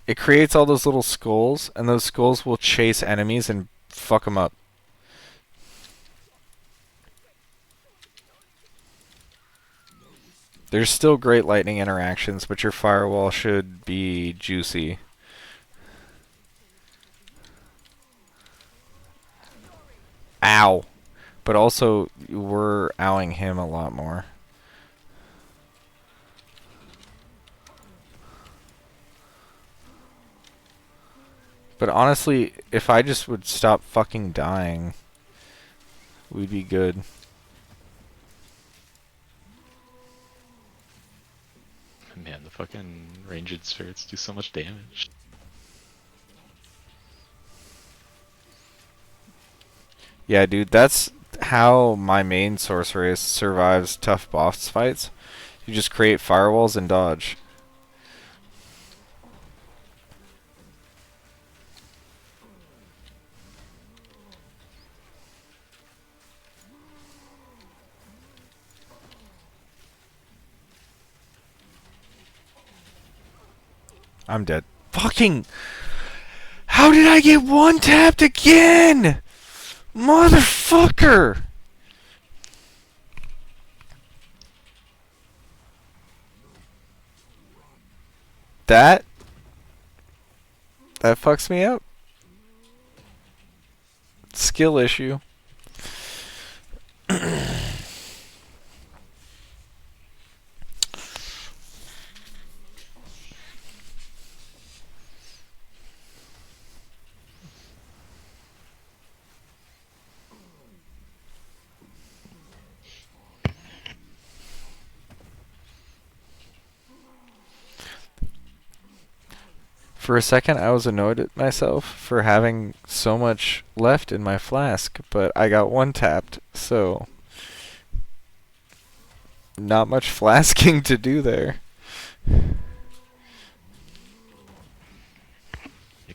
It creates all those little skulls, and those skulls will chase enemies and fuck them up. There's still great lightning interactions, but your firewall should be juicy. Ow. But also, we're owing him a lot more. But honestly, if I just would stop fucking dying, we'd be good. Man, the fucking ranged spirits do so much damage. Yeah, dude, that's how my main sorceress survives tough boss fights. You just create firewalls and dodge. I'm dead. Fucking... How did I get one tapped again? Motherfucker! That fucks me up. Skill issue. For a second, I was annoyed at myself for having so much left in my flask, but I got one tapped, so not much flasking to do there. Yeah,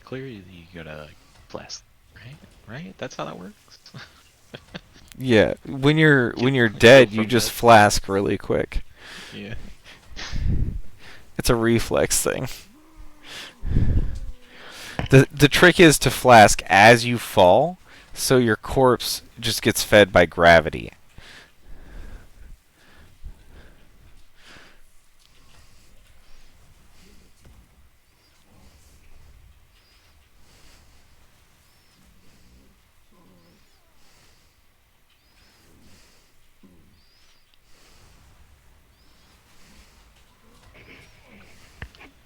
clearly you gotta like, flask, right? Right? That's how that works. Yeah, when you're Kill dead, you from just death. flask really quick. Yeah. It's a reflex thing. The trick is to flask as you fall, so your corpse just gets fed by gravity.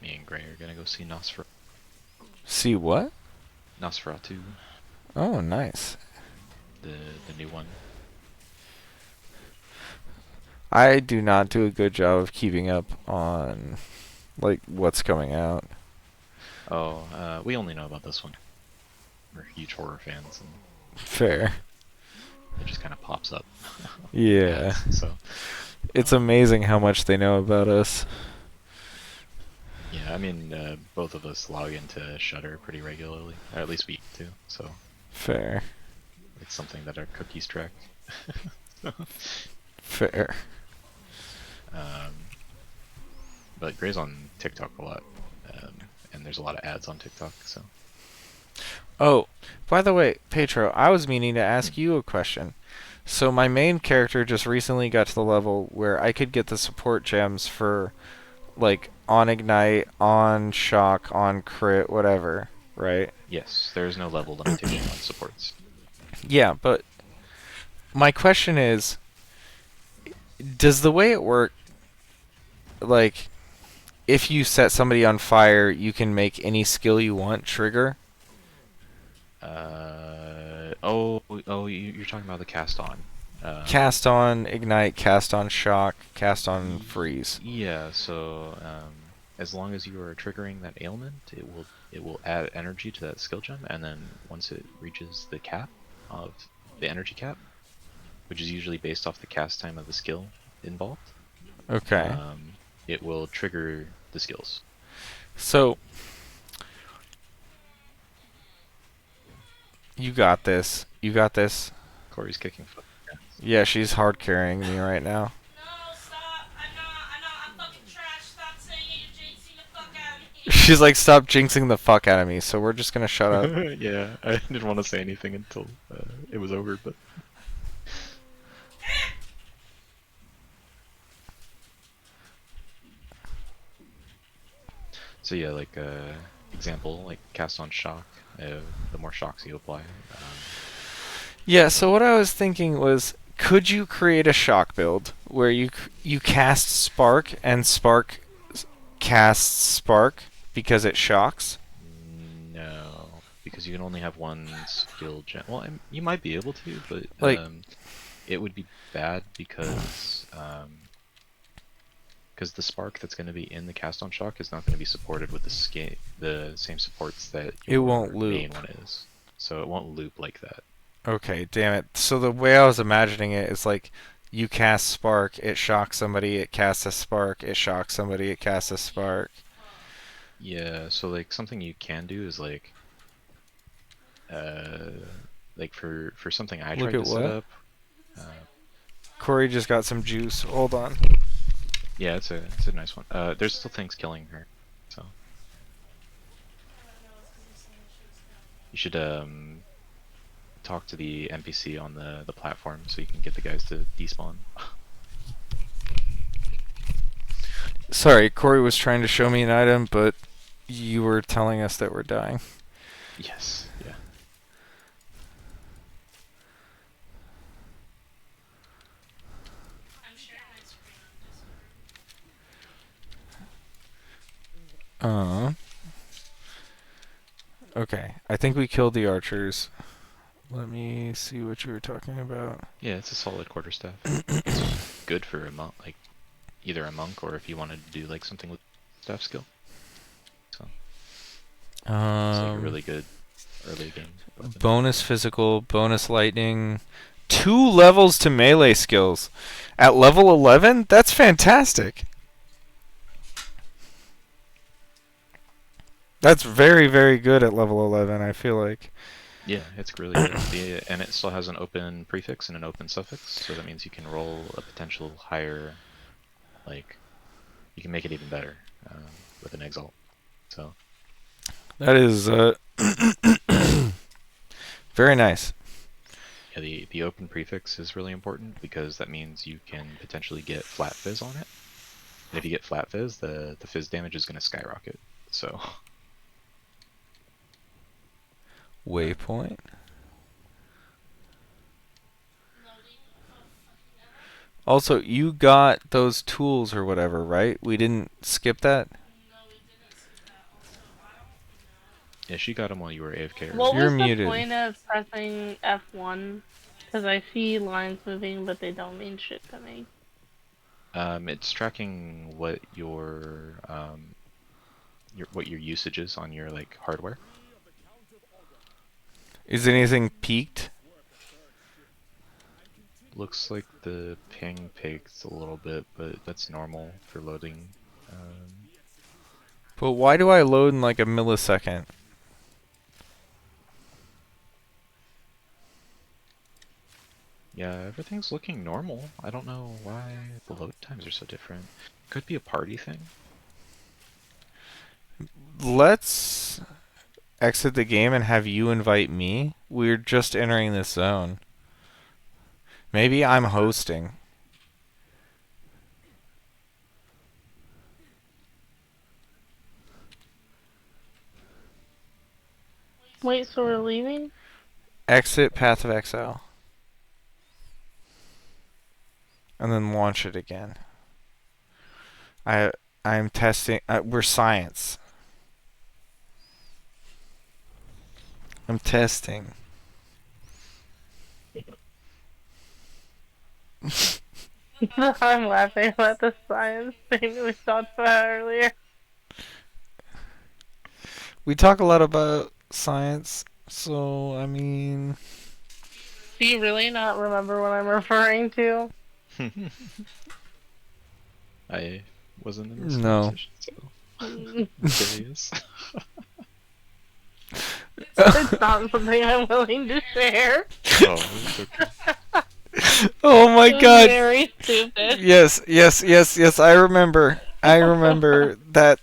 Me and Gray are gonna go see See what? Nosferatu, Oh, nice. the new one. I do not do a good job of keeping up on like what's coming out. Oh, we only know about this one. We're huge horror fans, and Fair. it just kind of pops up. Yeah. So It's amazing how much they know about us. yeah, I mean, both of us log into Shudder pretty regularly, or at least we do. So Fair. it's something that our cookies track. Fair. Um, but Gray's on TikTok a lot, and there's a lot of ads on TikTok. So Oh, by the way, Petro, I was meaning to ask you a question. So my main character just recently got to the level where I could get the support gems for like on ignite, on shock, on crit, whatever, right? yes, there is no level limitation on supports. Yeah, but my question is, does the way it work, like, if you set somebody on fire, you can make any skill you want trigger? You're talking about the cast on. Cast on ignite, cast on shock, cast on freeze. Yeah, so as long as you are triggering that ailment, it will add energy to that skill gem, and then once it reaches the cap of the energy cap, which is usually based off the cast time of the skill involved, Okay. it will trigger the skills. So you got this. You got this. Corey's kicking foot. Yeah, she's hard carrying me right now. No, stop. I know, I'm fucking trash. Stop saying it. You're jinxing the fuck out of me. She's like, stop jinxing the fuck out of me. So we're just gonna shut up. Yeah, I didn't want to say anything until it was over, but so yeah, like example, like cast on shock. The more shocks you apply, Yeah. So what I was thinking was, could you create a shock build where you cast spark and spark casts spark because it shocks? no, because you can only have one skill gem. Well, you might be able to, but Like- it would be bad because the spark that's going to be in the cast on shock is not going to be supported with the same supports that It won't your main loop. one is. So it won't loop like that. Okay, damn it. So the way I was imagining it is like you cast spark, it shocks somebody, it casts a spark, it shocks somebody, it casts a spark. Yeah, so like something you can do is like for something I Look tried at to set what? up. Corey just got some juice. Hold on. Yeah, it's a nice one. There's still things killing her, so you should talk to the NPC on the platform so you can get the guys to despawn. Sorry, Corey was trying to show me an item, but you were telling us that we're dying. Yes, yeah. I'm sharing my screen on Discord. Okay, I think we killed the archers. Let me see what you were talking about. Yeah, it's a solid quarterstaff. It's good for a monk, like either a monk or if you wanted to do like something with staff skill. So It's like a Um, really good early game weapon. bonus physical, bonus lightning, 2 levels to melee skills. At level 11, that's fantastic. That's very, very good at level 11, I feel like. Yeah, it's really good. And it still has an open prefix and an open suffix, so that means you can roll a potential higher, like, you can make it even better with an exalt. So That is very nice. yeah, the open prefix is really important because that means you can potentially get flat fizz on it. And if you get flat fizz, the fizz damage is going to skyrocket. So Waypoint. Also, you got those tools or whatever, right? We didn't skip that? yeah, she got him while you were AFK. What You're was the muted. point of pressing F1? Because I see lines moving, but they don't mean shit to me. It's tracking what your what your usage is on your like hardware. Is anything peaked? Looks like the ping peaked a little bit, but that's normal for loading. But why do I load in like a millisecond? Yeah, everything's looking normal. I don't know why the load times are so different. Could be a party thing. Let's exit the game and have you invite me. We're just entering this zone. Maybe I'm hosting. Wait, so we're leaving? Exit Path of Exile. And then launch it again. I'm testing. We're science. I'm testing. I'm laughing about the science thing that we talked about earlier. We talk a lot about science, so I mean. Do you really not remember what I'm referring to? I wasn't in this No. conversation, so I'm curious. It's not something I'm willing to share. Oh, it's okay. Oh my It was god. very stupid. Yes. I remember. I remember that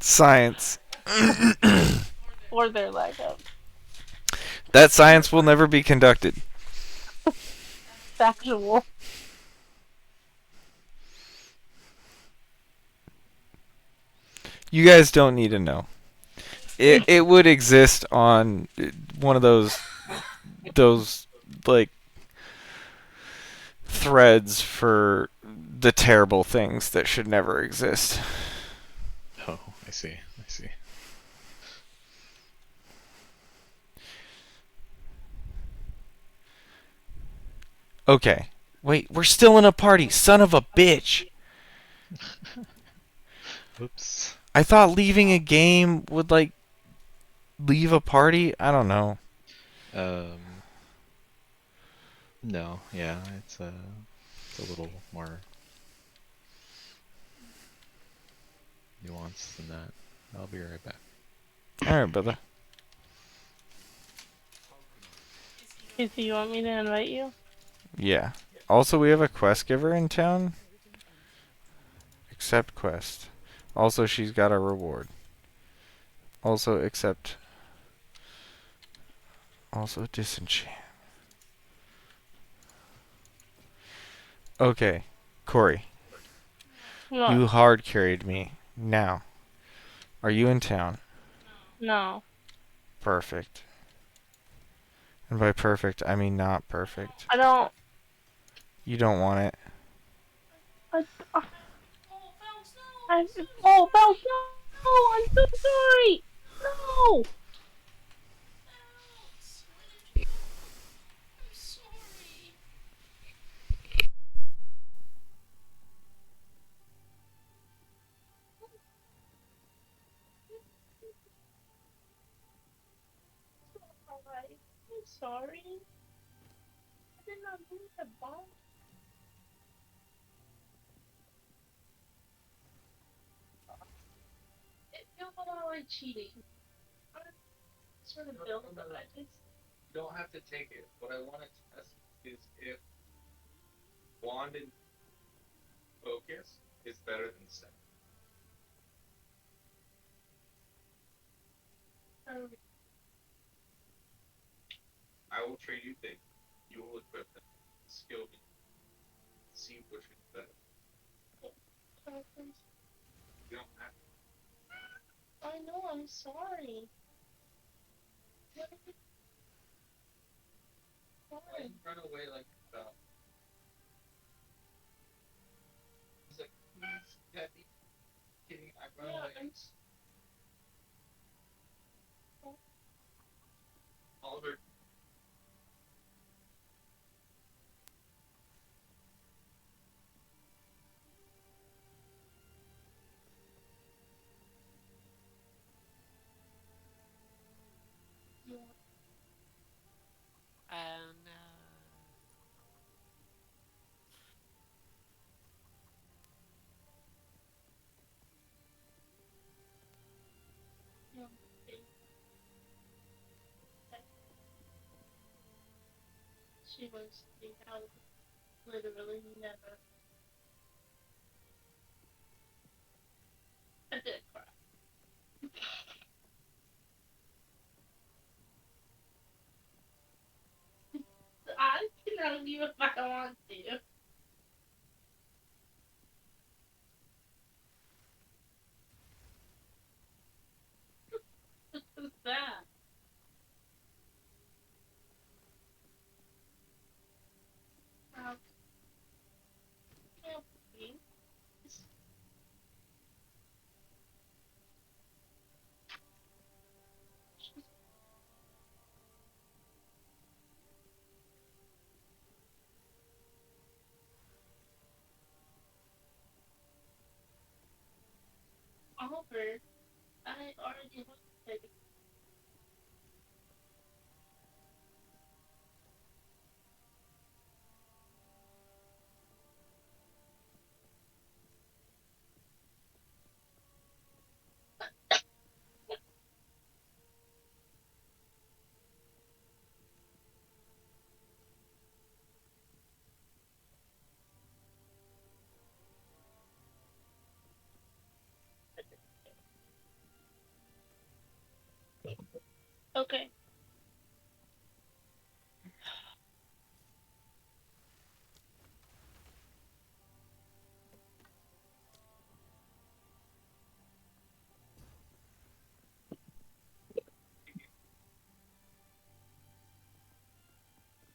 science. Or their lack of. That science will never be conducted. Factual. You guys don't need to know. It would exist on one of those like threads for the terrible things that should never exist. Oh, I see. Okay. Wait, we're still in a party, son of a bitch. Oops. I thought leaving a game would like leave a party. I don't know. No, yeah, it's a little more nuanced than that. I'll be right back. All right, brother. Okay, so you want me to invite you? Yeah. Also, we have a quest giver in town. Accept quest. Also, she's got a reward. Also, accept. Also, disenchant. Okay, Corey. No. You hard carried me. Now, are you in town? No. Perfect. And by perfect, I mean not perfect. I don't. You don't want it. Oh, Bells, no! I'm so sorry! No! sorry. I did not mean to bomb. It feels a lot like cheating. I'm sort of built that I just. You don't have to take it. What I want to test is if wand and focus is better than set. I will trade you things. You will equip them. Skill me. See which is better. You don't have to. I know, I'm sorry. Why you run away like that? He's like, Daddy. Kidding, I run away. Oliver. And She was out literally never. I did cry. I can leave if I want to. What's that? How can't be. Oliver, I already looked. Okay.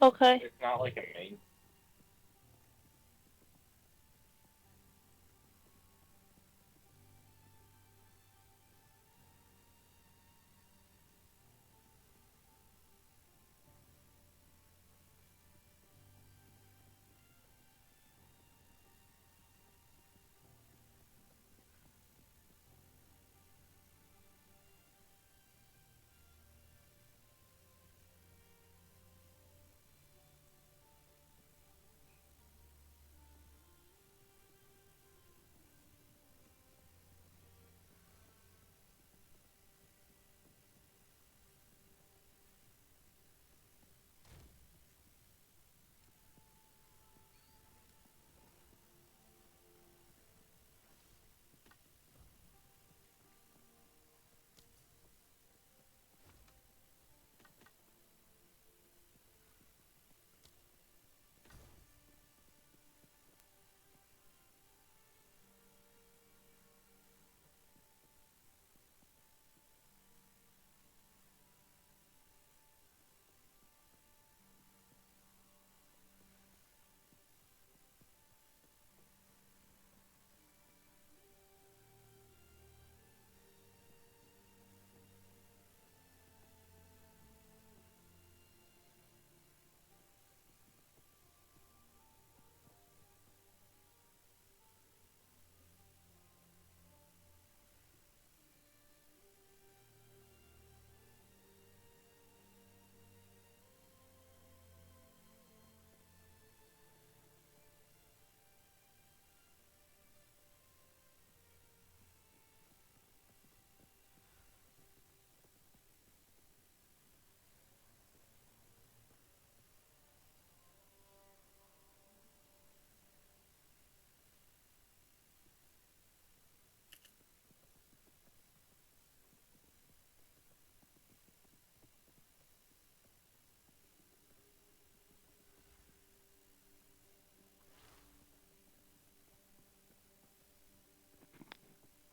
Okay. It's not like a main.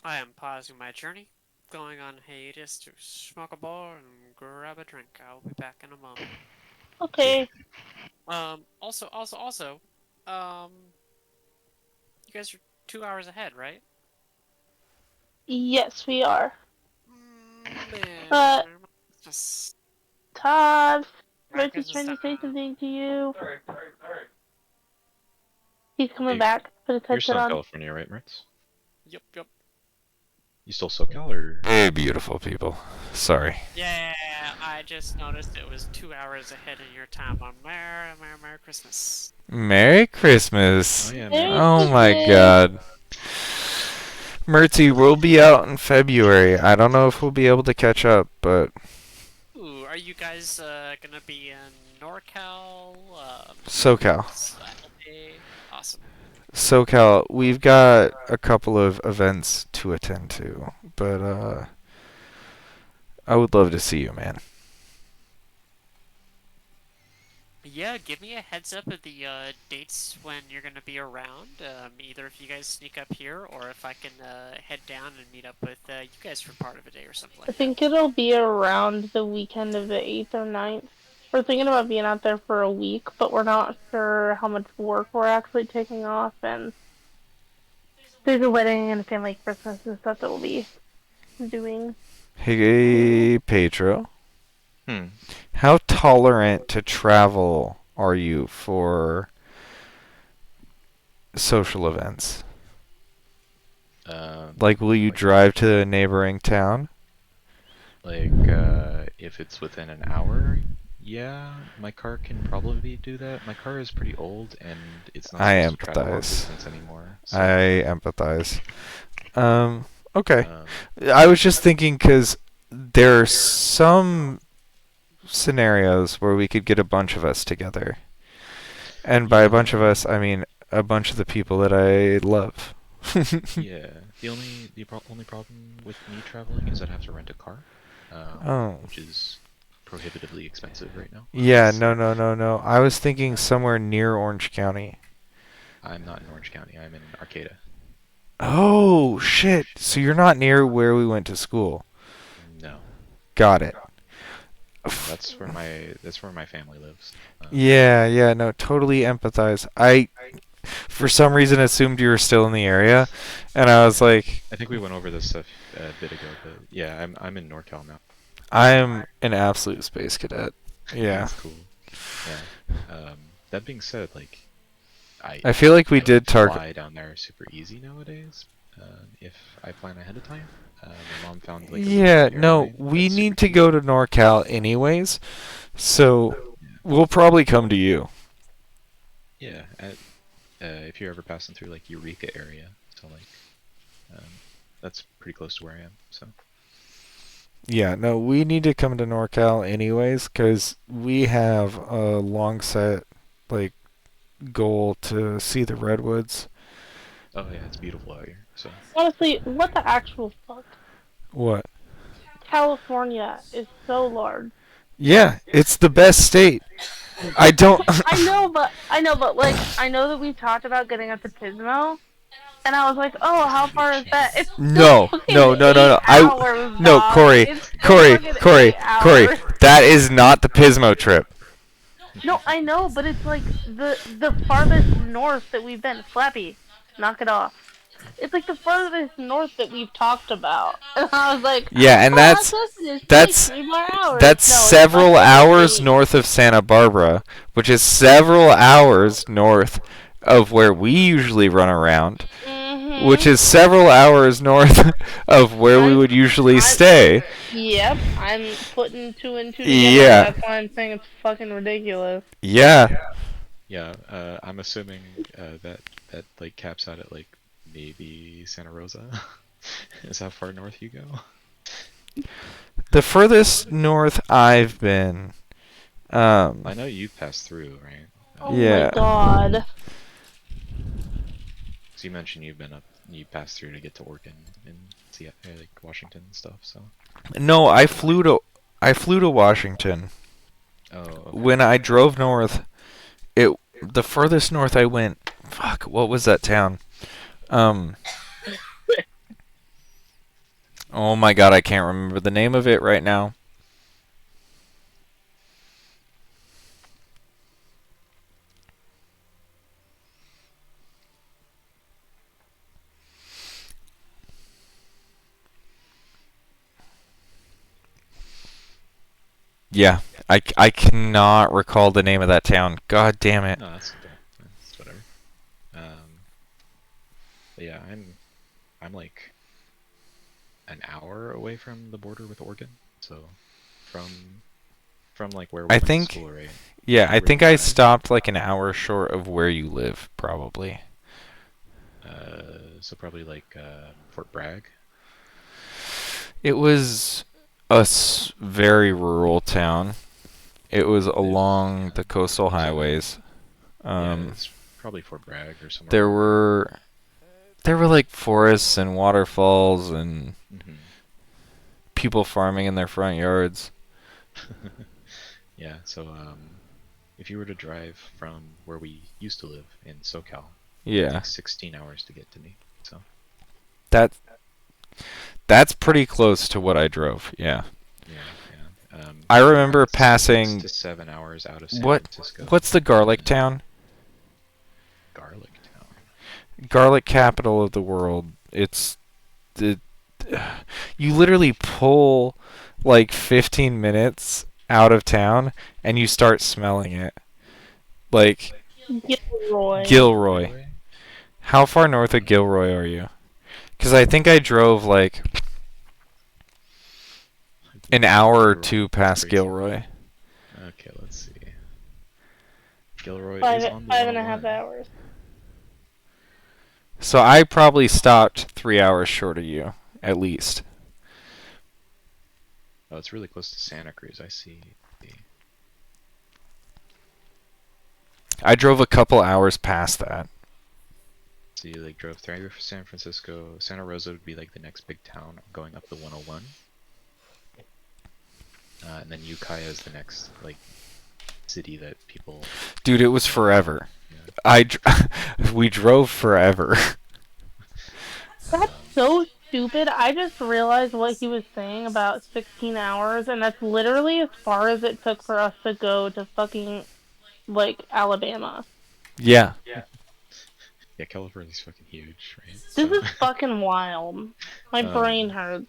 I am pausing my journey, going on hiatus to smoke a bowl and grab a drink. I'll be back in a moment. Okay. Also, um, you guys are 2 hours ahead, right? Yes, we are. Man, just Todd, Merry Richard's Christmas trying to say time. something to you. Sorry. He's coming Hey, back. Put his You're headset still in on. California, right, Mertz? Yep. You still SoCal or? Very beautiful people. Sorry. Yeah, I just noticed it was 2 hours ahead in your time. Merry Christmas. Merry Christmas. Oh yeah, Merry Merry Oh my Christmas. God. Mertzy, we'll be out in February. I don't know if we'll be able to catch up, but Ooh, are you guys gonna be in NorCal? SoCal. Saturday? Awesome. SoCal, we've got a couple of events to attend to, but I would love to see you, man. Yeah, give me a heads up of the dates when you're gonna be around. Either if you guys sneak up here, or if I can head down and meet up with you guys for part of a day or something I like that. think it'll be around the weekend of the 8th or 9th. We're thinking about being out there for a week, but we're not sure how much work we're actually taking off, and there's a wedding and a family Christmas and stuff that we'll be doing. Hey, Pedro. Hmm. How tolerant to travel are you for social events? Like, will you Like- drive to a neighboring town? Like, if it's within an hour, yeah, my car can probably do that. My car is pretty old, and it's not I supposed to travel long empathize. distance anymore. So, I empathize. Okay. um, I was just thinking because there are some scenarios where we could get a bunch of us together. And by a bunch of us, I mean a bunch of the people that I love. yeah, only problem with me traveling is I'd have to rent a car, Oh. which is prohibitively expensive right now. Yeah, So, no. I was thinking somewhere near Orange County. I'm not in Orange County. I'm in Arcata. Oh, shit. So you're not near where we went to school. No, Got it. that's where my family lives. Yeah, no, totally empathize. I, for some reason, assumed you were still in the area, and I was like, I think we went over this a bit ago, but yeah, I'm in NorCal now. I'm an absolute space cadet. Yeah. That's cool. Yeah. That being said, like, I feel like we did target. fly down there super easy nowadays. If I plan ahead of time. My mom found like a really Yeah, good no, airline we that's super need to cheap. go to NorCal anyways, so we'll probably come to you. Yeah, if you're ever passing through like Eureka area, so like, that's pretty close to where I am. So Yeah, no, we need to come to NorCal anyways, because we have a long set, like, goal to see the redwoods. oh yeah, it's beautiful out here. So Honestly, what the actual fuck? What? California is so large. Yeah, it's the best state. I don't. I know, but like, I know that we've talked about getting up to Pismo, and I was like, oh, how far is that? It's still No, fucking no. 8 I hours, no, dog. Corey, It's still fucking 8 hours. That is not the Pismo trip. No, I know, but it's like the farthest north that we've been. Flappy, knock it off. It's like the farthest north that we've talked about. And I was like, Yeah, and oh, that's how close it is. that's 3 more hours. that's No, it's several fucking hours 8. north of Santa Barbara, which is several hours north of where we usually run around, Mhm. which is several hours north of where we would usually stay. Yep, I'm putting 2 and 2 together. Yeah. That's why I'm saying it's fucking ridiculous. Yeah. yeah, I'm assuming that like caps out at like maybe Santa Rosa. Is how far north you go? The furthest north I've been, I know you've passed through, right? Oh Yeah. my god. So you mentioned you passed through to get to Oregon and like Washington and stuff. So no, I flew to Washington. oh, okay. When I drove north, the furthest north I went, fuck, what was that town? Oh my god, I can't remember the name of it right now. Yeah, I cannot recall the name of that town. God damn it. No, that's whatever. But yeah, I'm like an hour away from the border with Oregon, so from like where we I went to think, school, right? yeah, I Where you think I drive. stopped like an hour short of where you live, probably. So probably like Fort Bragg. It was a very rural town. It was along the coastal So highways. yeah, it's probably Fort Bragg or somewhere There around there. were like forests and waterfalls and Hmm. people farming in their front yards. Yeah, so if you were to drive from where we used to live in SoCal, it would Yeah. take 16 hours to get to me. So That that's pretty close to what I drove. Yeah. yeah. I you're remember around 6 passing to 7 hours out of San what Francisco. what's the garlic town? Garlic Town. Garlic capital of the world. It's the you literally pull like 15 minutes out of town and you start smelling it. Like Gilroy. Gilroy. How far north of Gilroy are you? Because I think I drove like an hour or two past Crazy. Gilroy. Okay, let's see. Gilroy Five, is on the 5.5 101. hours. So I probably stopped 3 hours short of you, at least. Oh, it's really close to Santa Cruz. I see. I drove a couple hours past that. So you like drove through San Francisco. Santa Rosa would be like the next big town going up the 101. And then Ukiah is the next like city that people. Dude, it was forever. Yeah. We drove forever. That's so stupid. I just realized what he was saying about 16 hours, and that's literally as far as it took for us to go to fucking, like, Alabama. Yeah. Yeah, California's fucking huge, right? This So. is fucking wild. My brain hurts.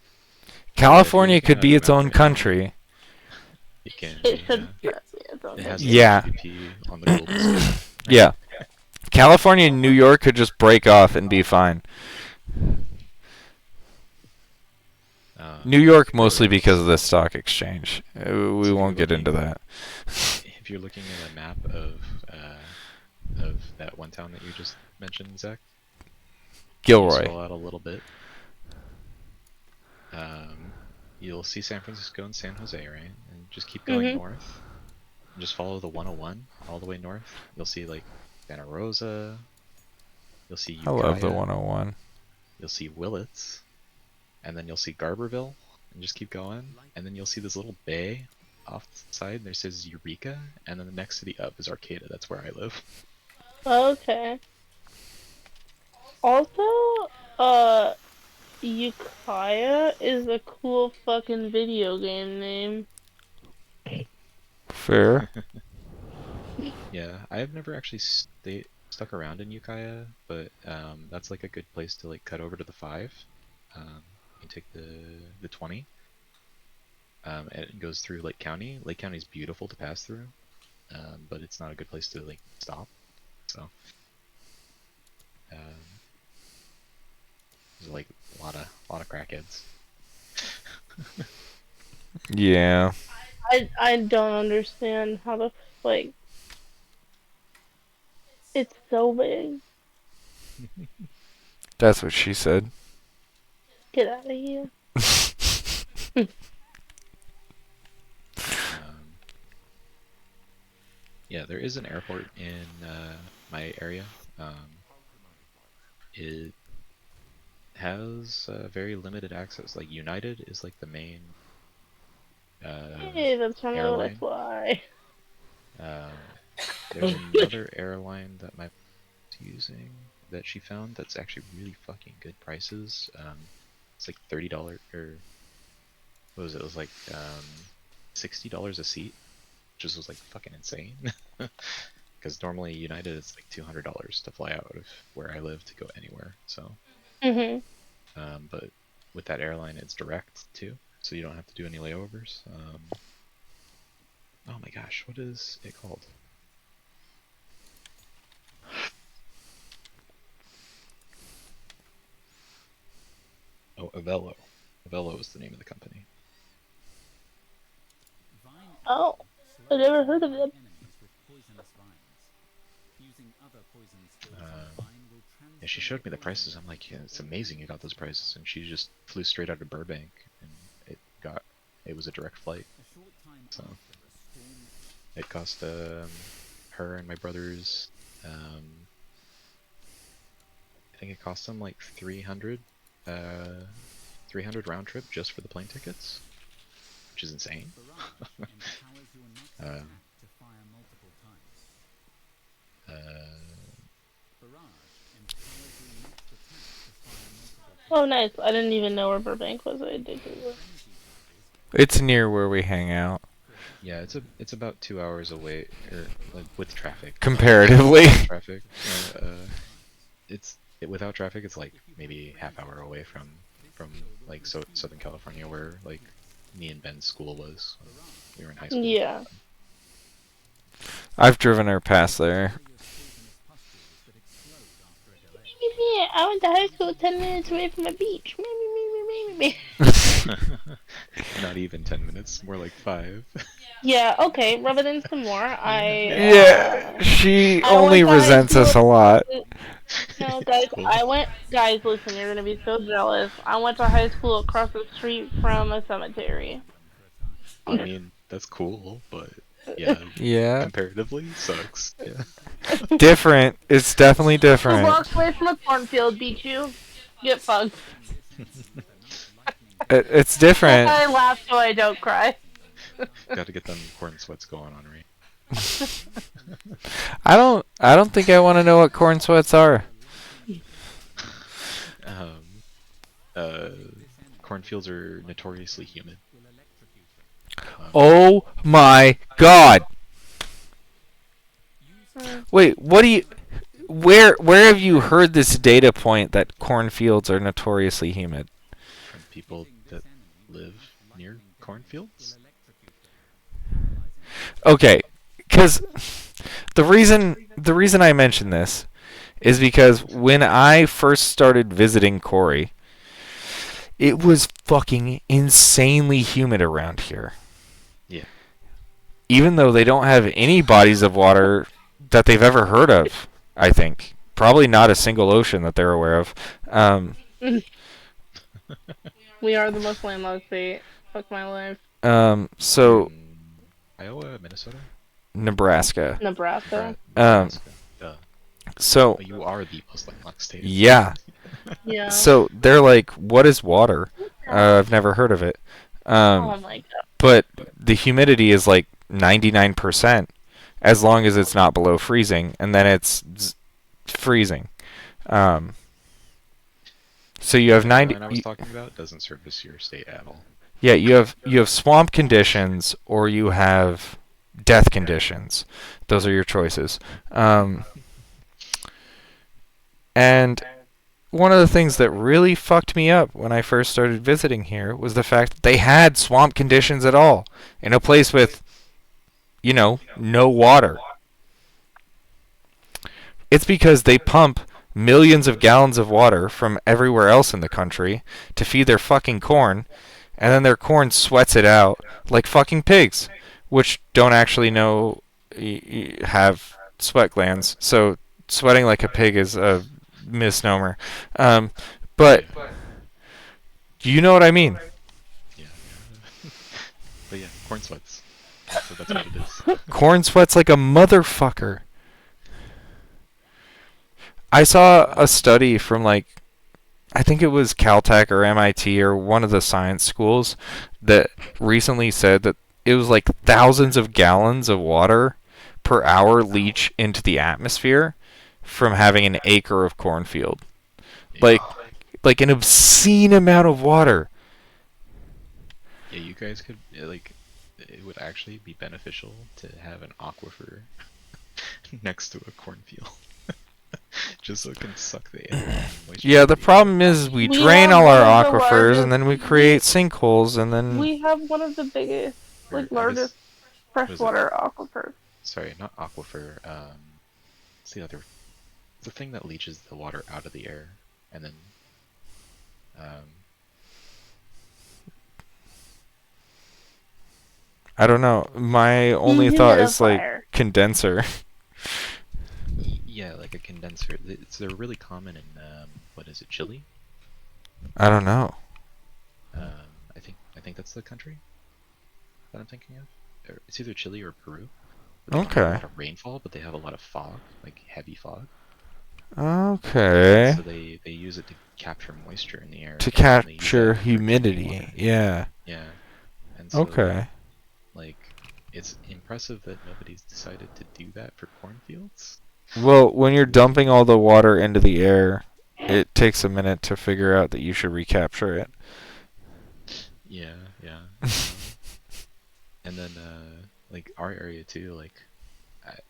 California looking could at be a its map own right now, country. it can It be, should. yeah. It It has be. the Yeah. GDP on the global scale. Yeah. California and New York could just break off and be fine. New York mostly because of the stock exchange. We won't get into that. If you're looking at a map of that one town that you just mentioned, Zach, you Gilroy. scroll out a little bit. You'll see San Francisco and San Jose, right? And just keep going north. And just follow the 101 all the way north. You'll see like Santa Rosa. You'll see I Ukiah. love the 101. You'll see Willits. And then you'll see Garberville. And just keep going. And then you'll see this little bay off the side. There says Eureka. And then the next city up is Arcata. That's where I live. Okay. Also, Ukiah is a cool fucking video game name. Fair. Yeah, I've never actually stuck around in Ukiah, but that's like a good place to like cut over to the 5. You take the 20. And it goes through Lake County. Lake County is beautiful to pass through, but it's not a good place to like stop. So there's like a lot of crackheads. Yeah. I don't understand how the like. It's so big. That's what she said. Get out of here. Yeah, there is an airport in my area. It has very limited access. Like United is like the main Hey, that's from the airline. fly. There's another airline that my using that she found that's actually really fucking good prices. It's like $30 or what was it? It was like $60 a seat, which was like fucking insane. Because normally United is like $200 to fly out of where I live to go anywhere. So, Mhm. but with that airline, it's direct too, so you don't have to do any layovers. Oh my gosh, what is it called? Oh, Avello. Avello is the name of the company. Oh, I never heard of it. Yeah, she showed me the prices. I'm like, yeah, it's amazing you got those prices. And she just flew straight out of Burbank, and it was a direct flight. So it cost her and my brothers, I think it cost them like 300 round trip just for the plane tickets, which is insane. Oh, nice. I didn't even know where Burbank was. I did Google it. It's near where we hang out. Yeah, it's about 2 hours away, or like with traffic. Comparatively. Traffic. Without traffic, it's like maybe half hour away from like Southern California, where like me and Ben's school was when we were in high school. Yeah. I've driven her past there. Yeah, I went to high school 10 minutes away from the beach. Not even 10 minutes, more like 5. Yeah, okay, rub it in some more. Yeah, she I only went to high resents us a school- lot. No, guys, guys, listen, you're gonna be so jealous. I went to high school across the street from a cemetery. I mean, that's cool, but yeah, Yeah. comparatively sucks. Yeah. Different. It's definitely 2 different. blocks away from a cornfield, beat you. Get fucked. It's different. I laugh so I don't cry. Gotta get them corn sweats going on, right? I don't think I want to know what corn sweats are. Cornfields are notoriously humid. Oh my god. Wait, what do you where have you heard this data point that cornfields are notoriously humid? From people that live near cornfields? Okay, cuz the reason I mention this is because when I first started visiting Corey, it was fucking insanely humid around here. Yeah. Even though they don't have any bodies of water that they've ever heard of, I think. Probably not a single ocean that they're aware of. We are the most landlocked state. Fuck my life. So Iowa, Minnesota? Nebraska. Nebraska. Nebraska. Duh. So You are the most landlocked state. yeah. Yeah. So they're like, what is water? I've never heard of it. Oh my god. But the humidity is like 99%, as long as it's not below freezing, and then it's freezing. So you have The 90. line I was talking about doesn't service your state at all. Yeah, you have swamp conditions or you have death conditions. Those are your choices. And one of the things that really fucked me up when I first started visiting here was the fact that they had swamp conditions at all in a place with, no water. It's because they pump millions of gallons of water from everywhere else in the country to feed their fucking corn, and then their corn sweats it out like fucking pigs, which don't actually have sweat glands. So sweating like a pig is a misnomer. But you know what I mean. Yeah. But yeah, corn sweats. So that's what it is. Corn sweats like a motherfucker. I saw a study from I think it was Caltech or MIT or one of the science schools that recently said that it was like thousands of gallons of water per hour leach into the atmosphere from having an acre of cornfield. Yeah. like an obscene amount of water. Yeah, you guys could like. It would actually be beneficial to have an aquifer next to a cornfield, just so it can suck the moisture. Yeah, out the of the air. problem is we We drain have all one our of the aquifers largest- and then we create sinkholes and then We have one of the biggest, Or, like I largest guess- freshwater aquifers. Sorry, not aquifer. What's the other? The thing that leaches the water out of the air and then. I don't know. My only thought is like Dehumidifier. condenser. Yeah, like a condenser. They're really common in what is it, Chile? I don't know. I think that's the country that I'm thinking of. It's either Chile or Peru. They don't have a Okay. lot of rainfall, but they have a lot of fog, like heavy fog. Okay. So they use it to capture moisture in the air. To and they use capture that for drinking humidity. water. Yeah. Yeah. And so, Okay. like, it's impressive that nobody's decided to do that for cornfields. Well, when you're dumping all the water into the air, it takes a minute to figure out that you should recapture it. Yeah, yeah. And then, like, our area too, like,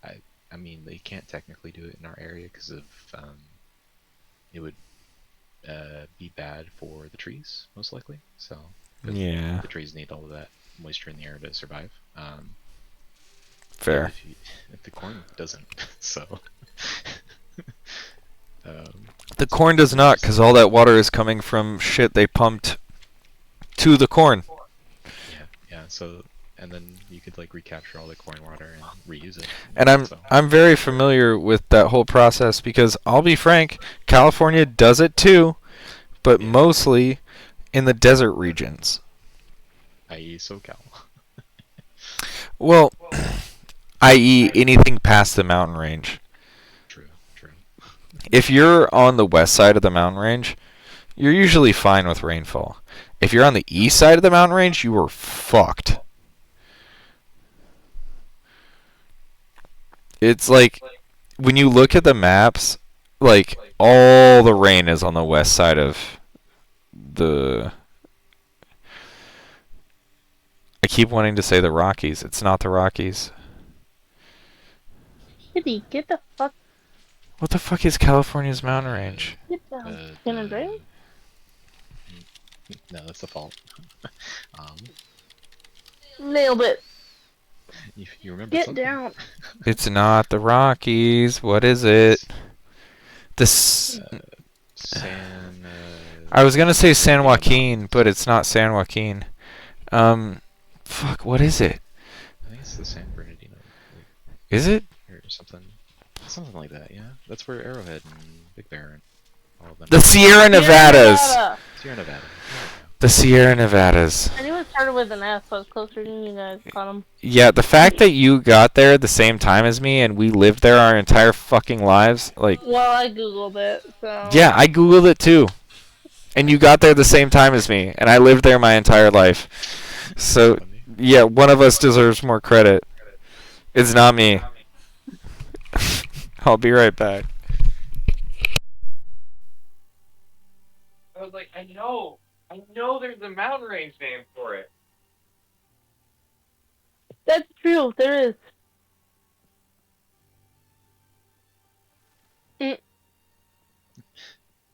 I mean, they can't technically do it in our area because of, it would, be bad for the trees, most likely. So, 'cause Yeah. the trees need all of that moisture in the air to survive. Fair. If the corn doesn't, so. The corn does not, because all that water is coming from shit they pumped to the corn. Yeah. So, and then you could like recapture all the corn water and reuse it. And I'm very familiar with that whole process because I'll be frank, California does it too, but Yeah. mostly in the desert regions. i.e. SoCal. Well, i.e. anything past the mountain range. True. If you're on the west side of the mountain range, you're usually fine with rainfall. If you're on the east side of the mountain range, you are fucked. It's like when you look at the maps, like all the rain is on the west side of the. I keep wanting to say the Rockies. It's not the Rockies. Kitty, get the fuck What the fuck is California's mountain range? get down. San Andreas? No, that's the fault. Nailed it. You remember Get something? down. It's not the Rockies. What is it? San. I was gonna say San Joaquin, but it's not San Joaquin. Fuck. What is it? I think it's the San Bernardino, Is it? or something like that. Yeah, that's where Arrowhead and Big Bear and all of them. The Sierra Nevadas. Sierra Nevada. The Sierra Nevadas. I knew it started with an S, so I was closer than you guys caught them. Yeah, the fact that you got there at the same time as me and we lived there our entire fucking lives, like. Well, I googled it, so. Yeah, I googled it too. And you got there the same time as me, and I lived there my entire life. So, yeah, one of us deserves more credit. It's not me. I'll be right back. I was like, I know there's a mountain range name for it. That's true, there is.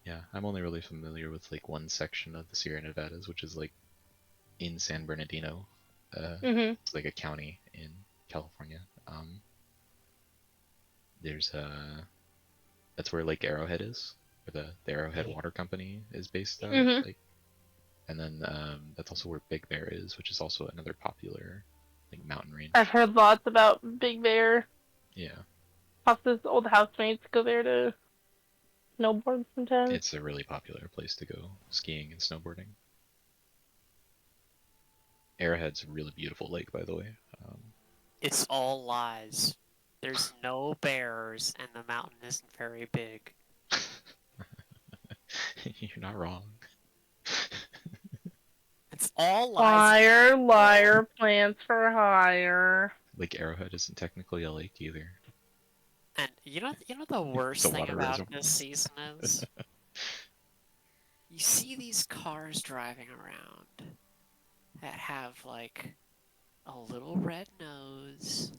Yeah, I'm only really familiar with like one section of the Sierra Nevadas, which is like in San Bernardino. Mm-hmm. It's like a county in California. There's that's where Lake Arrowhead is, where the Arrowhead Water Company is based out. Mhm. Like, and then that's also where Big Bear is, which is also another popular like mountain range. I've heard lots about Big Bear. Yeah, Papa's old housemates go there to snowboard sometimes. it's a really popular place to go skiing and snowboarding. Arrowhead's a really beautiful lake, by the way. It's all lies. There's no bears, and the mountain isn't very big. You're not wrong. It's all lies. Liar, liar, plans for hire. Lake Arrowhead isn't technically a lake either. And you know the worst The thing water about reservoir. this season is you see these cars driving around that have like a little red nose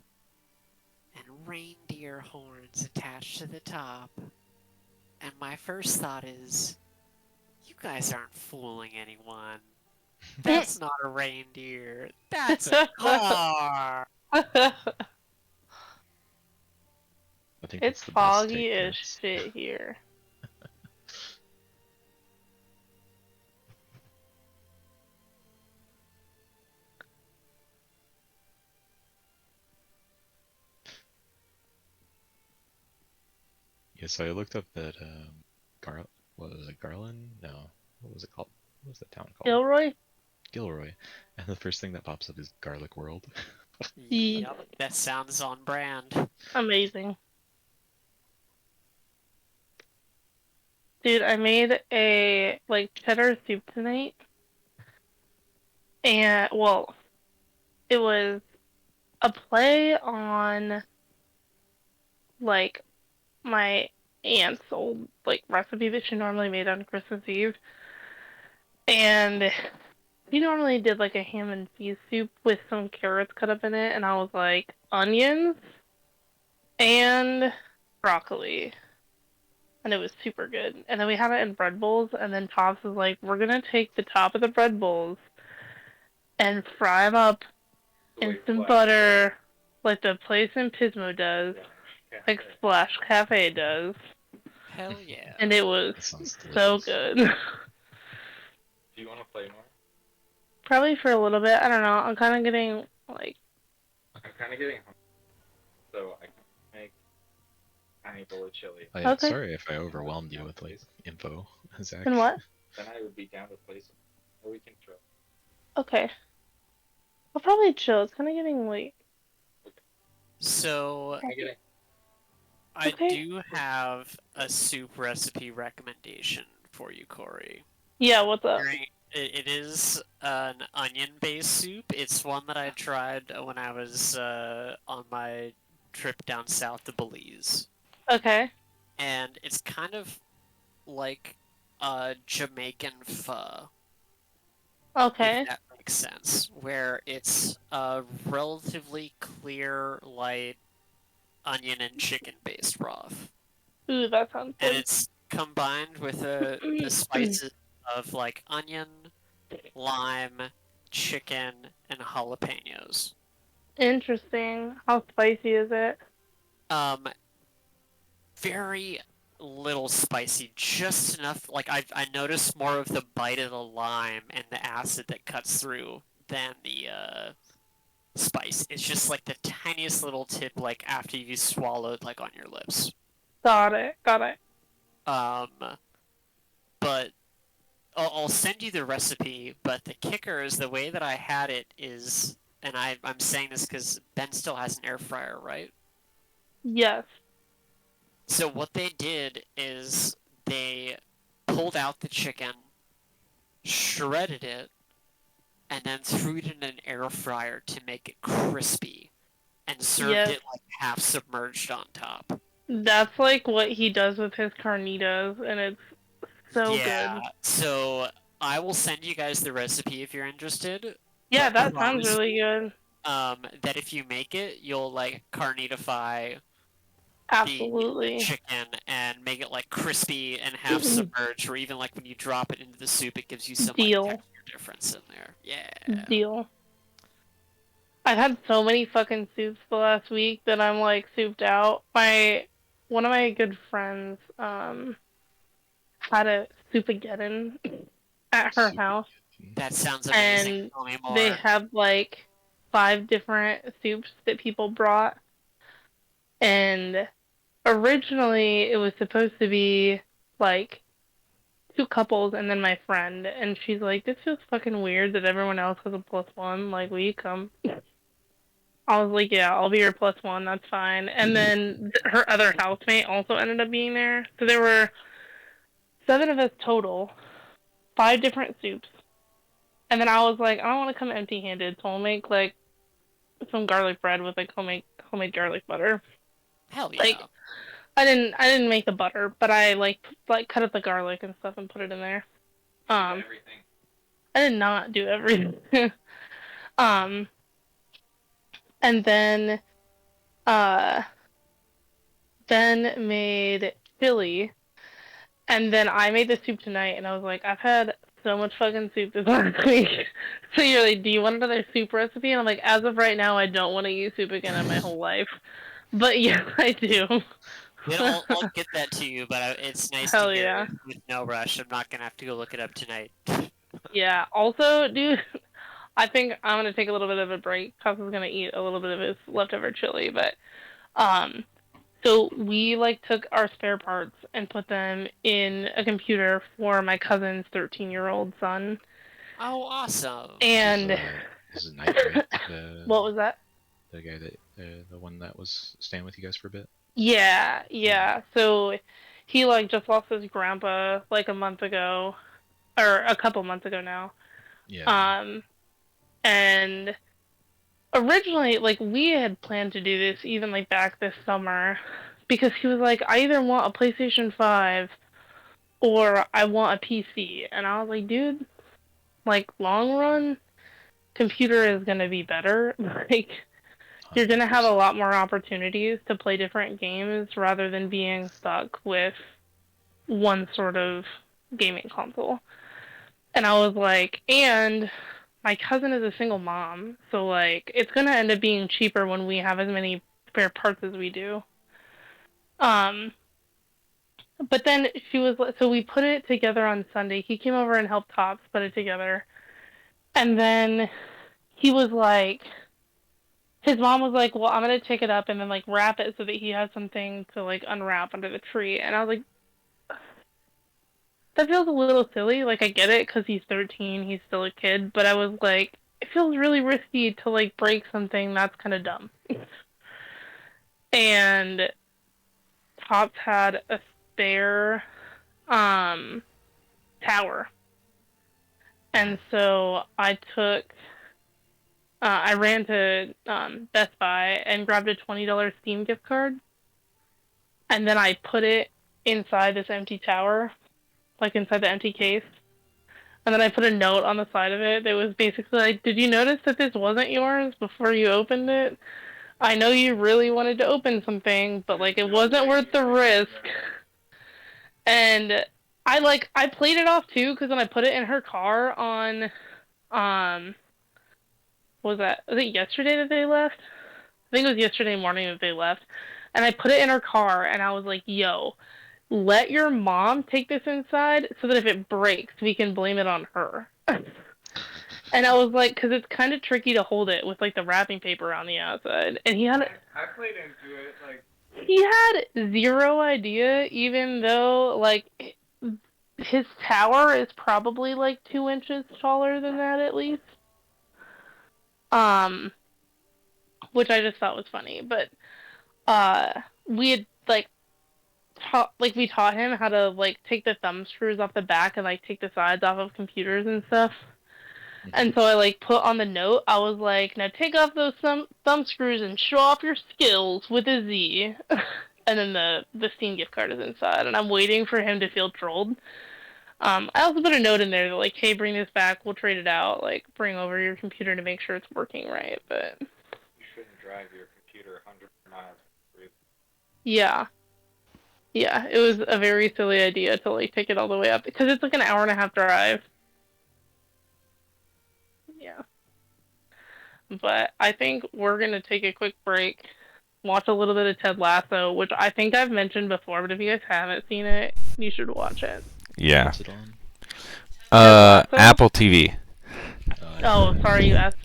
and reindeer horns attached to the top. And my first thought is, you guys aren't fooling anyone. That's not a reindeer. That's a car. I think It's that's the best take, foggy as Chris. shit here. Yeah, so I looked up that what was it, Garland? No, what was it called? What was the town called? Gilroy? Gilroy. And the first thing that pops up is Garlic World. Yep, that sounds on brand. Amazing. Dude, I made a like cheddar soup tonight. And well, it was a play on like my aunt's old like recipe that she normally made on Christmas Eve. And she normally did like a ham and cheese soup with some carrots cut up in it, and I was like, onions and broccoli. And it was super good. And then we had it in bread bowls, and then Tops was like, we're gonna take the top of the bread bowls and fry them up in some butter, like the place in Pismo does, like Splash Cafe does. Hell yeah. And it was That sounds so delicious. good. Do you want to play more? Probably for a little bit. I don't know. I'm kind of getting like. I'm kind of getting hungry, so I can make tiny bowl of chili. Okay. Sorry if I overwhelmed you with like info, Zach. And what? Then I would be down to play some, or we can throw. Okay. I'll probably chill. It's kind of getting late. So Am I getting? I Okay. do have a soup recipe recommendation for you, Corey. Yeah, what's up? It is an onion-based soup. It's one that I tried when I was on my trip down south to Belize. Okay. And it's kind of like a Jamaican pho, Okay. if that makes sense, where it's a relatively clear, light onion and chicken-based broth. Ooh, that sounds And good. it's combined with the spices of like onion, lime, chicken, and jalapenos. Interesting. How spicy is it? Um, very little spicy, just enough. Like I noticed more of the bite of the lime and the acid that cuts through than the spice. It's just like the tiniest little tip, like after you swallowed, like on your lips. Got it. Got it. Um, but I'll send you the recipe. But the kicker is the way that I had it is, and I'm saying this because Ben still has an air fryer, right? Yes. So what they did is they pulled out the chicken, shredded it, and then threw it in an air fryer to make it crispy, and served Yes. it like half submerged on top. That's like what he does with his carnitas, and it's so Yeah, good. so I will send you guys the recipe if you're interested. Yeah, But that sounds promise really me, good. that if you make it, you'll like carnitify the Absolutely. chicken and make it like crispy and half submerged, or even like when you drop it into the soup, it gives you some like Deal. texture difference in there. Yeah. Deal. I've had so many fucking soups the last week that I'm like souped out. One of my good friends had a soupageddon at her Super house, good. That sounds amazing. and Tell me they more. have like 5 different soups that people brought, and originally it was supposed to be like 2 couples and then my friend, and she's like, this feels fucking weird that everyone else has a +1, like will you come? I was like, yeah, I'll be your +1, that's fine. And then her other housemate also ended up being there, so there were 7 of us total, 5 different soups. And then I was like, I don't want to come empty-handed, so I'll make like some garlic bread with like homemade garlic butter. Hell Like yeah. I didn't make the butter, but I like cut up the garlic and stuff and put it in there. Everything. I did not do everything. And then Ben made chili, and then I made the soup tonight, and I was like, I've had so much fucking soup this last week. So you're like, do you want another soup recipe? And I'm like, as of right now, I don't want to use soup again in my whole life. But yes, I do. I'll get that to you, but it's nice Hell to hear yeah. it with no rush. I'm not gonna have to go look it up tonight. Yeah. Also, dude, I think I'm gonna take a little bit of a break. Cuz is gonna eat a little bit of his leftover chili, but so we like took our spare parts and put them in a computer for my cousin's 13-year-old son. Oh, awesome! And This is Knight, right? what was that? The guy that the one that was staying with you guys for a bit. Yeah. So he like just lost his grandpa like a month ago, or a couple months ago now. Yeah. And originally, like, we had planned to do this even like back this summer, because he was like, I either want a PlayStation 5 or I want a PC, and I was like, dude, like, long run, computer is gonna be better. Like, you're gonna have a 100%. lot more opportunities to play different games rather than being stuck with one sort of gaming console. And I was like, and my cousin is a single mom, so like it's gonna end up being cheaper when we have as many spare parts as we do. But then she was so we put it together on Sunday. He came over and helped Tops put it together, and then he was like, his mom was like, well, I'm gonna take it up and then like wrap it so that he has something to like unwrap under the tree. And I was like, that feels a little silly. Like, I get it because he's 13, he's still a kid, but I was like, it feels really risky to like break something that's kind of dumb. And Tops had a spare tower, and so I ran to Best Buy and grabbed a $20 Steam gift card, and then I put it inside this empty tower, like inside the empty case. And then I put a note on the side of it that was basically like, did you notice that this wasn't yours before you opened it? I know you really wanted to open something, but like it wasn't worth the risk. And I played it off too, because when I put it in her car on what was it yesterday that they left? I think it was yesterday morning that they left. And I put it in her car and I was like, yo, let your mom take this inside so that if it breaks, we can blame it on her. And I was like, because it's kind of tricky to hold it with like the wrapping paper on the outside. And I played into it, like, he had zero idea, even though like his tower is probably like 2 inches taller than that at least. Which I just thought was funny, but we had like we taught him how to like take the thumb screws off the back and like take the sides off of computers and stuff. And so I like put on the note, I was like, now take off those thumb screws and show off your skills with a Z. And then the Steam gift card is inside, and I'm waiting for him to feel trolled. I also put a note in there that like, hey, bring this back, we'll trade it out. Like, bring over your computer to make sure it's working right. But you shouldn't drive your computer 100 miles. yeah, it was a very silly idea to like take it all the way up because it's like an hour and a half drive. Yeah. But I think we're going to take a quick break, watch a little bit of Ted Lasso, which I think I've mentioned before, but if you guys haven't seen it, you should watch it. Yeah. What's it on? Apple TV. Oh, sorry, you asked.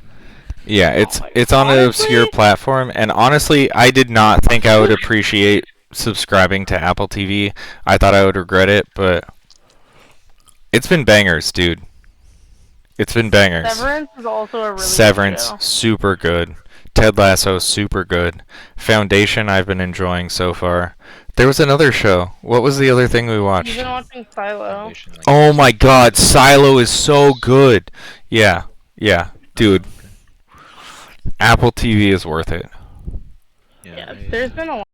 Yeah, it's on an Honestly- obscure platform, and honestly, I did not think I would appreciate subscribing to Apple TV. I thought I would regret it, but it's been bangers, dude. It's been bangers. Severance is also a really Severance, good show. super good. Ted Lasso, super good. Foundation, I've been enjoying so far. There was another show. What was the other thing we You've watched? been watching Silo. Foundation, like, Oh my god, Silo is so good. Yeah, dude. Apple TV is worth it. Yeah, I, there's been a